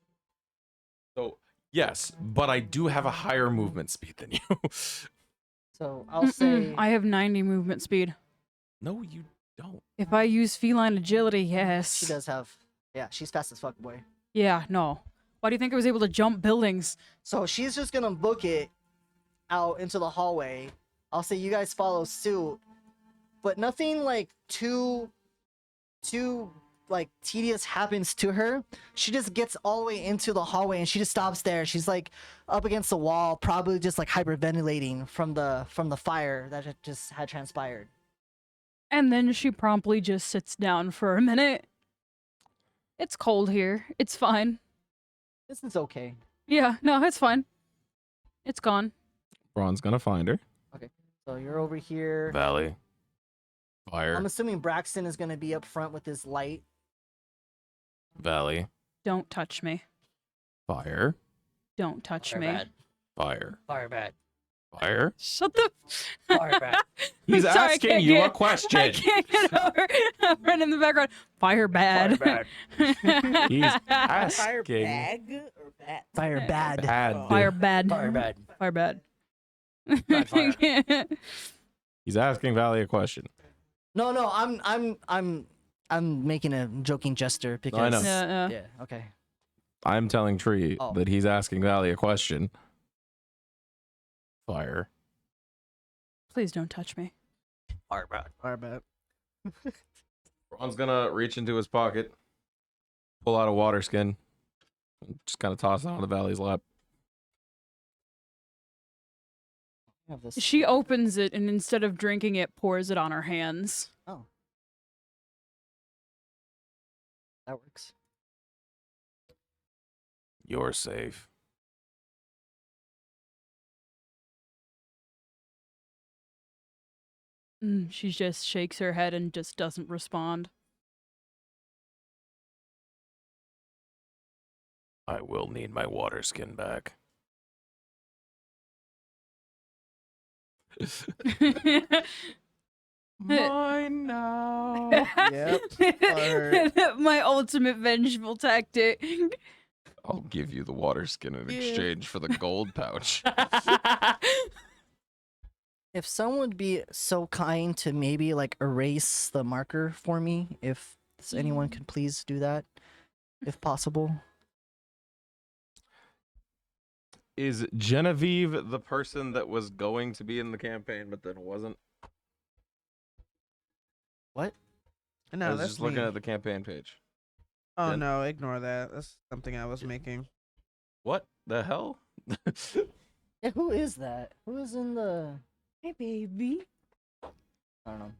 So yes, but I do have a higher movement speed than you. So I'll say I have 90 movement speed. No, you don't. If I use feline agility, yes. she does have. Yeah, she's fast as fuck, boy. Yeah, no. Why do you think I was able to jump buildings? So she's just gonna book it out into the hallway. I'll say you guys follow suit, but nothing like too like tedious happens to her. She just gets all the way into the hallway and she just stops there. She's like up against the wall, probably just like hyperventilating from the fire that just had transpired. And then she promptly just sits down for a minute. It's cold here. It's fine. This is okay. Yeah, no, it's fine. It's gone. Braun's gonna find her. So you're over here. Valley. Fire. I'm assuming Braxton is gonna be up front with his light. Valley. Don't touch me. Fire. Don't touch Fire me. bad. Fire. Fire bad. Fire. Shut the. Fire bad. He's I'm sorry, I asking can't you a get- question. I can't get over. Right in the background. Fire bad. Fire bad. He's Fire asking. bag or bat? Fire bad. Bad. Fire bad. Fire bad. Fire bad. Bad fire. He's asking Valley a question. No, I'm making a joking gesture because I know. Yeah. Yeah, okay. I'm telling Tree Oh. that he's asking Valley a question. Fire. Please don't touch me. Fire bad. Fire bad. Braun's gonna reach into his pocket, pull out a water skin, and just kind of toss it onto Valley's lap. I have this. She opens it and instead of drinking it, pours it on her hands. Oh. That works. You're safe. She just shakes her head and just doesn't respond. I will need my water skin back. Mine now. Yep. Alright. My ultimate vengeful tactic. I'll give you the water skin in Yeah. exchange for the gold pouch. If someone would be so kind to maybe like erase the marker for me, if anyone could please do that, if possible. Is Genevieve the person that was going to be in the campaign but then wasn't? What? I No, was that's just looking me. at the campaign page. Oh Jen- no, ignore that. That's something I was making. What the hell? Yeah, who is that? Who is in the? Hey, baby. I don't know.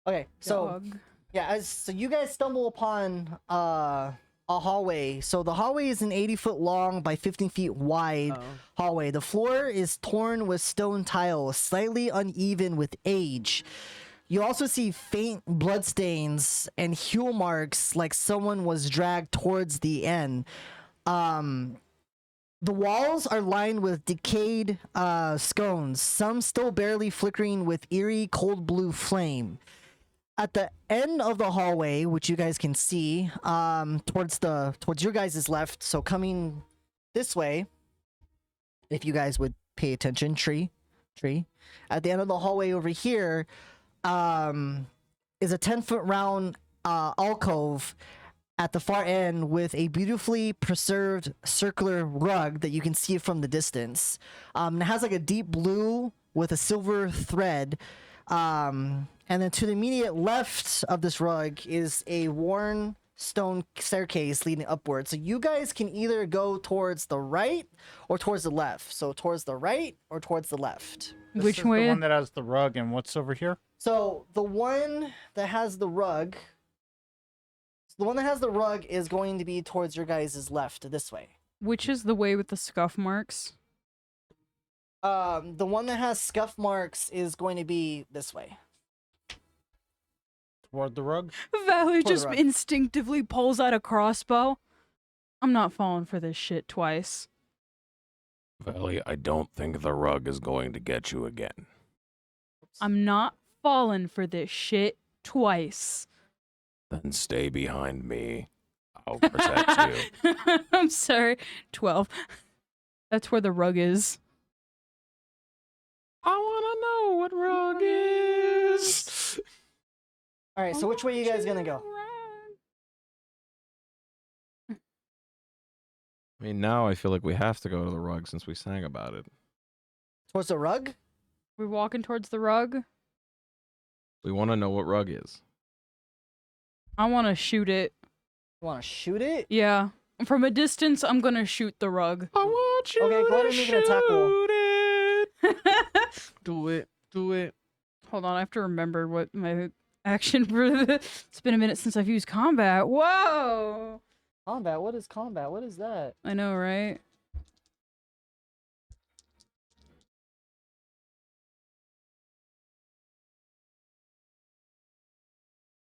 Okay, so Dog. yeah, so you guys stumble upon a hallway. So the hallway is an 80-foot long by 15 feet wide Oh. hallway. The floor is torn with stone tiles, slightly uneven with age. You also see faint bloodstains and heel marks like someone was dragged towards the end. The walls are lined with decayed scones, some still barely flickering with eerie cold blue flame. At the end of the hallway, which you guys can see, towards your guys' left, so coming this way, if you guys would pay attention, tree. At the end of the hallway over here, is a 10-foot round alcove at the far end with a beautifully preserved circular rug that you can see from the distance. It has like a deep blue with a silver thread. And then to the immediate left of this rug is a worn stone staircase leading upward. So you guys can either go towards the right or towards the left. So towards the right or towards the left. This Which is way? The one that has the rug, and what's over here? So the one that has the rug, is going to be towards your guys' left, this way. Which is the way with the scuff marks? The one that has scuff marks is going to be this way. Toward the rug? Valley Toward the just right. instinctively pulls out a crossbow. I'm not falling for this shit twice. Valley, I don't think the rug is going to get you again. I'm not falling for this shit twice. Then stay behind me. I'll protect you. I'm sorry. 12. That's where the rug is. I wanna know what rug is. All right, so which way you guys gonna go? I mean, now I feel like we have to go to the rug since we sang about it. Towards the rug? We're walking towards the rug. We want to know what rug is. I want to shoot it. You want to shoot it? Yeah. From a distance, I'm going to shoot the rug. I want you Okay, go ahead and make an attack roll. Do it. Do it. Hold on, I have to remember what my action for the... It's been a minute since I've used combat. Whoa! Combat? What is combat? What is that? I know, right?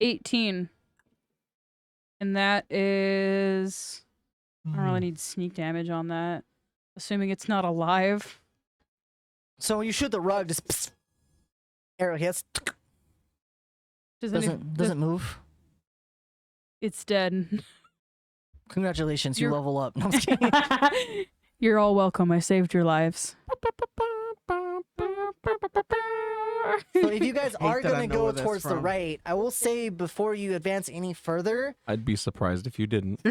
$18. And that is... I don't really need sneak damage on that. Assuming it's not alive. So when you shoot the rug, just psst, arrow hits. Doesn't move. It's dead. Congratulations, you You're- level up. No, I'm just kidding. You're all welcome. I saved your lives. So if you guys are that I gonna know go where that's towards the from. right, I will say before you advance any further, I'd be surprised if you didn't.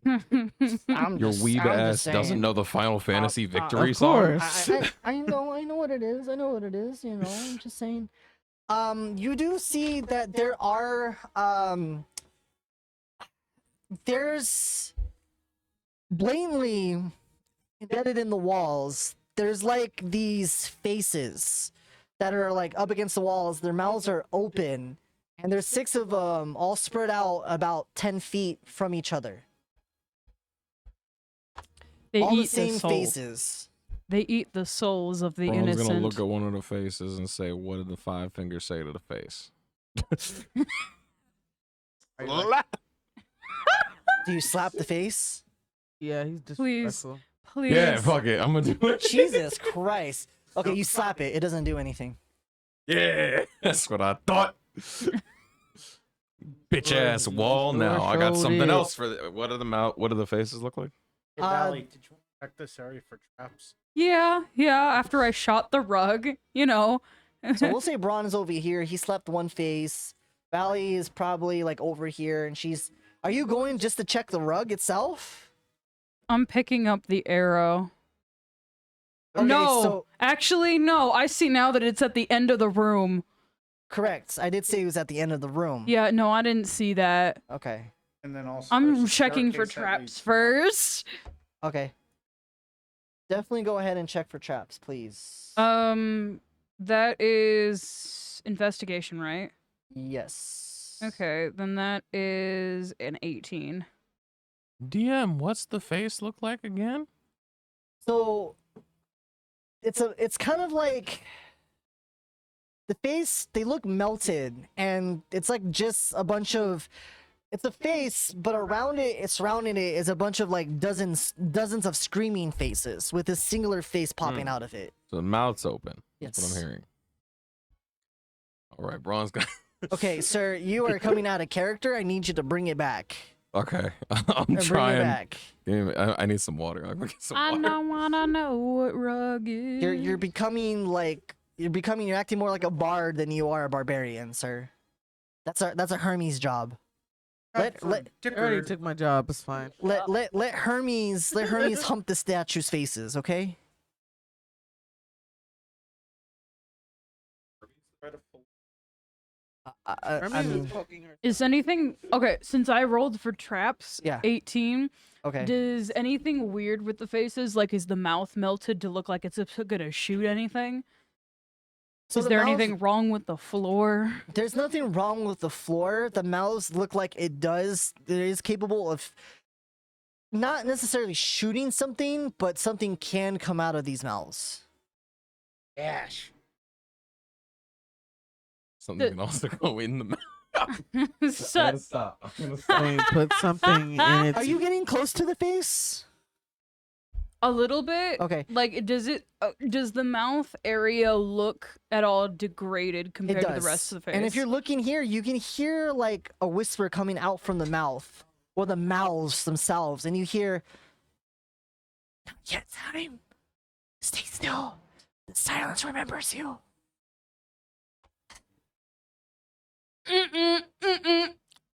I'm Your just, weeb I'm ass just saying. doesn't know the Final Fantasy victory of song. course. I know what it is. I know what it is. You know, I'm just saying. You do see that there are there's blatantly embedded in the walls. There's like these faces that are like up against the walls. Their mouths are open, and there's 6 of them all spread out about 10 feet from each other. They All the eat same soul. faces. They eat the souls of the Ron's innocent. gonna look at one of the faces and say, "What did the 5 fingers say to the face?" Do you slap the face? Yeah, he's Please. disrespectful. Please. Yeah, fuck it. I'm gonna do it. Jesus Christ. Okay, you slap it. It doesn't do anything. Yeah, that's what I thought. Bitch ass wall. Now I got something else for the, what do the faces look like? Hey, Valley, did you check this area for traps? Yeah. After I shot the rug, you know. So we'll say Braun is over here. He slept one face. Valley is probably like over here, and she's. Are you going just to check the rug itself? I'm picking up the arrow. Okay, No, so actually, no. I see now that it's at the end of the room. correct. I did say it was at the end of the room. Yeah, no, I didn't see that. Okay. And then also, I'm there's a checking for staircase that traps leads- first. Okay. Definitely go ahead and check for traps, please. That is investigation, right? Yes. Okay, then that is an 18. DM, what's the face look like again? So it's kind of like the face, they look melted, and it's like just a bunch of, it's a face, but around it, surrounding it is a bunch of like dozens of screaming faces with a singular face popping out of it. So the mouth's open. Yes. That's what I'm hearing. All right, Braun's got. Okay, sir, you are coming out of character. I need you to bring it back. Okay, I'm Bring it trying. back. I need some water. I'm gonna get some I water. don't wanna know what rug is. You're becoming like you're acting more like a bard than you are a barbarian, sir. That's a Hermes job. I already took my job. It's fine. Let Hermes hump the statues' faces, okay? I Hermes mean, is poking her. Is anything okay? Since I rolled for traps, Yeah. 18. okay. Does anything weird with the faces? Like, is the mouth melted to look like it's gonna shoot anything? So Is the there mouth- anything wrong with the floor? There's nothing wrong with the floor. The mouths look like it is capable of not necessarily shooting something, but something can come out of these mouths. Ash. Something can also go in the mouth. I'm So, gonna stop. I'm gonna stop. Saying put something in its. Are you getting close to the face? a little bit. Okay. Like, does the mouth area look at all degraded It compared does. to the rest of the face? And if you're looking here, you can hear like a whisper coming out from the mouth or the mouths themselves, and you hear, "Not yet time. Stay still. The silence remembers you."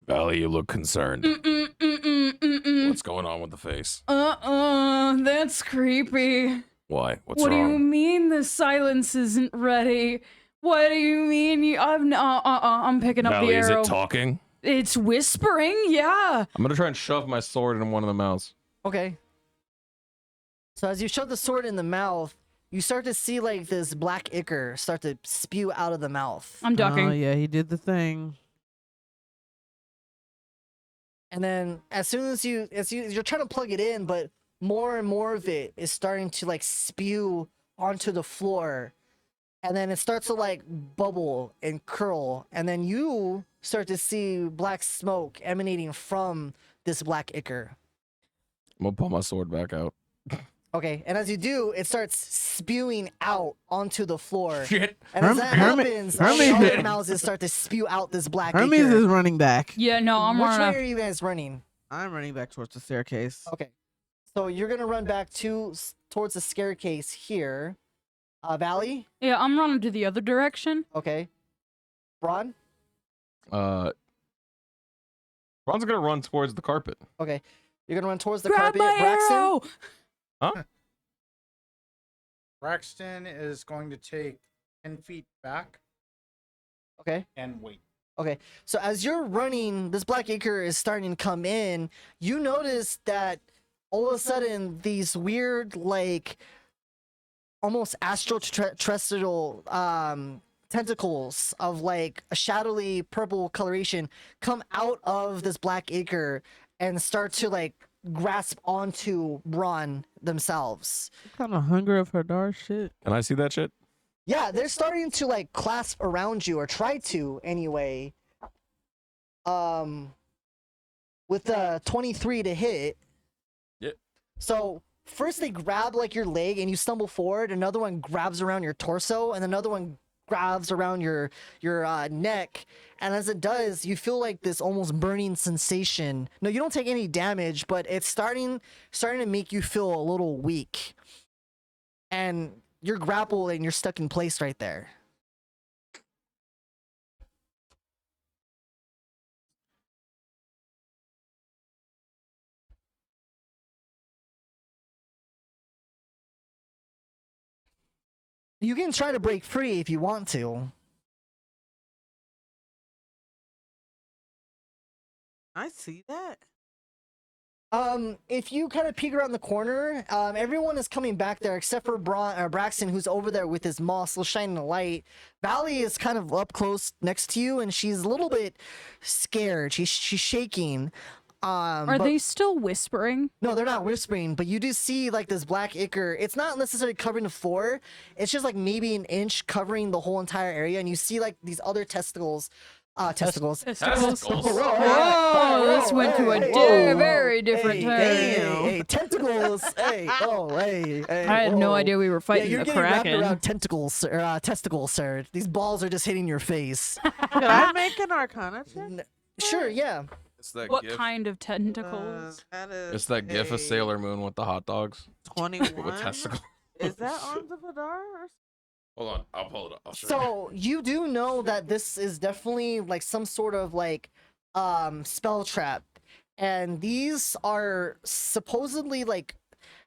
Valley, you look concerned. Mm-mm. What's going on with the face? That's creepy. Why? What's What do you wrong? mean the silence isn't ready? What do you mean? I'm picking up Valley, the is arrow. it talking? It's whispering, yeah. I'm gonna try and shove my sword in one of the mouths. Okay. So as you shove the sword in the mouth, you start to see like this black ichor start to spew out of the mouth. I'm ducking. Oh yeah, he did the thing. And then as soon as you're trying to plug it in, but more and more of it is starting to like spew onto the floor. And then it starts to like bubble and curl. And then you start to see black smoke emanating from this black ichor. I'm gonna pull my sword back out. Okay, and as you do, it starts spewing out onto the floor. Shit. And as that happens, all the Hermes- other mouths start to spew out this black Hermes ichor. is running back. Yeah, no, I'm Which way running. are you guys running? I'm running back towards the staircase. Okay, so you're gonna run back towards the staircase here. Valley. Yeah, I'm running to the other direction. Okay. Braun. Braun's gonna run towards the carpet. Okay, you're gonna run towards the Grab carpet. my Braxton. arrow! Huh? Braxton is going to take 10 feet back Okay. and wait. Okay, so as you're running, this black ichor is starting to come in. You notice that all of a sudden these weird, like, almost astral terrestrial tentacles of like a shadowy purple coloration come out of this black ichor and start to like grasp onto Braun themselves. What kind of hunger of Hadar shit? Can I see that shit? Yeah, they're starting to like clasp around you, or try to anyway. With the 23 to hit. Yep. So first they grab like your leg and you stumble forward. Another one grabs around your torso, and another one grabs around your neck. And as it does, you feel like this almost burning sensation. No, you don't take any damage, but it's starting to make you feel a little weak. And you're grappled and you're stuck in place right there. You can try to break free if you want to. I see that. If you kind of peek around the corner, everyone is coming back there except for Braxton, who's over there with his moss still shining a light. Valley is kind of up close next to you, and she's a little bit scared. She's shaking. Are they still whispering? No, they're not whispering, but you do see like this black ichor. It's not necessarily covering the floor. It's just like maybe an inch covering the whole entire area, and you see like these other testicles. Testicles. Oh, this went to a very different turn. Hey, tentacles. Hey, I had no idea we were fighting you're a getting wrapped kraken. around tentacles, testicles, sir. These balls are just hitting your face. Could I make an Arcana check? Sure, yeah. It's that What gif. kind of tentacles? That is It's that gif of Sailor Moon with the hot dogs. 21. With testicles. Is that Arms of Hadar? Hold on, I'll pull it up. I'll show you. So you do know that this is definitely like some sort of like spell trap, and these are supposedly like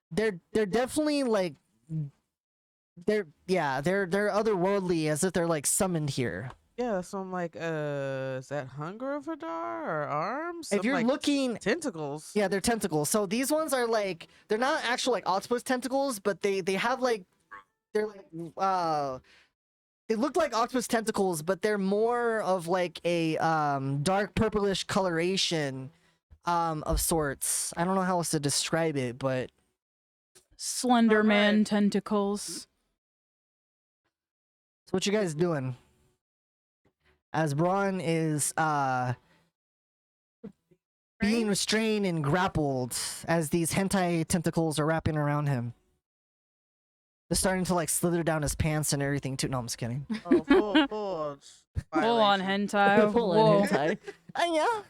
they're definitely like they're otherworldly, as if they're like summoned here. Yeah, so I'm like, is that Hunger of Hadar or Arms? If I'm you're like, looking, tentacles. yeah, they're tentacles. So these ones are like they're not actual like octopus tentacles, but they have like they're like they look like octopus tentacles, but they're more of like a dark purplish coloration of sorts. I don't know how else to describe it, but Slender Man Alright. tentacles. so what you guys doing? As Braun is being restrained and grappled as these hentai tentacles are wrapping around him. They're starting to like slither down his pants and everything too. No, I'm just kidding. Oh, full Full on violation. hentai. Full Whoa. on hentai. Yeah.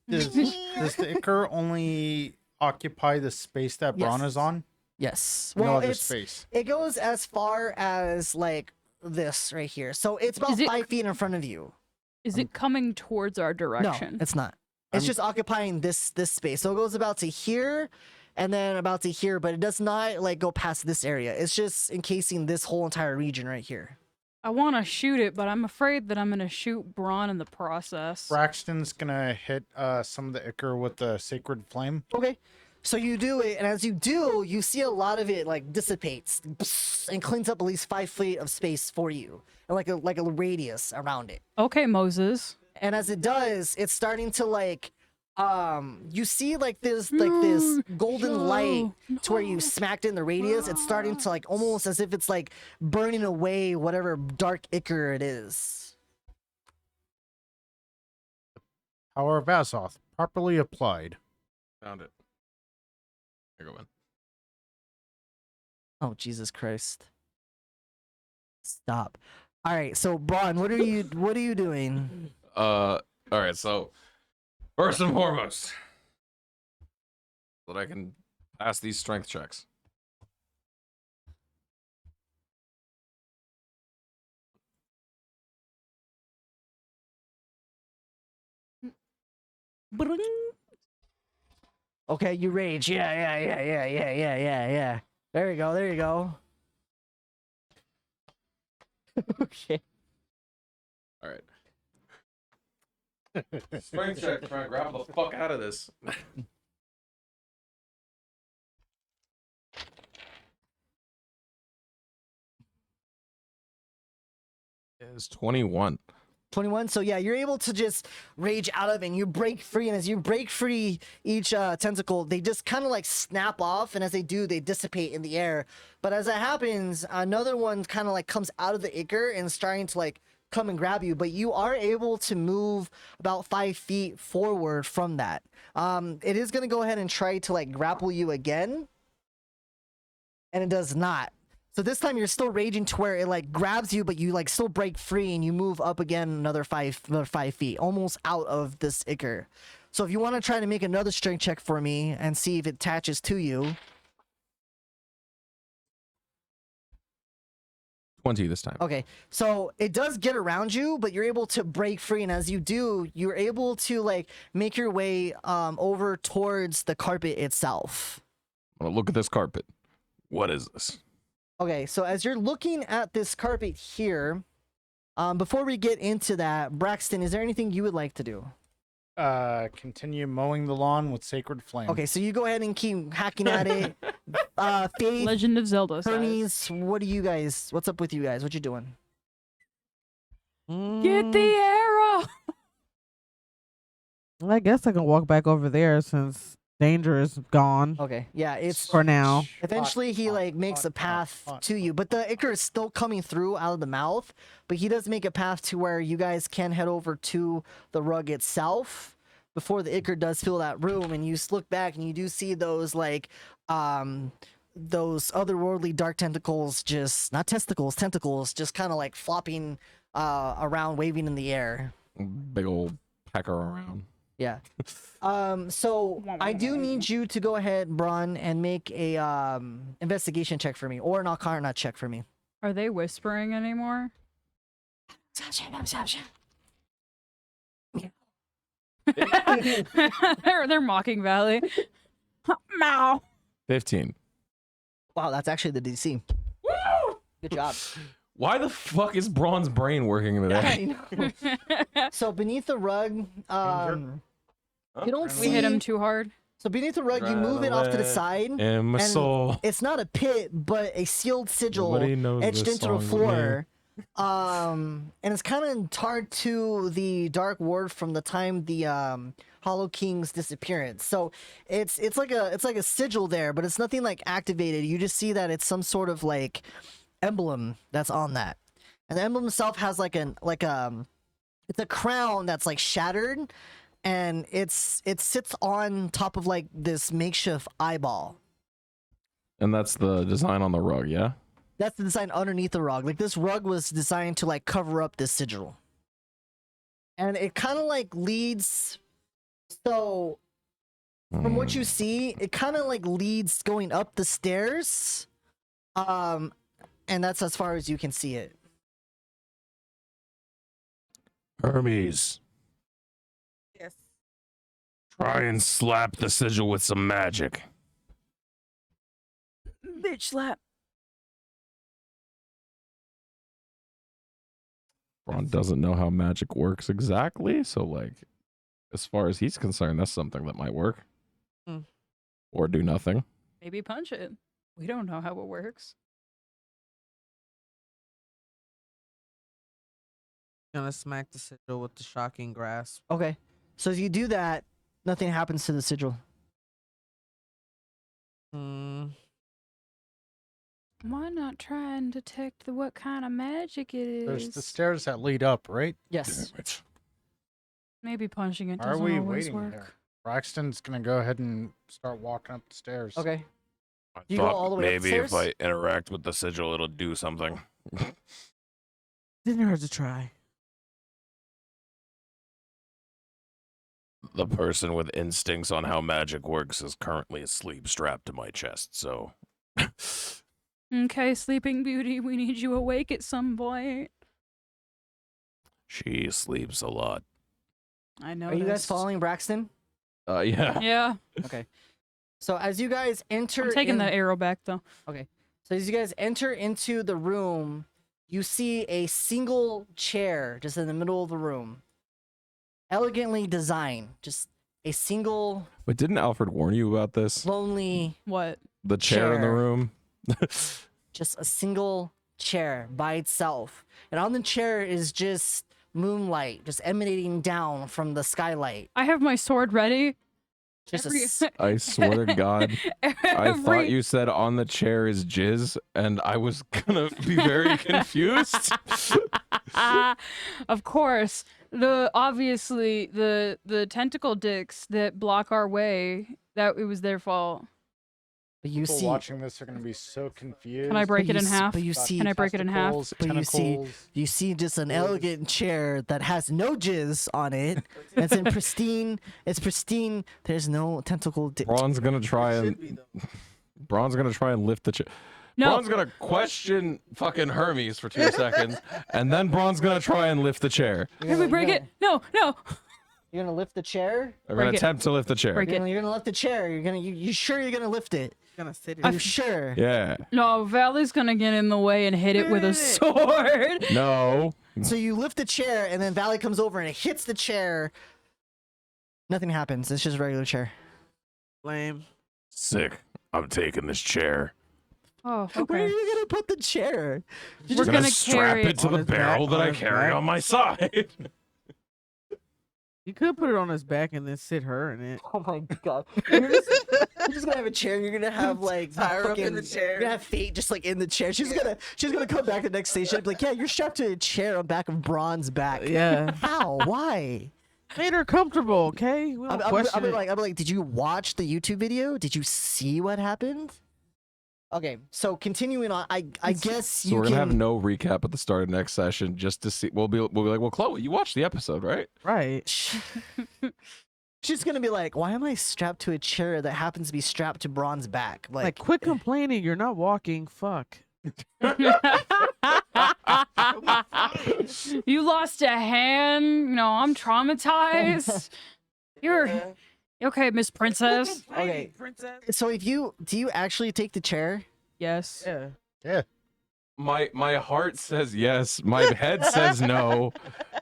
Does the ichor only occupy the space that Braun Yes. is on? Yes. No Well, other it's space. it goes as far as like this right here. So it's about Is it- 5 feet in front of you. Is it coming towards our direction? No, it's not. It's I'm- just occupying this space. So it goes about to here and then about to here, but it does not like go past this area. It's just encasing this whole entire region right here. I want to shoot it, but I'm afraid that I'm going to shoot Braun in the process. Braxton's gonna hit some of the ichor with the sacred flame. Okay. So you do it, and as you do, you see a lot of it like dissipates and cleans up at least 5 feet of space for you, and like a radius around it. Okay, Moses. And as it does, it's starting to like you see like this golden light to where you smacked in the radius. It's starting to like almost as if it's like burning away whatever dark ichor it is. Power of Azoth, properly applied. Found it. Here you go, man. Oh Jesus Christ. Stop. All right, so Braun, what are you doing? All right, so first and foremost, so that I can pass these strength checks. Okay, you rage. Yeah. There you go. Okay. All right. Strength check, trying to grab the fuck out of this. Is 21. 21. So yeah, you're able to just rage out of it and you break free. And as you break free each tentacle, they just kind of like snap off. And as they do, they dissipate in the air. But as that happens, another one kind of like comes out of the ichor and is starting to like come and grab you. But you are able to move about 5 feet forward from that. It is going to go ahead and try to like grapple you again. and it does not. So this time you're still raging to where it like grabs you, but you like still break free and you move up again another 5 feet, almost out of this ichor. So if you want to try to make another strength check for me and see if it attaches to you. 20 this time. Okay, so it does get around you, but you're able to break free, and as you do, you're able to like make your way over towards the carpet itself. I'm gonna look at this carpet. What is this? Okay, so as you're looking at this carpet here, before we get into that, Braxton, is there anything you would like to do? Continue mowing the lawn with sacred flame. Okay, so you go ahead and keep hacking at it. Faith, Legend of Zelda. size. Hermes, what's up with you guys? What you doing? Get the arrow. I guess I can walk back over there since danger is gone Okay, yeah, it's for now. eventually he like makes a path to you, but the ichor is still coming through out of the mouth, but he does make a path to where you guys can head over to the rug itself before the ichor does fill that room, and you look back and you do see those like those otherworldly dark tentacles, just not testicles, tentacles just kind of like flopping around, waving in the air. Big old pecker around. Yeah. So I do need you to go ahead, Braun, and make a investigation check for me, or an Arcana check for me. Are they whispering anymore? they're mocking Valley. Meow. 15. Wow, that's actually the DC. Woo! Good job. Why the fuck is Braun's brain working today? So beneath the rug, you don't see. We hit him too hard. So beneath the rug, you move it off to the side. In my and soul. It's not a pit, but a sealed sigil Nobody knows etched this into the song but me. floor. And it's kind of tied to the Dark Ward from the time the Hollow King's disappearance. So it's like a sigil there, but it's nothing like activated. You just see that it's some sort of like emblem that's on that, and the emblem itself has it's a crown that's like shattered, and it sits on top of like this makeshift eyeball. And that's the design on the rug, yeah? That's the design underneath the rug. Like this rug was designed to like cover up this sigil. And it kind of like leads. So from what you see, it kind of like leads going up the stairs. And that's as far as you can see it. Hermes, Yes. try and slap the sigil with some magic. Bitch slap. Braun doesn't know how magic works exactly, so like as far as he's concerned, that's something that might work. Hmm. Or do nothing. Maybe punch it. We don't know how it works. Gonna smack the sigil with the shocking grasp. Okay. So as you do that, nothing happens to the sigil. Hmm. Why not try and detect what kind of magic it is? There's the stairs that lead up, right? Yes. Damn it. Maybe punching it Why are doesn't we always waiting work. here? Braxton's gonna go ahead and start walking up the stairs. Okay. I You go thought all the way maybe if I upstairs? interact with the sigil, it'll do something. Didn't hurt to try. The person with instincts on how magic works is currently asleep, strapped to my chest, so. Okay, Sleeping Beauty, we need you awake at some point. She sleeps a lot. I know. Are you guys following Braxton? Yeah. Yeah. Okay. So as you guys enter, I'm taking the arrow back though. Okay. So as you guys enter into the room, you see a single chair just in the middle of the room. Elegantly designed. Just a single But didn't Alfred warn you about this? lonely, What? The chair in the Chair. room? just a single chair by itself. And on the chair is just moonlight just emanating down from the skylight. I have my sword ready. Just Every- a s- I swear to God. I Every- thought you said on the chair is jizz, and I was gonna be very confused. Of course, obviously the tentacle dicks that block our way, that it was their fault. But you People see, watching this are going to be so confused. Can I break but it you in s- half? But you about see, Can I break it in half? testicles, but you see, tentacles. you see just an legs. elegant chair that has no jizz on it. It's in pristine. It's pristine. There's no tentacle. Braun's gonna try and lift the chair. No. Braun's gonna question fucking Hermes for 2 seconds, and then Braun's gonna try and lift the chair. Can we break it? No. You're gonna lift the chair. They're gonna Break it. attempt to lift the chair. Break it. You're gonna lift the chair. You sure you're gonna lift it? Gonna sit Are in. you sure? Yeah. No, Valley's gonna get in the way and hit it with a sword. No. So you lift the chair, and then Valley comes over and it hits the chair. Nothing happens. It's just a regular chair. Lame. Sick. I'm taking this chair. Oh, Where are okay. you gonna put the chair? We're Just gonna strap carry it to on the his back, barrel that on I his carry back. on my side. You could put it on his back and then sit her in it. Oh my god! You're just gonna have a chair. You're gonna have like Tie her up in fucking- the chair. You're gonna have Fate just like in the chair. She's gonna come back the next station and be like, yeah, you're strapped to a chair on back of Braun's back. Yeah. How? Why? Made her comfortable, okay? We don't question it. I'm like, did you watch the YouTube video? Did you see what happened? Okay, so continuing on, I guess So you we're can. gonna have no recap at the start of next session just to see. We'll be like, well, Chloe, you watched the episode, right? Right. She's gonna be like, why am I strapped to a chair that happens to be strapped to Braun's back? Like, quit complaining. You're not walking. Fuck. You lost a hand. No, I'm traumatized. You're okay, Miss Princess. Okay. Princess. So do you actually take the chair? Yes. Yeah. My heart says yes. My head says no.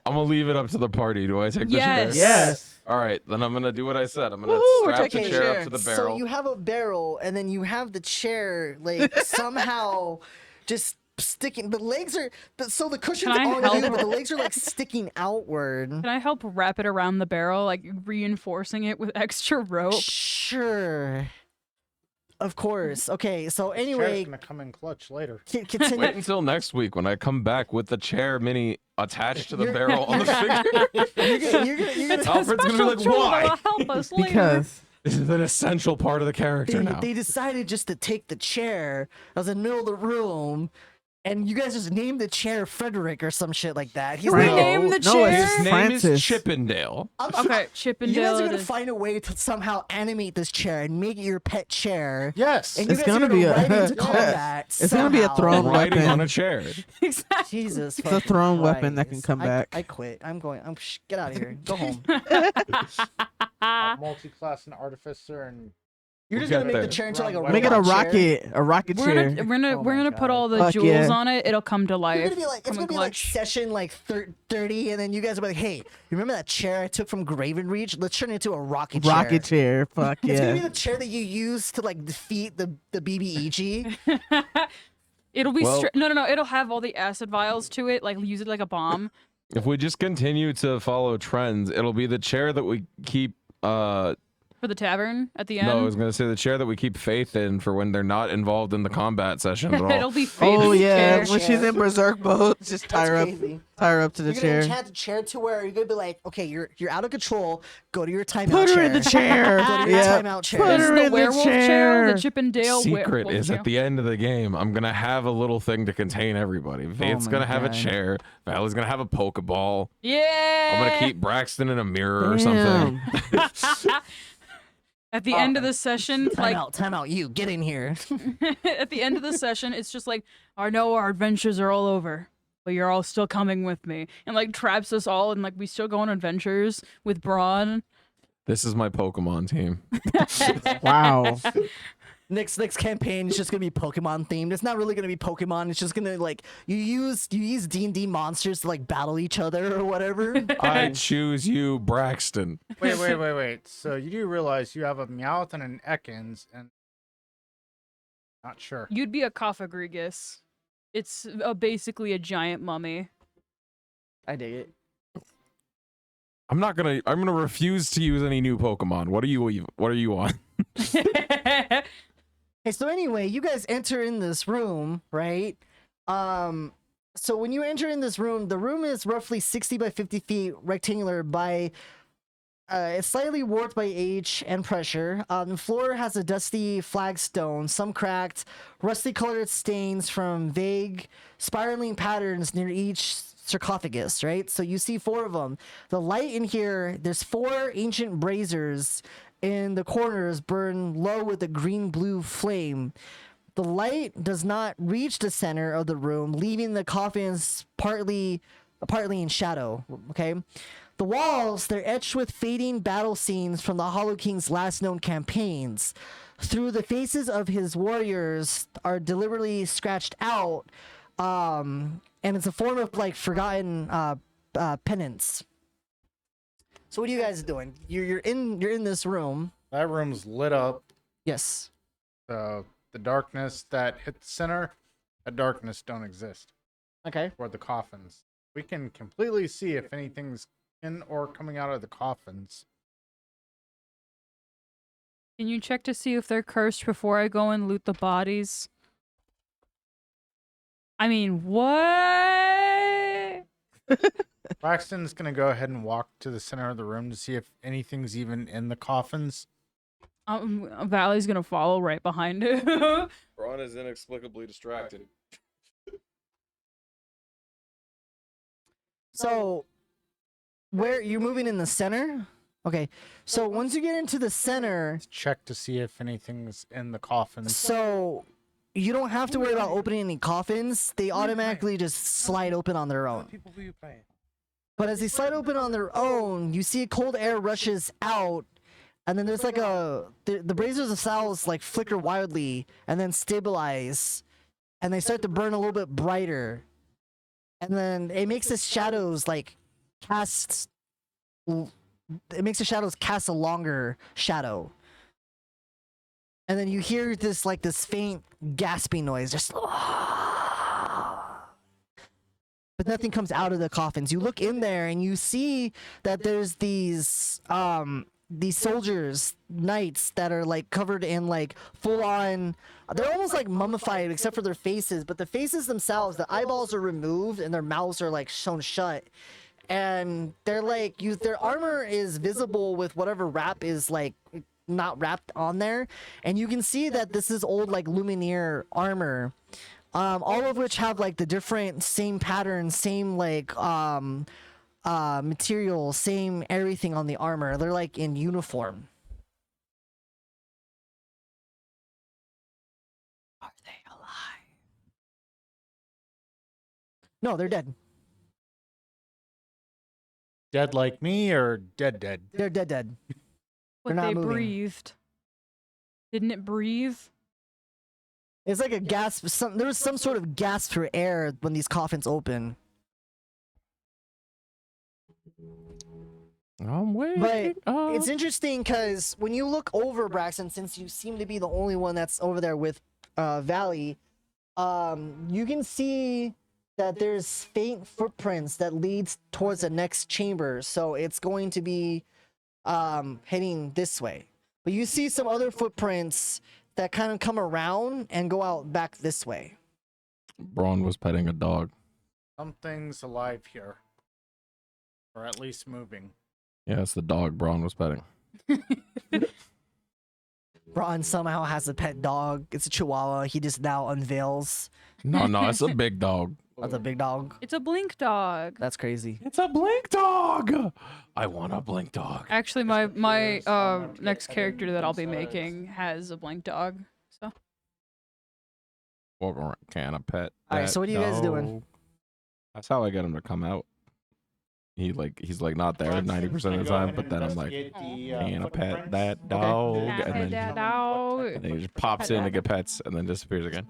I'm gonna leave it up to the party. Do I take the Yes. chair? Yes. All right, then I'm gonna do what I said. I'm gonna Woo, we're strap the taking the chair chair. up to the So barrel. you have a barrel, and then you have the chair like somehow just sticking. The legs are so the cushion's Can I on help? you, but the legs are like sticking outward. Can I help wrap it around the barrel, like reinforcing it with extra rope? Sure. Of course. Okay. So Chair's anyway, gonna come in clutch later. continue. Wait until next week when I come back with the chair mini attached to the You're- barrel on the figure. You're gonna Alfred's gonna be like, Special tool why? that'll help us later. Because This is an essential part of the character now. they decided just to take the chair that was in the middle of the room, and you guys just named the chair Frederick or some shit like that. He's We like, named the no, chair. it's His name Francis. is Chippendale. I'm Okay, you guys Chippendale. are it gonna is. find a way to somehow animate this chair and make it your pet chair. Yes. And you It's guys are gonna be a- ride into Yes. combat. It's gonna be a somehow. throne Riding weapon. on a chair. Exactly. Jesus, It's a fucking thrown weapon that can Christ. come back. I quit. I'm going. Get out of here. Go home. Multi-class and artificer and You're We'll just gonna get make the there. chair into like a Make it a robot chair. rocket We're chair. gonna Oh we're my gonna put God. all the Fuck jewels yeah. on it. It'll come to You're life. gonna be like, it's Come gonna in be like clutch. session like 30, and then you guys will be like, hey, you remember that chair I took from Graven Reach? Let's turn it into a rocket chair. Rocket chair. Fuck It's gonna be yeah. the chair that you use to like defeat the BBEG. It'll be Well- no. It'll have all the acid vials to it. Like use it like a bomb. If we just continue to follow trends, it'll be the chair that we keep. For the tavern at the end. No, I was gonna say the chair that we keep Faith in for when they're not involved in the combat session at all. It'll be Oh Faith's yeah, chair. when she's in berserk mode, just tie her up crazy. to the You're gonna chair. enchant the chair to where you're gonna be like, okay, you're out of control. Go to your timeout Put her chair. in the chair. Go to your Yeah. timeout chair. Put This is her the in the werewolf chair, chair. the Chippendale Secret werewolf is chair. at the end of the game, I'm gonna have a little thing to contain everybody. Faith's my gonna have a God. chair. Valley's gonna have a Pokeball. Yeah. I'm gonna keep Braxton in a mirror or something. Damn. At the end of the session, like Timeout, you get in here. at the end of the session, it's just like, I know our adventures are all over, but you're all still coming with me, and like traps us all, and like we still go on adventures with Braun. This is my Pokemon team. Wow. Next campaign is just gonna be Pokemon themed. It's not really gonna be Pokemon. It's just gonna like you use D&D monsters to like battle each other or whatever. I choose you, Braxton. wait. So you do realize you have a Meowth and an Ekans, and not sure. You'd be a Cophagrigus. It's basically a giant mummy. I dig it. I'm gonna refuse to use any new Pokemon. What are you on? Hey, so anyway, you guys enter in this room, right? So when you enter in this room, the room is roughly 60 by 50 feet rectangular by it's slightly warped by age and pressure. The floor has a dusty flagstone, some cracked, rusty colored stains from vague spiraling patterns near each sarcophagus, right? So you see 4 of them. The light in here, there's 4 ancient braziers in the corners burn low with a green-blue flame. The light does not reach the center of the room, leaving the coffins partly in shadow, okay? The walls, they're etched with fading battle scenes from the Hollow King's last known campaigns. Through the faces of his warriors are deliberately scratched out, and it's a form of like forgotten penance. So what are you guys doing? You're in this room. That room's lit up. Yes. The darkness that hit the center, that darkness don't exist. Okay. Or the coffins. We can completely see if anything's in or coming out of the coffins. Can you check to see if they're cursed before I go and loot the bodies? I mean, what? Braxton's gonna go ahead and walk to the center of the room to see if anything's even in the coffins. Valley's gonna follow right behind it. Braun is inexplicably distracted. So, where you're moving in the center? Okay. So once you get into the center, Check to see if anything's in the coffins. so you don't have to worry about opening any coffins. They automatically just slide open on their own. But as they slide open on their own, you see cold air rushes out, and then there's like the braziers of cells like flicker wildly and then stabilize, and they start to burn a little bit brighter, and then it makes the shadows like cast. It makes the shadows cast a longer shadow, and then you hear this like this faint gasping noise, just. But nothing comes out of the coffins. You look in there and you see that there's these soldiers, knights that are like covered in like full on. They're almost like mummified except for their faces, but the faces themselves, the eyeballs are removed and their mouths are like sewn shut. And they're like their armor is visible with whatever wrap is like not wrapped on there, and you can see that this is old like Lumineer armor. All of which have like the different same pattern, same like material, same everything on the armor. They're like in uniform. Are they alive? No, they're dead. Dead like me or dead? They're dead. But not they moving. breathed. Didn't it breathe? It's like a gasp. There was some sort of gasp for air when these coffins open. I'm waiting. But it's interesting because when you look over Braxton, since you seem to be the only one that's over there with Valley, you can see that there's faint footprints that leads towards the next chamber. So it's going to be heading this way. But you see some other footprints that kind of come around and go out back this way. Braun was petting a dog. Something's alive here. Or at least moving. Yeah, it's the dog Braun was petting. Braun somehow has a pet dog. It's a Chihuahua. He just now unveils. No, it's a big dog. That's a big dog. It's a blink dog. That's crazy. It's a blink dog. I want a blink dog. Actually, my next character that I'll be making has a blink dog. So Walk around, can I pet? All right, that so what are you guys doing? dog? That's how I get him to come out. He's like not there 90% of the time, but then I'm like, can I pet that dog? And then he just pops in to get pets and then disappears again.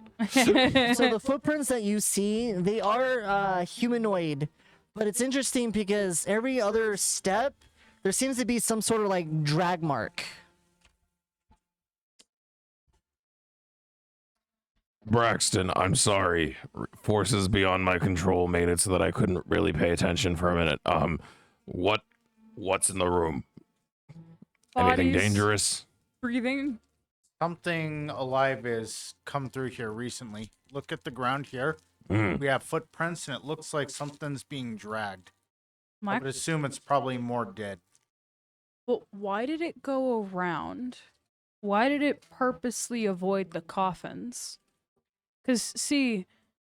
So the footprints that you see, they are humanoid, but it's interesting because every other step, there seems to be some sort of like drag mark. Braxton, I'm sorry. Forces beyond my control made it so that I couldn't really pay attention for a minute. What's in the room? Anything Bodies. dangerous? Breathing. Something alive has come through here recently. Look at the ground here. Mm. We have footprints and it looks like something's being dragged. I My would assume it's probably more dead. But why did it go around? Why did it purposely avoid the coffins? Because, see,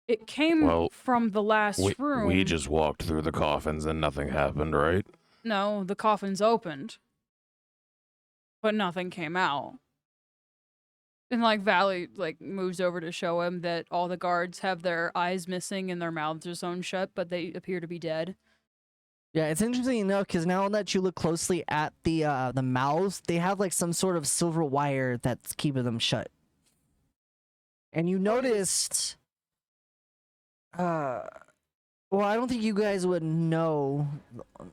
it came Well, from the last room. We just walked through the coffins and nothing happened, right? No, the coffins opened. But nothing came out. And, like, Valley, like, moves over to show him that all the guards have their eyes missing and their mouths are sewn shut, but they appear to be dead. Yeah, it's interesting enough because now that you look closely at the mouths, they have like some sort of silver wire that's keeping them shut. And you noticed, well, I don't think you guys would know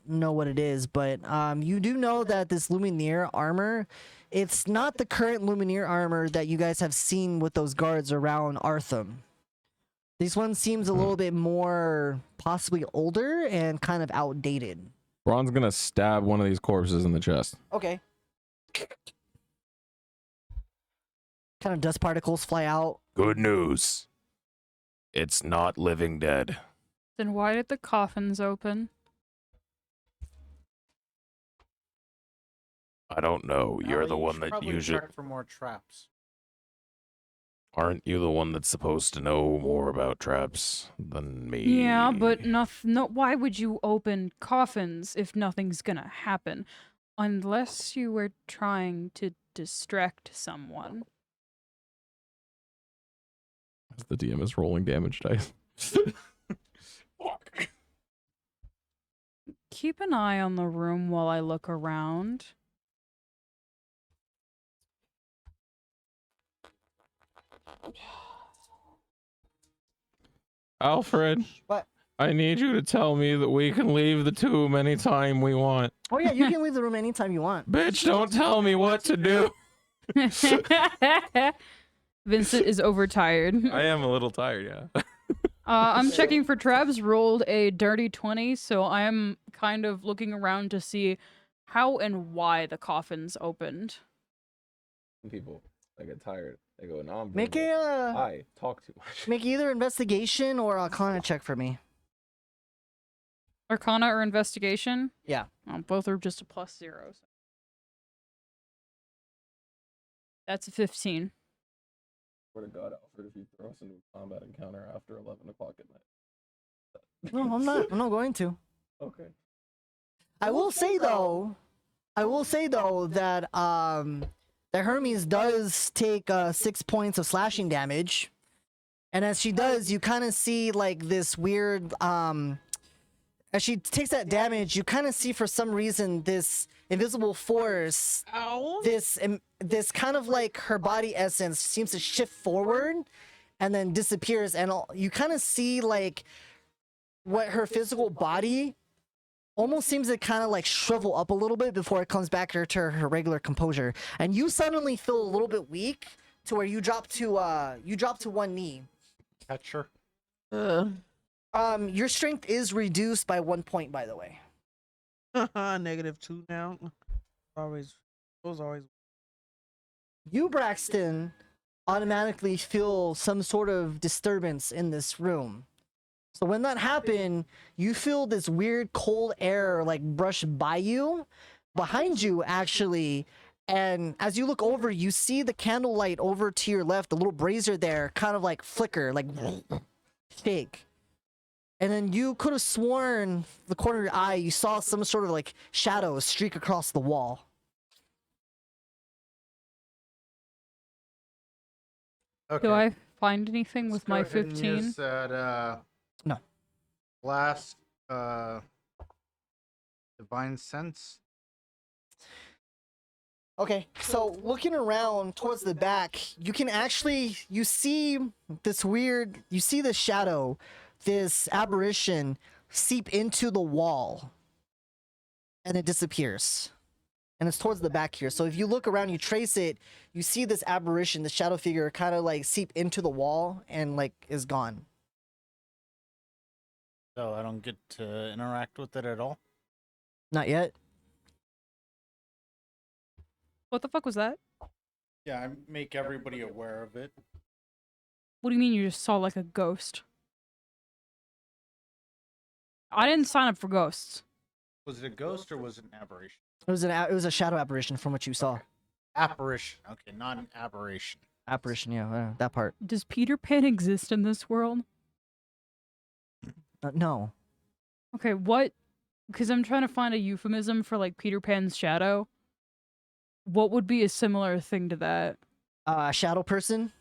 what it is, but you do know that this Lumineer armor, it's not the current Lumineer armor that you guys have seen with those guards around Artham. This one seems a little bit more possibly older and kind of outdated. Ron's gonna stab one of these corpses in the chest. Okay. Kind of dust particles fly out. Good news. It's not living dead. Then why did the coffins open? I don't know. You're the one that usually... check for more traps. Aren't you the one that's supposed to know more about traps than me? Yeah, but no, why would you open coffins if nothing's gonna happen? Unless you were trying to distract someone. The DM is rolling damage dice. Keep an eye on the room while I look around. Alfred, What? I need you to tell me that we can leave the tomb anytime we want. Oh yeah, you can leave the room anytime you want. Bitch, don't tell me what to do. Vincent is overtired. I am a little tired, yeah. I'm checking for traps, rolled a dirty 20, so I'm kind of looking around to see how and why the coffins opened. People, I get tired. They go, no, I'm Make I talk too much. make either investigation or Arcana check for me. Arcana or investigation? Yeah. Both are just a +0. So. That's a 15. Swear to God, Alfred, if you throw us into a combat encounter after 11 o'clock at night. No, I'm not. I'm not going to. Okay. I will say though that the Hermes does take 6 points of slashing damage, and as she does, you kind of see like this weird as she takes that damage, you kind of see for some reason this invisible force, this kind of like her body essence seems to shift forward and then disappears, and you kind of see like what her physical body almost seems to kind of like shrivel up a little bit before it comes back to her regular composure, and you suddenly feel a little bit weak to where you drop to one knee. Catch her. Your strength is reduced by 1 point, by the way. -2 now. Always. You, Braxton, automatically feel some sort of disturbance in this room. So when that happened, you feel this weird cold air like brush by you, behind you actually, and as you look over, you see the candlelight over to your left, the little brazier there, kind of like flicker, like shake. And then you could have sworn the corner of your eye, you saw some sort of like shadow streak across the wall. Okay. Do I find anything with Let's my go ahead and 15? use that, No. last divine sense. Okay, so looking around towards the back, you can actually, you see this shadow, this apparition seep into the wall, and it disappears. And it's towards the back here. So if you look around, you trace it, you see this apparition, the shadow figure, kind of like seep into the wall and like is gone. So I don't get to interact with it at all. Not yet. What the fuck was that? Yeah, I make everybody aware of it. What do you mean you just saw like a ghost? I didn't sign up for ghosts. Was it a ghost or was it an aberration? It was a shadow apparition from what you saw. Apparition. Okay, not an aberration. Apparition, yeah, that part. Does Peter Pan exist in this world? No. Okay, what? Because I'm trying to find a euphemism for like Peter Pan's shadow. What would be a similar thing to that? Shadow person.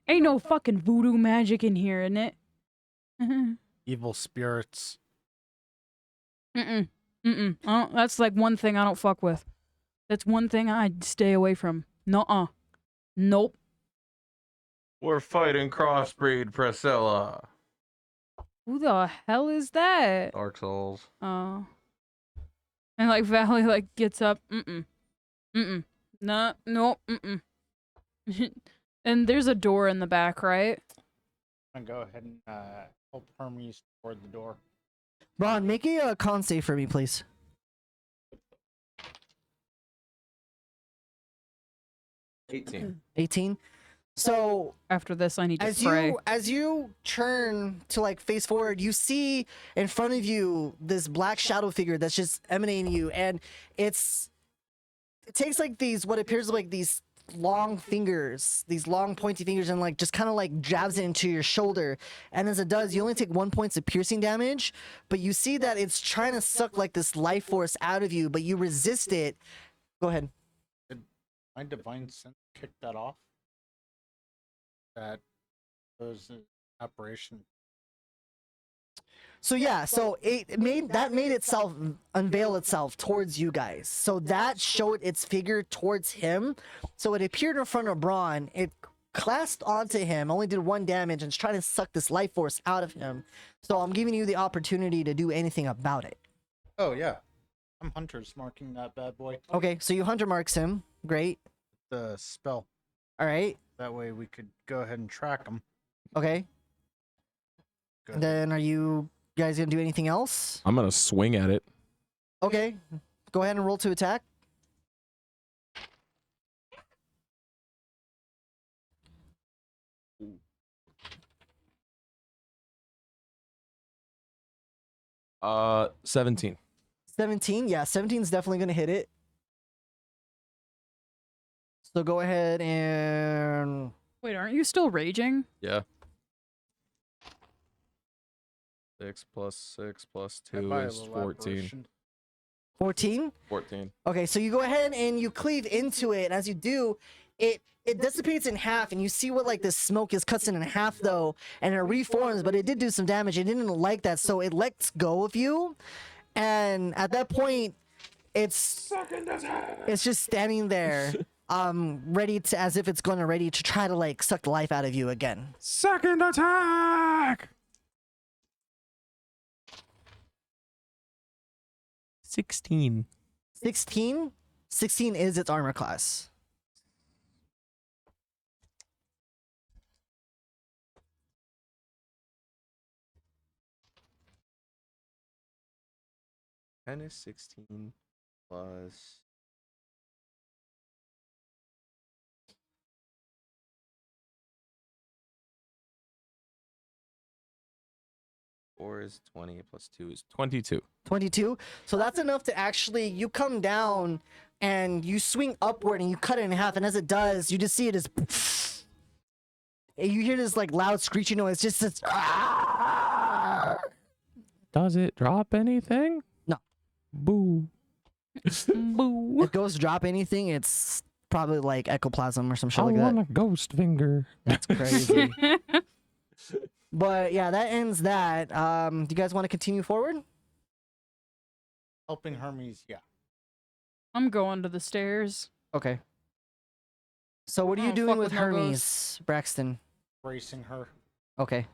Ain't no fucking voodoo magic in here, isn't it? Evil spirits. That's like one thing I don't fuck with. That's one thing I'd stay away from. Nuh-uh. Nope. We're fighting crossbreed, Priscilla. Who the hell is that? Dark Souls. Oh. And like Valley like gets up. Nah, no, And there's a door in the back, right? I'm gonna go ahead and help Hermes toward the door. Ron, make a con save for me, please. 18. So After this, I need to pray. as you turn to like face forward, you see in front of you this black shadow figure that's just emanating you, and it takes like these what appears like these long fingers, these long pointy fingers, and like just kind of like jabs it into your shoulder. And as it does, you only take 1 point of piercing damage, but you see that it's trying to suck like this life force out of you, but you resist it. Go ahead. Did my divine sense kick that off? That was an apparition. So yeah, so it made itself unveil itself towards you guys. So that showed its figure towards him. So it appeared in front of Braun. It clasped onto him, only did 1 damage, and it's trying to suck this life force out of him. So I'm giving you the opportunity to do anything about it. Oh yeah, I'm Hunter's marking that bad boy. Okay, so you hunter marks him. Great. The spell. All right. That way we could go ahead and track him. Okay. Good. Then are you guys gonna do anything else? I'm gonna swing at it. Okay. Go ahead and roll to attack. Uh, 17. 17. Yeah, 17 is definitely gonna hit it. So go ahead and Wait, aren't you still raging? Yeah. 6 plus 6 plus I 2 buy a is little 14. apparition. 14. 14. Okay, so you go ahead and you cleave into it. And as you do, it dissipates in half, and you see what like this smoke is cuts in half though, and it reforms. But it did do some damage. It didn't like that, so it lets go of you. And at that point, it's just standing there, ready to, as if it's ready to try to like suck the life out of you again. Second attack! 16. 16. 16 is its armor class. Ten is 16 plus 4 is 20 plus 2 is 22. 22. So that's enough to actually, you come down and you swing upward and you cut it in half, and as it does, you just see it as you hear this like loud screeching noise, just this. Does it drop anything? No. Boo. Boo. If goes to drop anything, it's probably like ectoplasm or some shit I like want that. a ghost finger. That's crazy. But yeah, that ends that. Do you guys want to continue forward? Helping Hermes, yeah. I'm going to the stairs. Okay. So what are I you don't doing fuck with with no Hermes, ghosts. Braxton? Bracing her. Okay.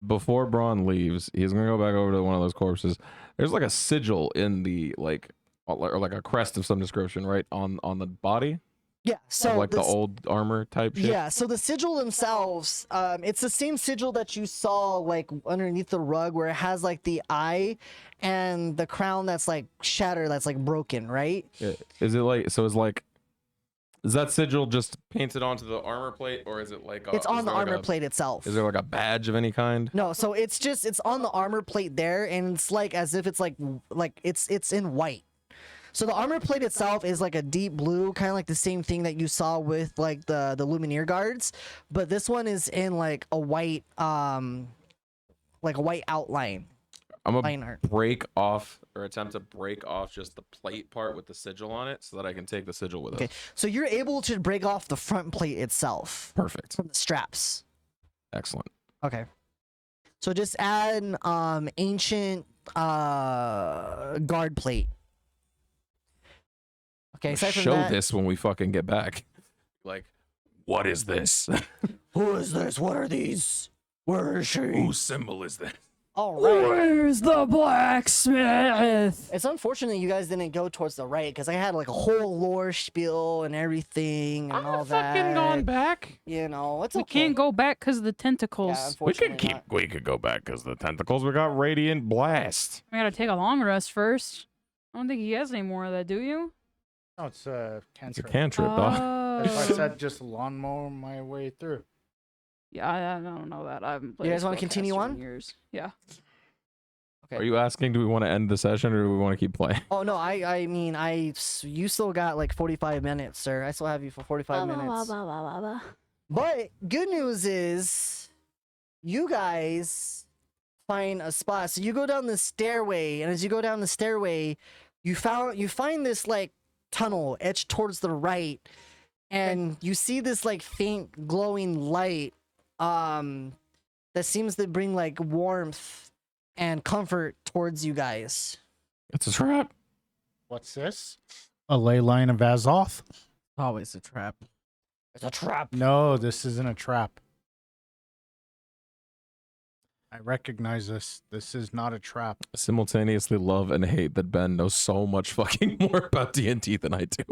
Before Braun leaves, he's gonna go back over to one of those corpses. There's like a sigil in the or like a crest of some description, right on the body, Yeah. So of like the this- old armor type shit. Yeah, so the sigil themselves, it's the same sigil that you saw like underneath the rug, where it has like the eye and the crown that's like shattered, that's like broken, right? Is it like so? Is Is that sigil just painted onto the armor plate, or is it like It's on the armor plate itself. Is there like a badge of any kind? No, so it's on the armor plate there, and it's like as if it's like it's in white. So the armor plate itself is like a deep blue, kind of like the same thing that you saw with like the Lumineer guards, but this one is in like a white outline. I'm Fine gonna art. break off or attempt to break off just the plate part with the sigil on it, so that I can take the sigil with Okay, us. so you're able to break off the front plate itself Perfect. from the straps. Excellent. Okay. So just add ancient guard plate. Okay, aside from Show that, this when we fucking get back. Like, what is this? who is this? What are these? Where is she? Whose symbol is that? All right. Where's the blacksmith? It's unfortunate you guys didn't go towards the right because I had like a whole lore spiel and everything and all that. Fucking gone back. You know, it's We okay. can't go back because of the tentacles. Yeah, We could unfortunately not. we could go back because the tentacles. We got radiant blast. We gotta take a long rest first. I don't think he has any more of that, do you? No, it's a It's a cantrip. cantrip, dog. That's why I Oh. said just lawnmower my way through. Yeah, I don't know that. I haven't played. You guys wanna spellcaster continue in on? Years. Yeah. Okay. Are you asking, do we want to end the session or do we want to keep playing? Oh no, I mean you still got like 45 minutes, sir. I still have you for 45 minutes. But good news is you guys find a spot. So you go down the stairway, and as you go down the stairway, you find this like tunnel etched towards the right, and you see this like faint glowing light that seems to bring like warmth and comfort towards you guys. It's a trap. What's this? A ley line of Azoth? Always a trap. It's a trap. No, this isn't a trap. I recognize this. This is not a trap. I simultaneously love and hate that Ben knows so much fucking more about D&D than I do.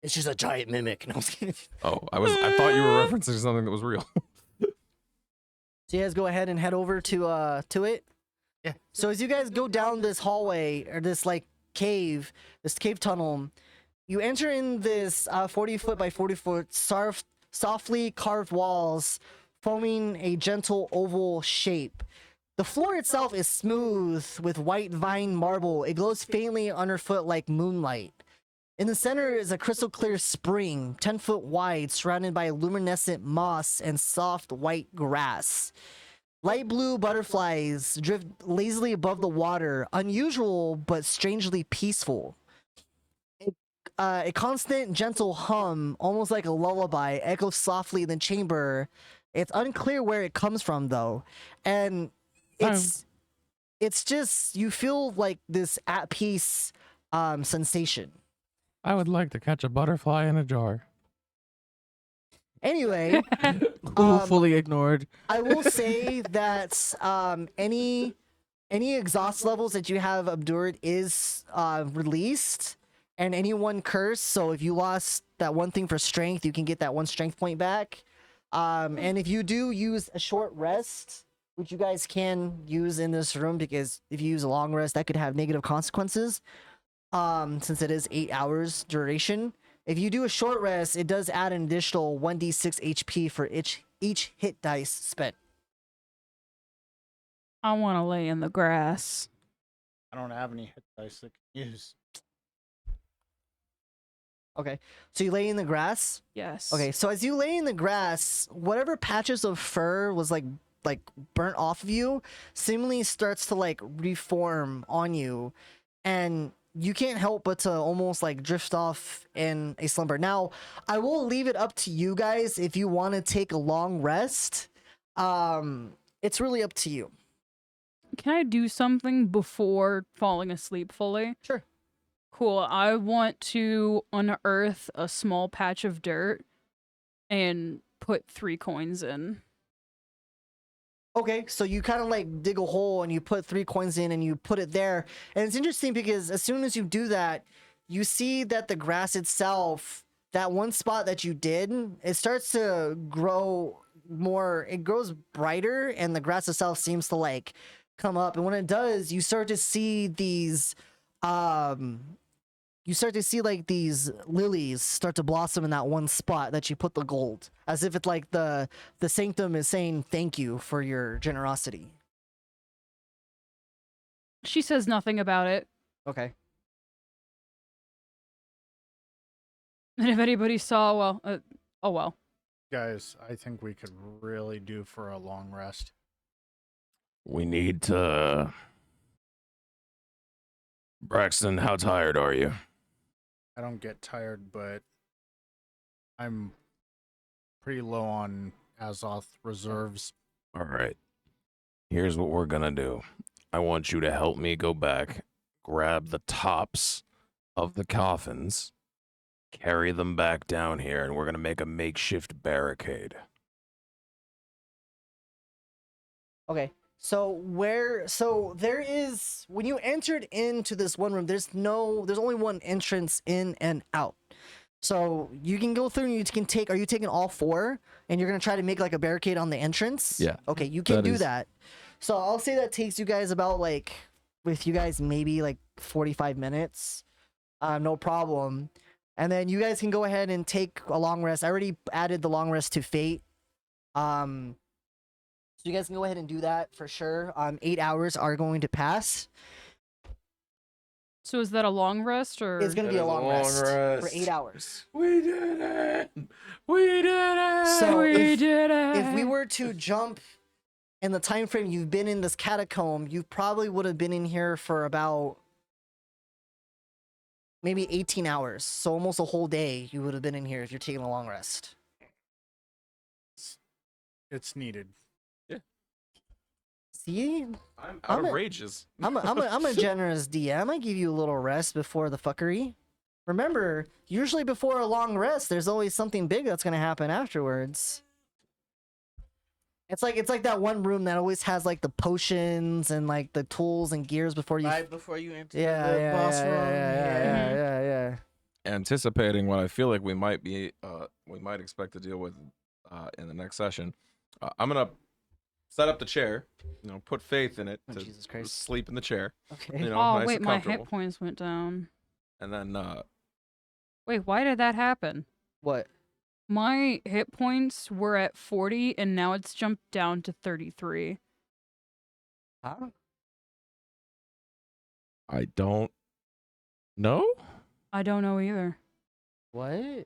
It's just a giant mimic. No, I'm just kidding. Oh, I thought you were referencing something that was real. So you guys go ahead and head over to it. Yeah. So as you guys go down this hallway or this like cave tunnel, you enter in this 40 foot by 40 foot softly carved walls forming a gentle oval shape. The floor itself is smooth with white vine marble. It glows faintly underfoot like moonlight. In the center is a crystal clear spring, 10 foot wide, surrounded by luminescent moss and soft white grass. Light blue butterflies drift lazily above the water, unusual but strangely peaceful. A constant, gentle hum, almost like a lullaby, echoes softly in the chamber. It's unclear where it comes from, though, and it's just you feel like this at peace sensation. I would like to catch a butterfly in a jar. Anyway, Fully ignored. I will say that any exhaust levels that you have endured is released, and any one curse. So if you lost that one thing for strength, you can get that one strength point back. And if you do use a short rest, which you guys can use in this room, because if you use a long rest, that could have negative consequences. Since it is 8 hours duration. If you do a short rest, it does add an additional 1d6 HP for each hit dice spent. I want to lay in the grass. I don't have any hit dice I can use. Okay, so you lay in the grass. Yes. Okay, so as you lay in the grass, whatever patches of fur was like burnt off of you, seemingly starts to like reform on you, and you can't help but to almost like drift off in a slumber. Now, I will leave it up to you guys if you want to take a long rest. It's really up to you. Can I do something before falling asleep fully? Sure. Cool. I want to unearth a small patch of dirt and put 3 coins in. Okay, so you kind of like dig a hole and you put 3 coins in and you put it there. And it's interesting because as soon as you do that, you see that the grass itself, that one spot that you did, it starts to grow more, it grows brighter, and the grass itself seems to like come up. And when it does, you start to see these you start to see like these lilies start to blossom in that one spot that you put the gold, as if it's like the sanctum is saying thank you for your generosity. She says nothing about it. Okay. And if anybody saw, well, oh well. Guys, I think we could really do for a long rest. We need to... Braxton, how tired are you? I don't get tired, but I'm pretty low on Azoth reserves. All right. Here's what we're gonna do. I want you to help me go back, grab the tops of the coffins, carry them back down here, and we're gonna make a makeshift barricade. Okay. So there is, when you entered into this one room, there's only one entrance in and out. So you can go through and you can take, are you taking all 4 and you're going to try to make like a barricade on the entrance? Yeah. Okay, you can do that. So I'll say that takes you guys about like, with you guys maybe like 45 minutes. No problem. And then you guys can go ahead and take a long rest. I already added the long rest to Fate. So you guys can go ahead and do that for sure. 8 hours are going to pass. So is that a long rest or? It's going to be a long rest for 8 hours. We did it! We did it! So we did it. If we were to jump in the time frame you've been in this catacomb, you probably would have been in here for about maybe 18 hours. So almost a whole day you would have been in here if you're taking a long rest. It's needed. See? I'm I'm a- outrageous. I'm a generous DM. I give you a little rest before the fuckery. Remember, usually before a long rest, there's always something big that's gonna happen afterwards. It's like that one room that always has like the potions and like the tools and gears before you. Right before you enter Yeah, the yeah, boss yeah, room. yeah. Anticipating what I feel like we might expect to deal with in the next session. I'm gonna set up the chair, put Faith in it Oh, to Jesus Christ. sleep in the chair. Okay. Oh nice wait, and my comfortable. hit points went down. And then Wait, why did that happen? What? My hit points were at 40 and now it's jumped down to 33. Huh? I don't know. I don't know either. What? Let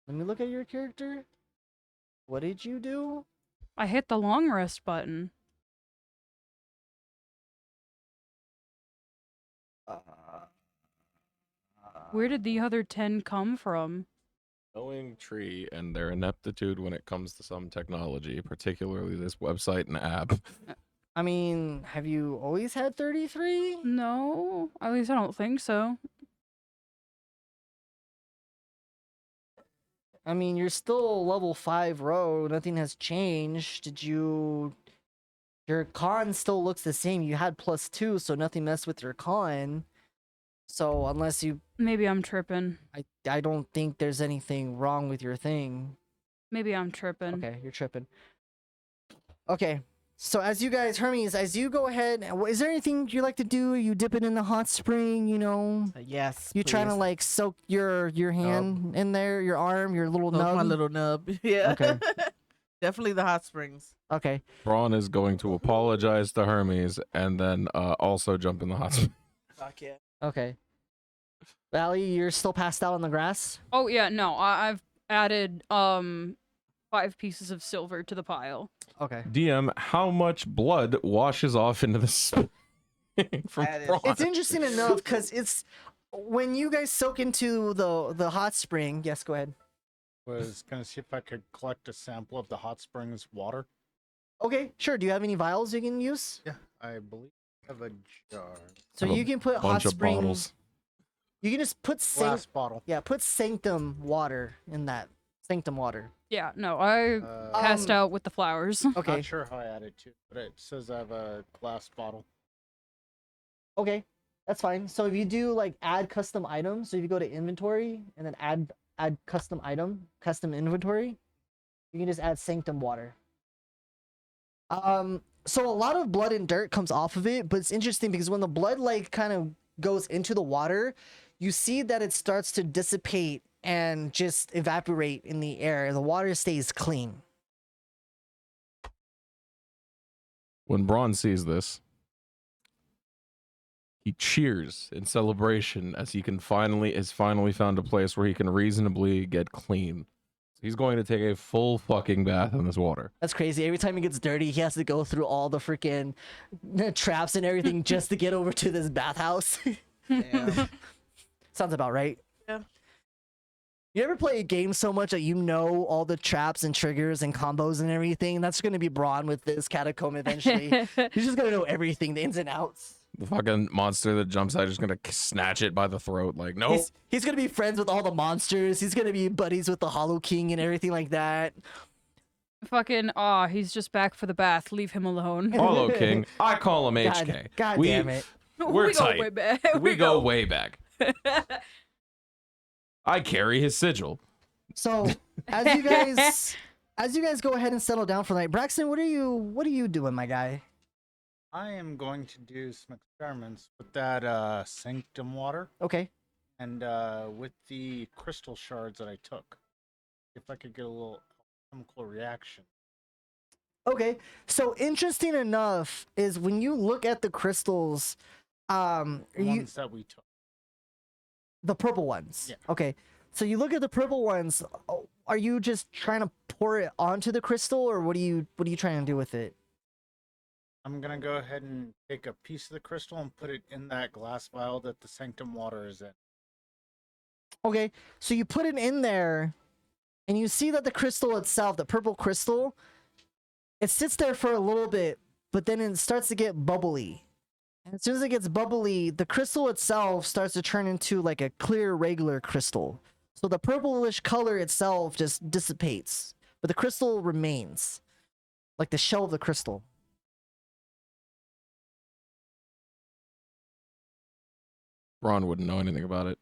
me look at your character. What did you do? I hit the long rest button. Where did the other 10 come from? Knowing Tree and their ineptitude when it comes to some technology, particularly this website and app. I mean, have you always had 33? No, at least I don't think so. I mean, you're still level 5 rogue. Nothing has changed. Your con still looks the same. You had +2, so nothing messed with your con. So unless you... Maybe I'm tripping. I don't think there's anything wrong with your thing. Maybe I'm tripping. Okay, you're tripping. Okay, so as you guys, Hermes, as you go ahead, is there anything you like to do? You dip it in the hot spring, Yes. You trying to please. like soak your hand in there, your arm, your little Soak nub? my little nub. Yeah. Okay. Definitely the hot springs. Okay. Braun is going to apologize to Hermes and then also jump in the hot spring. Fuck yeah. Okay. Valley, you're still passed out on the grass? Oh yeah, no, I've added 5 pieces of silver to the pile. Okay. DM, how much blood washes off into the spring from That is- Braun? It's interesting enough because it's when you guys soak into the hot spring. Yes, go ahead. Was gonna see if I could collect a sample of the hot springs water. Okay, sure. Do you have any vials you can use? Yeah, I believe I have a jar. So Have a you can put hot bunch of spring. bottles. You can just put Glass bottle. put sanctum water in that. Sanctum water. Yeah, no, I passed out with the flowers. Okay. Not sure how I added to, but it says I have a glass bottle. Okay, that's fine. So if you do like add custom items, so if you go to inventory and then add custom item, custom inventory, you can just add sanctum water. So a lot of blood and dirt comes off of it, but it's interesting because when the blood like kind of goes into the water, you see that it starts to dissipate and just evaporate in the air. The water stays clean. When Braun sees this, he cheers in celebration as he has finally found a place where he can reasonably get clean. He's going to take a full fucking bath in this water. That's crazy. Every time he gets dirty, he has to go through all the freaking traps and everything just to get over to this bathhouse. Damn. Sounds about right. Yeah. You ever play a game so much that you know all the traps and triggers and combos and everything? That's going to be Braun with this catacomb eventually. He's just going to know everything, the ins and outs. The fucking monster that jumps out is going to snatch it by the throat. Like, no. He's going to be friends with all the monsters. He's going to be buddies with the Hollow King and everything like that. Fucking, he's just back for the bath. Leave him alone. Hollow King. I call him HK. God damn it. We're we tight. Go way back. We go way back. I carry his sigil. So, as you guys go ahead and settle down for the night, Braxton, what are you doing, my guy? I am going to do some experiments with that sanctum water Okay. and with the crystal shards that I took. If I could get a little chemical reaction. Okay. So interesting enough is when you look at the crystals, The ones that we took. the purple ones. Yeah. Okay. So you look at the purple ones. Are you just trying to pour it onto the crystal, or what are you trying to do with it? I'm gonna go ahead and take a piece of the crystal and put it in that glass vial that the sanctum water is in. Okay. So you put it in there, and you see that the crystal itself, the purple crystal, it sits there for a little bit, but then it starts to get bubbly. And as soon as it gets bubbly, the crystal itself starts to turn into like a clear, regular crystal. So the purplish color itself just dissipates, but the crystal remains, like the shell of the crystal. Ron wouldn't know anything about it.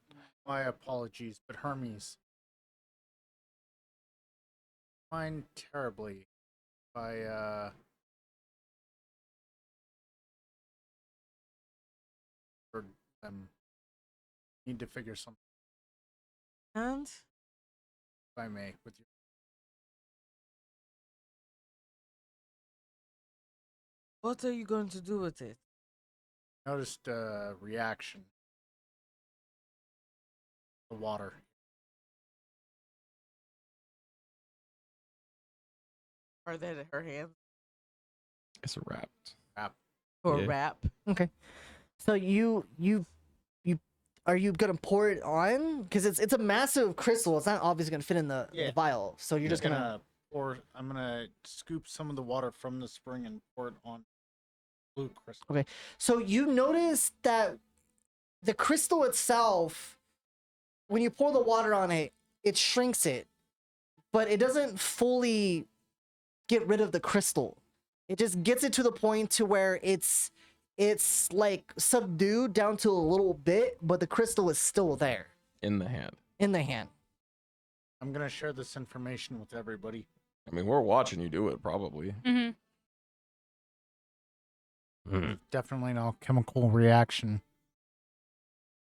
My apologies, but Hermes. Mine terribly by for them. Need to figure something And if I may with you. what are you going to do with it? Noticed a reaction. The water. Are that her hands It's wrapped. or Yeah. wrap? Okay. So you are you gonna pour it on? Because it's a massive crystal. It's not obviously gonna fit in the vial. So you're just gonna pour. I'm gonna scoop some of the water from the spring and pour it on blue crystal. Okay. So you notice that the crystal itself, when you pour the water on it, it shrinks it, but it doesn't fully get rid of the crystal. It just gets it to the point to where it's like subdued down to a little bit, but the crystal is still there In the hand. in the hand. I'm gonna share this information with everybody. I mean, we're watching you do it, probably. Mm-hmm. Definitely no chemical reaction.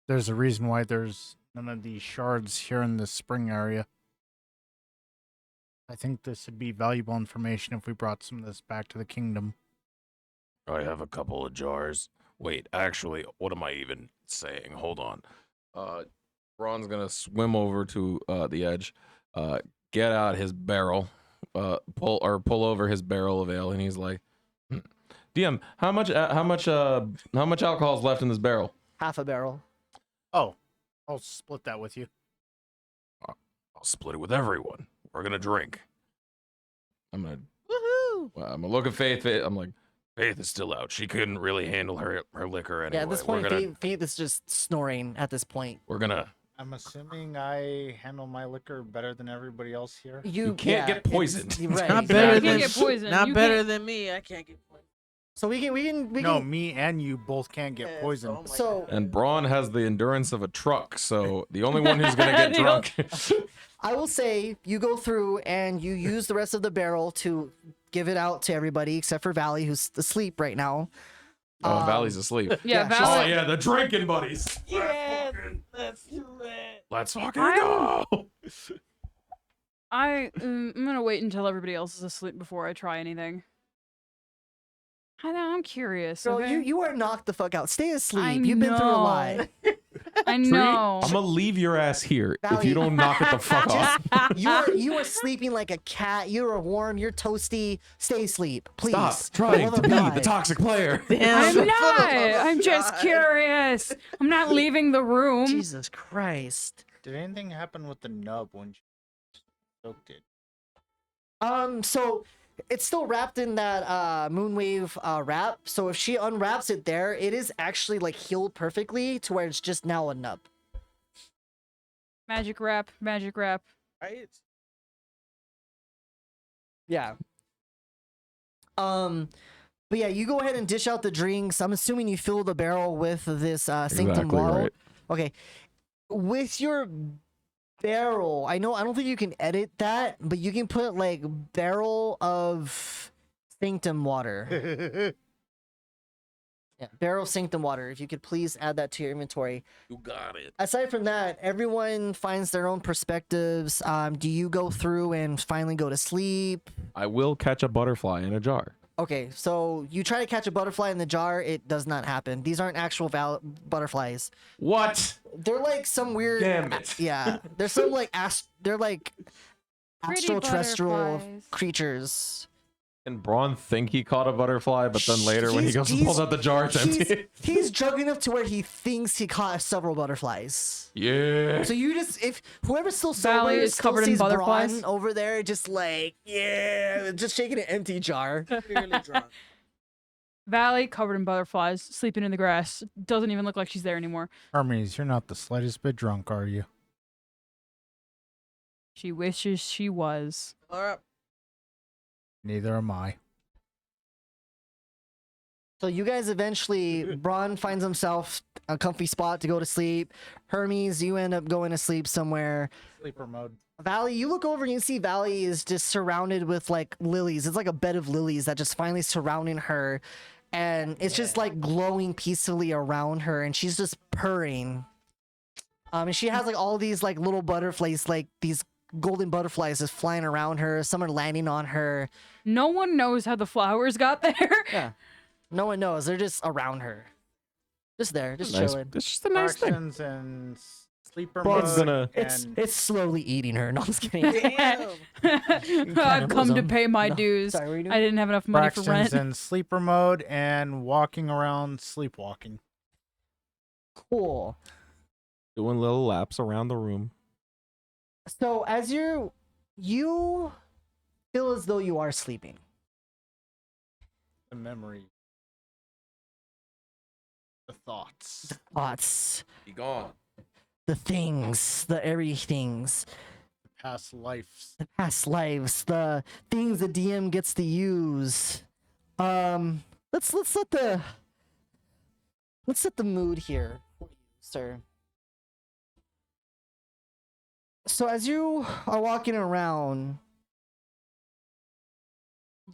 There's a reason why there's none of these shards here in the spring area. I think this would be valuable information if we brought some of this back to the kingdom. I have a couple of jars. Wait, actually, what am I even saying? Hold on. Ron's gonna swim over to the edge, get out his barrel, pull over his barrel of ale, and he's like, "DM, how much alcohol is left in this barrel?" Half a barrel. Oh, I'll split that with you. I'll split it with everyone. We're gonna drink. I'm gonna Woohoo! look at Faith. I'm like, Faith is still out. She couldn't really handle her liquor anyway. Yeah, at this point, Faith is just snoring at this point. We're gonna. I'm assuming I handle my liquor better than everybody else here. You can't get poisoned. Right. Not You better can't than get poisoned. Not You better can't- than me. I can't get poisoned. So we can No, me and you both can't get Yes, poisoned. oh my So and Braun has the endurance of a truck, so the only one who's gonna get The drunk. I will say you go through and you use the rest of the barrel to give it out to everybody except for Valley, who's asleep right now. Oh, Valley's asleep. Yeah, she's- Oh Valley. yeah, the drinking buddies. Yeah, let's do it. Let's fucking I'm- go. I'm gonna wait until everybody else is asleep before I try anything. I'm curious. Girl, okay? you are knocked the fuck out. Stay asleep. I You've been through a know. lot. I Tree, know. I'm gonna leave your ass here if Valley, you don't knock it the fuck off. You are sleeping like a cat. You are warm. You're toasty. Stay asleep, please. Stop For the trying love to of be God. the toxic player. I'm not. I'm just curious. I'm not leaving the room. Jesus Christ. Did anything happen with the nub when she soaked it? So it's still wrapped in that moonwave wrap. So if she unwraps it there, it is actually like healed perfectly to where it's just now a nub. Magic wrap. Magic wrap. Right? Yeah. But yeah, you go ahead and dish out the drinks. I'm assuming you fill the barrel with this sanctum Exactly water. right. Okay. With your barrel, I don't think you can edit that, but you can put like barrel of sanctum water. Yeah, barrel of sanctum water. If you could please add that to your inventory. You got it. Aside from that, everyone finds their own perspectives. Do you go through and finally go to sleep? I will catch a butterfly in a jar. Okay, so you try to catch a butterfly in the jar. It does not happen. These aren't actual butterflies. What? They're like some weird. Damn it. Yeah, they're some like they're like Pretty extraterrestrial butterflies. creatures. And Braun think he caught a butterfly, but then later when he He's- goes and pulls out the jar, it's empty. He's drunk enough to where he thinks he caught several butterflies. Yeah. So you just, if whoever's still sober Valley is still covered in sees butterflies. Braun over there, just like, yeah, just shaking an empty jar. Clearly drunk. Valley covered in butterflies, sleeping in the grass. Doesn't even look like she's there anymore. Hermes, you're not the slightest bit drunk, are you? She wishes she was. All right. Neither am I. So you guys eventually, Braun finds himself a comfy spot to go to sleep. Hermes, you end up going to sleep somewhere. Sleeper mode. Valley, you look over and you see Valley is just surrounded with like lilies. It's like a bed of lilies that just finally surrounding her. And it's just like glowing peacefully around her. And she's just purring. And she has like all these like little butterflies, like these golden butterflies just flying around her. Some are landing on her. No one knows how the flowers got there. Yeah. No one knows. They're just around her. Just there, just Nice. chilling. It's just a nice thing. Fractions and sleeper Braun's mode. gonna- and It's slowly eating her. No, I'm just kidding. Damn. I've come to Cannibalism. pay my No, dues. sorry, what are you doing? I didn't have enough money for fractions rent. in sleeper mode and walking around sleepwalking. Cool. Doing little laps around the room. So as you feel as though you are sleeping. The memory. The thoughts. Thoughts, Be gone. the things, the airy things, The past lives. the past lives, the things the DM gets to use. Let's set the mood here for you, sir. So as you are walking around,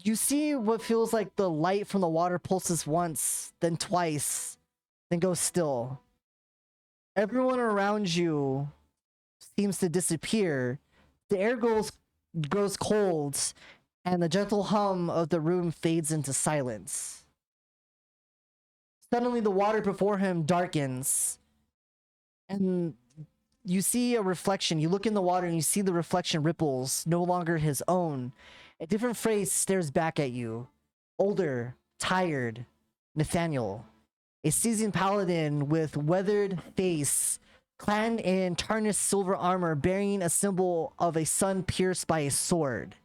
you see what feels like the light from the water pulses once, then twice, then goes still. Everyone around you seems to disappear. The air grows cold, and the gentle hum of the room fades into silence. Suddenly, the water before him darkens, and you see a reflection. You look in the water and you see the reflection ripples, no longer his own. A different face stares back at you. Older, tired, Nathaniel. A seasoned paladin with weathered face, clad in tarnished silver armor, bearing a symbol of a sun pierced by a sword.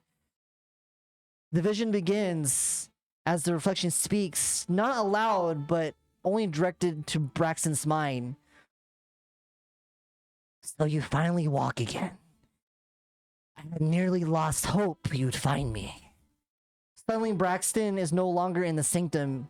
The vision begins as the reflection speaks, not aloud, but only directed to Braxton's mind. So you finally walk again. I had nearly lost hope you'd find me. Suddenly, Braxton is no longer in the sanctum.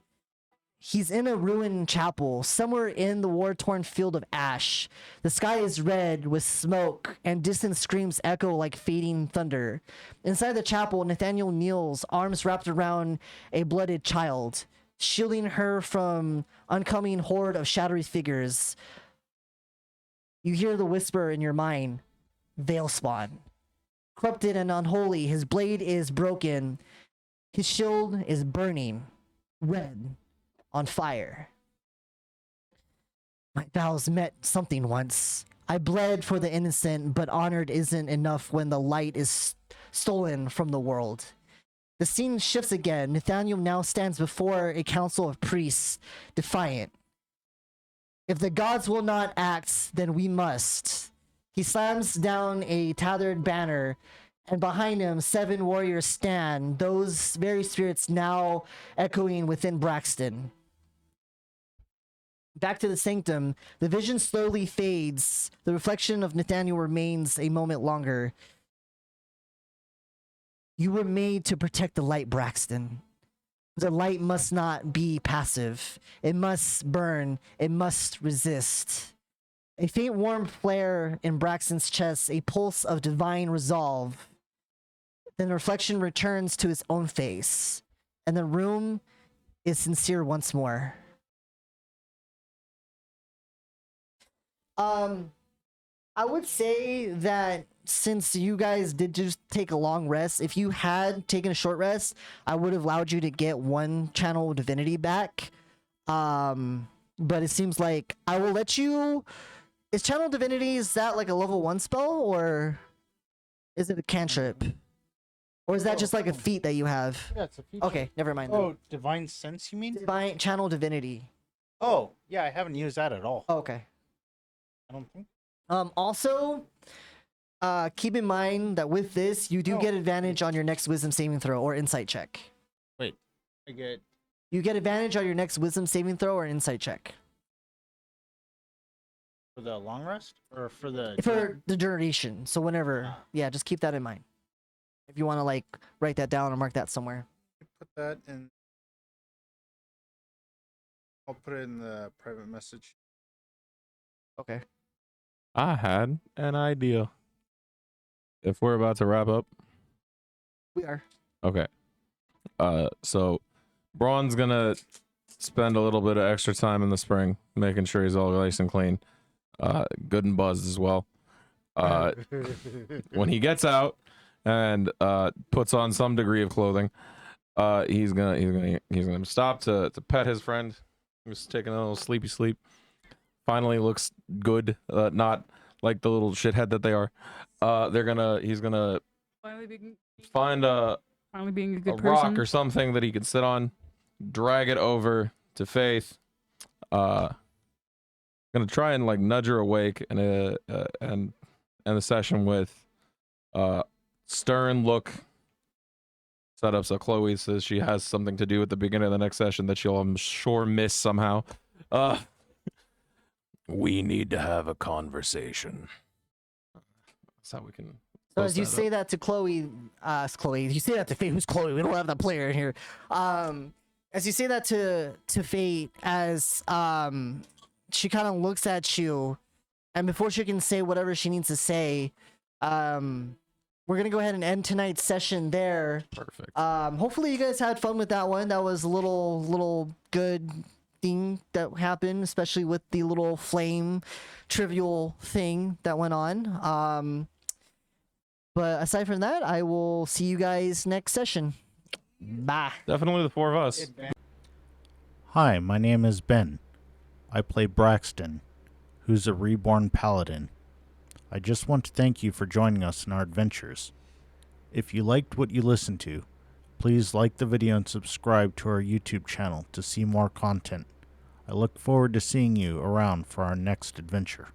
He's in a ruined chapel, somewhere in the war-torn field of ash. The sky is red with smoke, and distant screams echo like fading thunder. Inside the chapel, Nathaniel kneels, arms wrapped around a blooded child. shielding her from oncoming horde of shadowy figures. You hear the whisper in your mind, Veilspawn. Corrupted and unholy, his blade is broken. His shield is burning, red, on fire. My vows meant something once. I bled for the innocent, but honored isn't enough when the light is stolen from the world. The scene shifts again. Nathaniel now stands before a council of priests, defiant. If the gods will not act, then we must. He slams down a tattered banner, and behind him, 7 warriors stand, those very spirits now echoing within Braxton. Back to the sanctum, the vision slowly fades. The reflection of Nathaniel remains a moment longer. You were made to protect the light, Braxton. The light must not be passive. It must burn. It must resist. A faint warm flare in Braxton's chest, a pulse of divine resolve. Then the reflection returns to his own face, and the room is sincere once more. I would say that since you guys did just take a long rest, if you had taken a short rest, I would have allowed you to get 1 channel divinity back. But it seems like I will let you. Is channel divinity, is that like a level 1 spell, or is it a cantrip? Or is that just like a feat that you have? Yeah, it's a feat. Okay, never mind then. Oh, divine sense, you mean? Divine channel divinity. Oh, yeah, I haven't used that at all. Oh, okay. I don't think. Also, keep in mind that with this, you do get advantage on your next wisdom saving throw or insight check. Wait, I get. You get advantage on your next wisdom saving throw or insight check. For the long rest? Or for the... For the duration. So whenever, yeah, just keep that in mind. If you want to like write that down or mark that somewhere. Put that in. I'll put it in the private message. Okay. I had an idea. If we're about to wrap up. We are. Okay. So Braun's gonna spend a little bit of extra time in the spring, making sure he's all nice and clean. Good and buzzed as well. When he gets out and puts on some degree of clothing, he's gonna stop to pet his friend who's taking a little sleepy sleep. Finally looks good, not like the little shithead that they are. He's gonna find Finally being a good person. rock or something that he can sit on, drag it over to Faith. Gonna try and like nudge her awake and end the session with stern look set up so Chloe says she has something to do at the beginning of the next session that she'll, I'm sure, miss somehow. We need to have a conversation. That's how we can. So as you say that to Chloe, you say that to Fate. Who's Chloe? We don't have that player in here. As you say that to Fate, as she kind of looks at you, and before she can say whatever she needs to say, we're gonna go ahead and end tonight's session there. Perfect. Hopefully you guys had fun with that one. That was a little good thing that happened, especially with the little flame trivial thing that went on. But aside from that, I will see you guys next session. Bye. Definitely the 4 of us. Hi, my name is Ben. I play Braxton, who's a reborn paladin. I just want to thank you for joining us in our adventures. If you liked what you listened to, please like the video and subscribe to our YouTube channel to see more content. I look forward to seeing you around for our next adventure.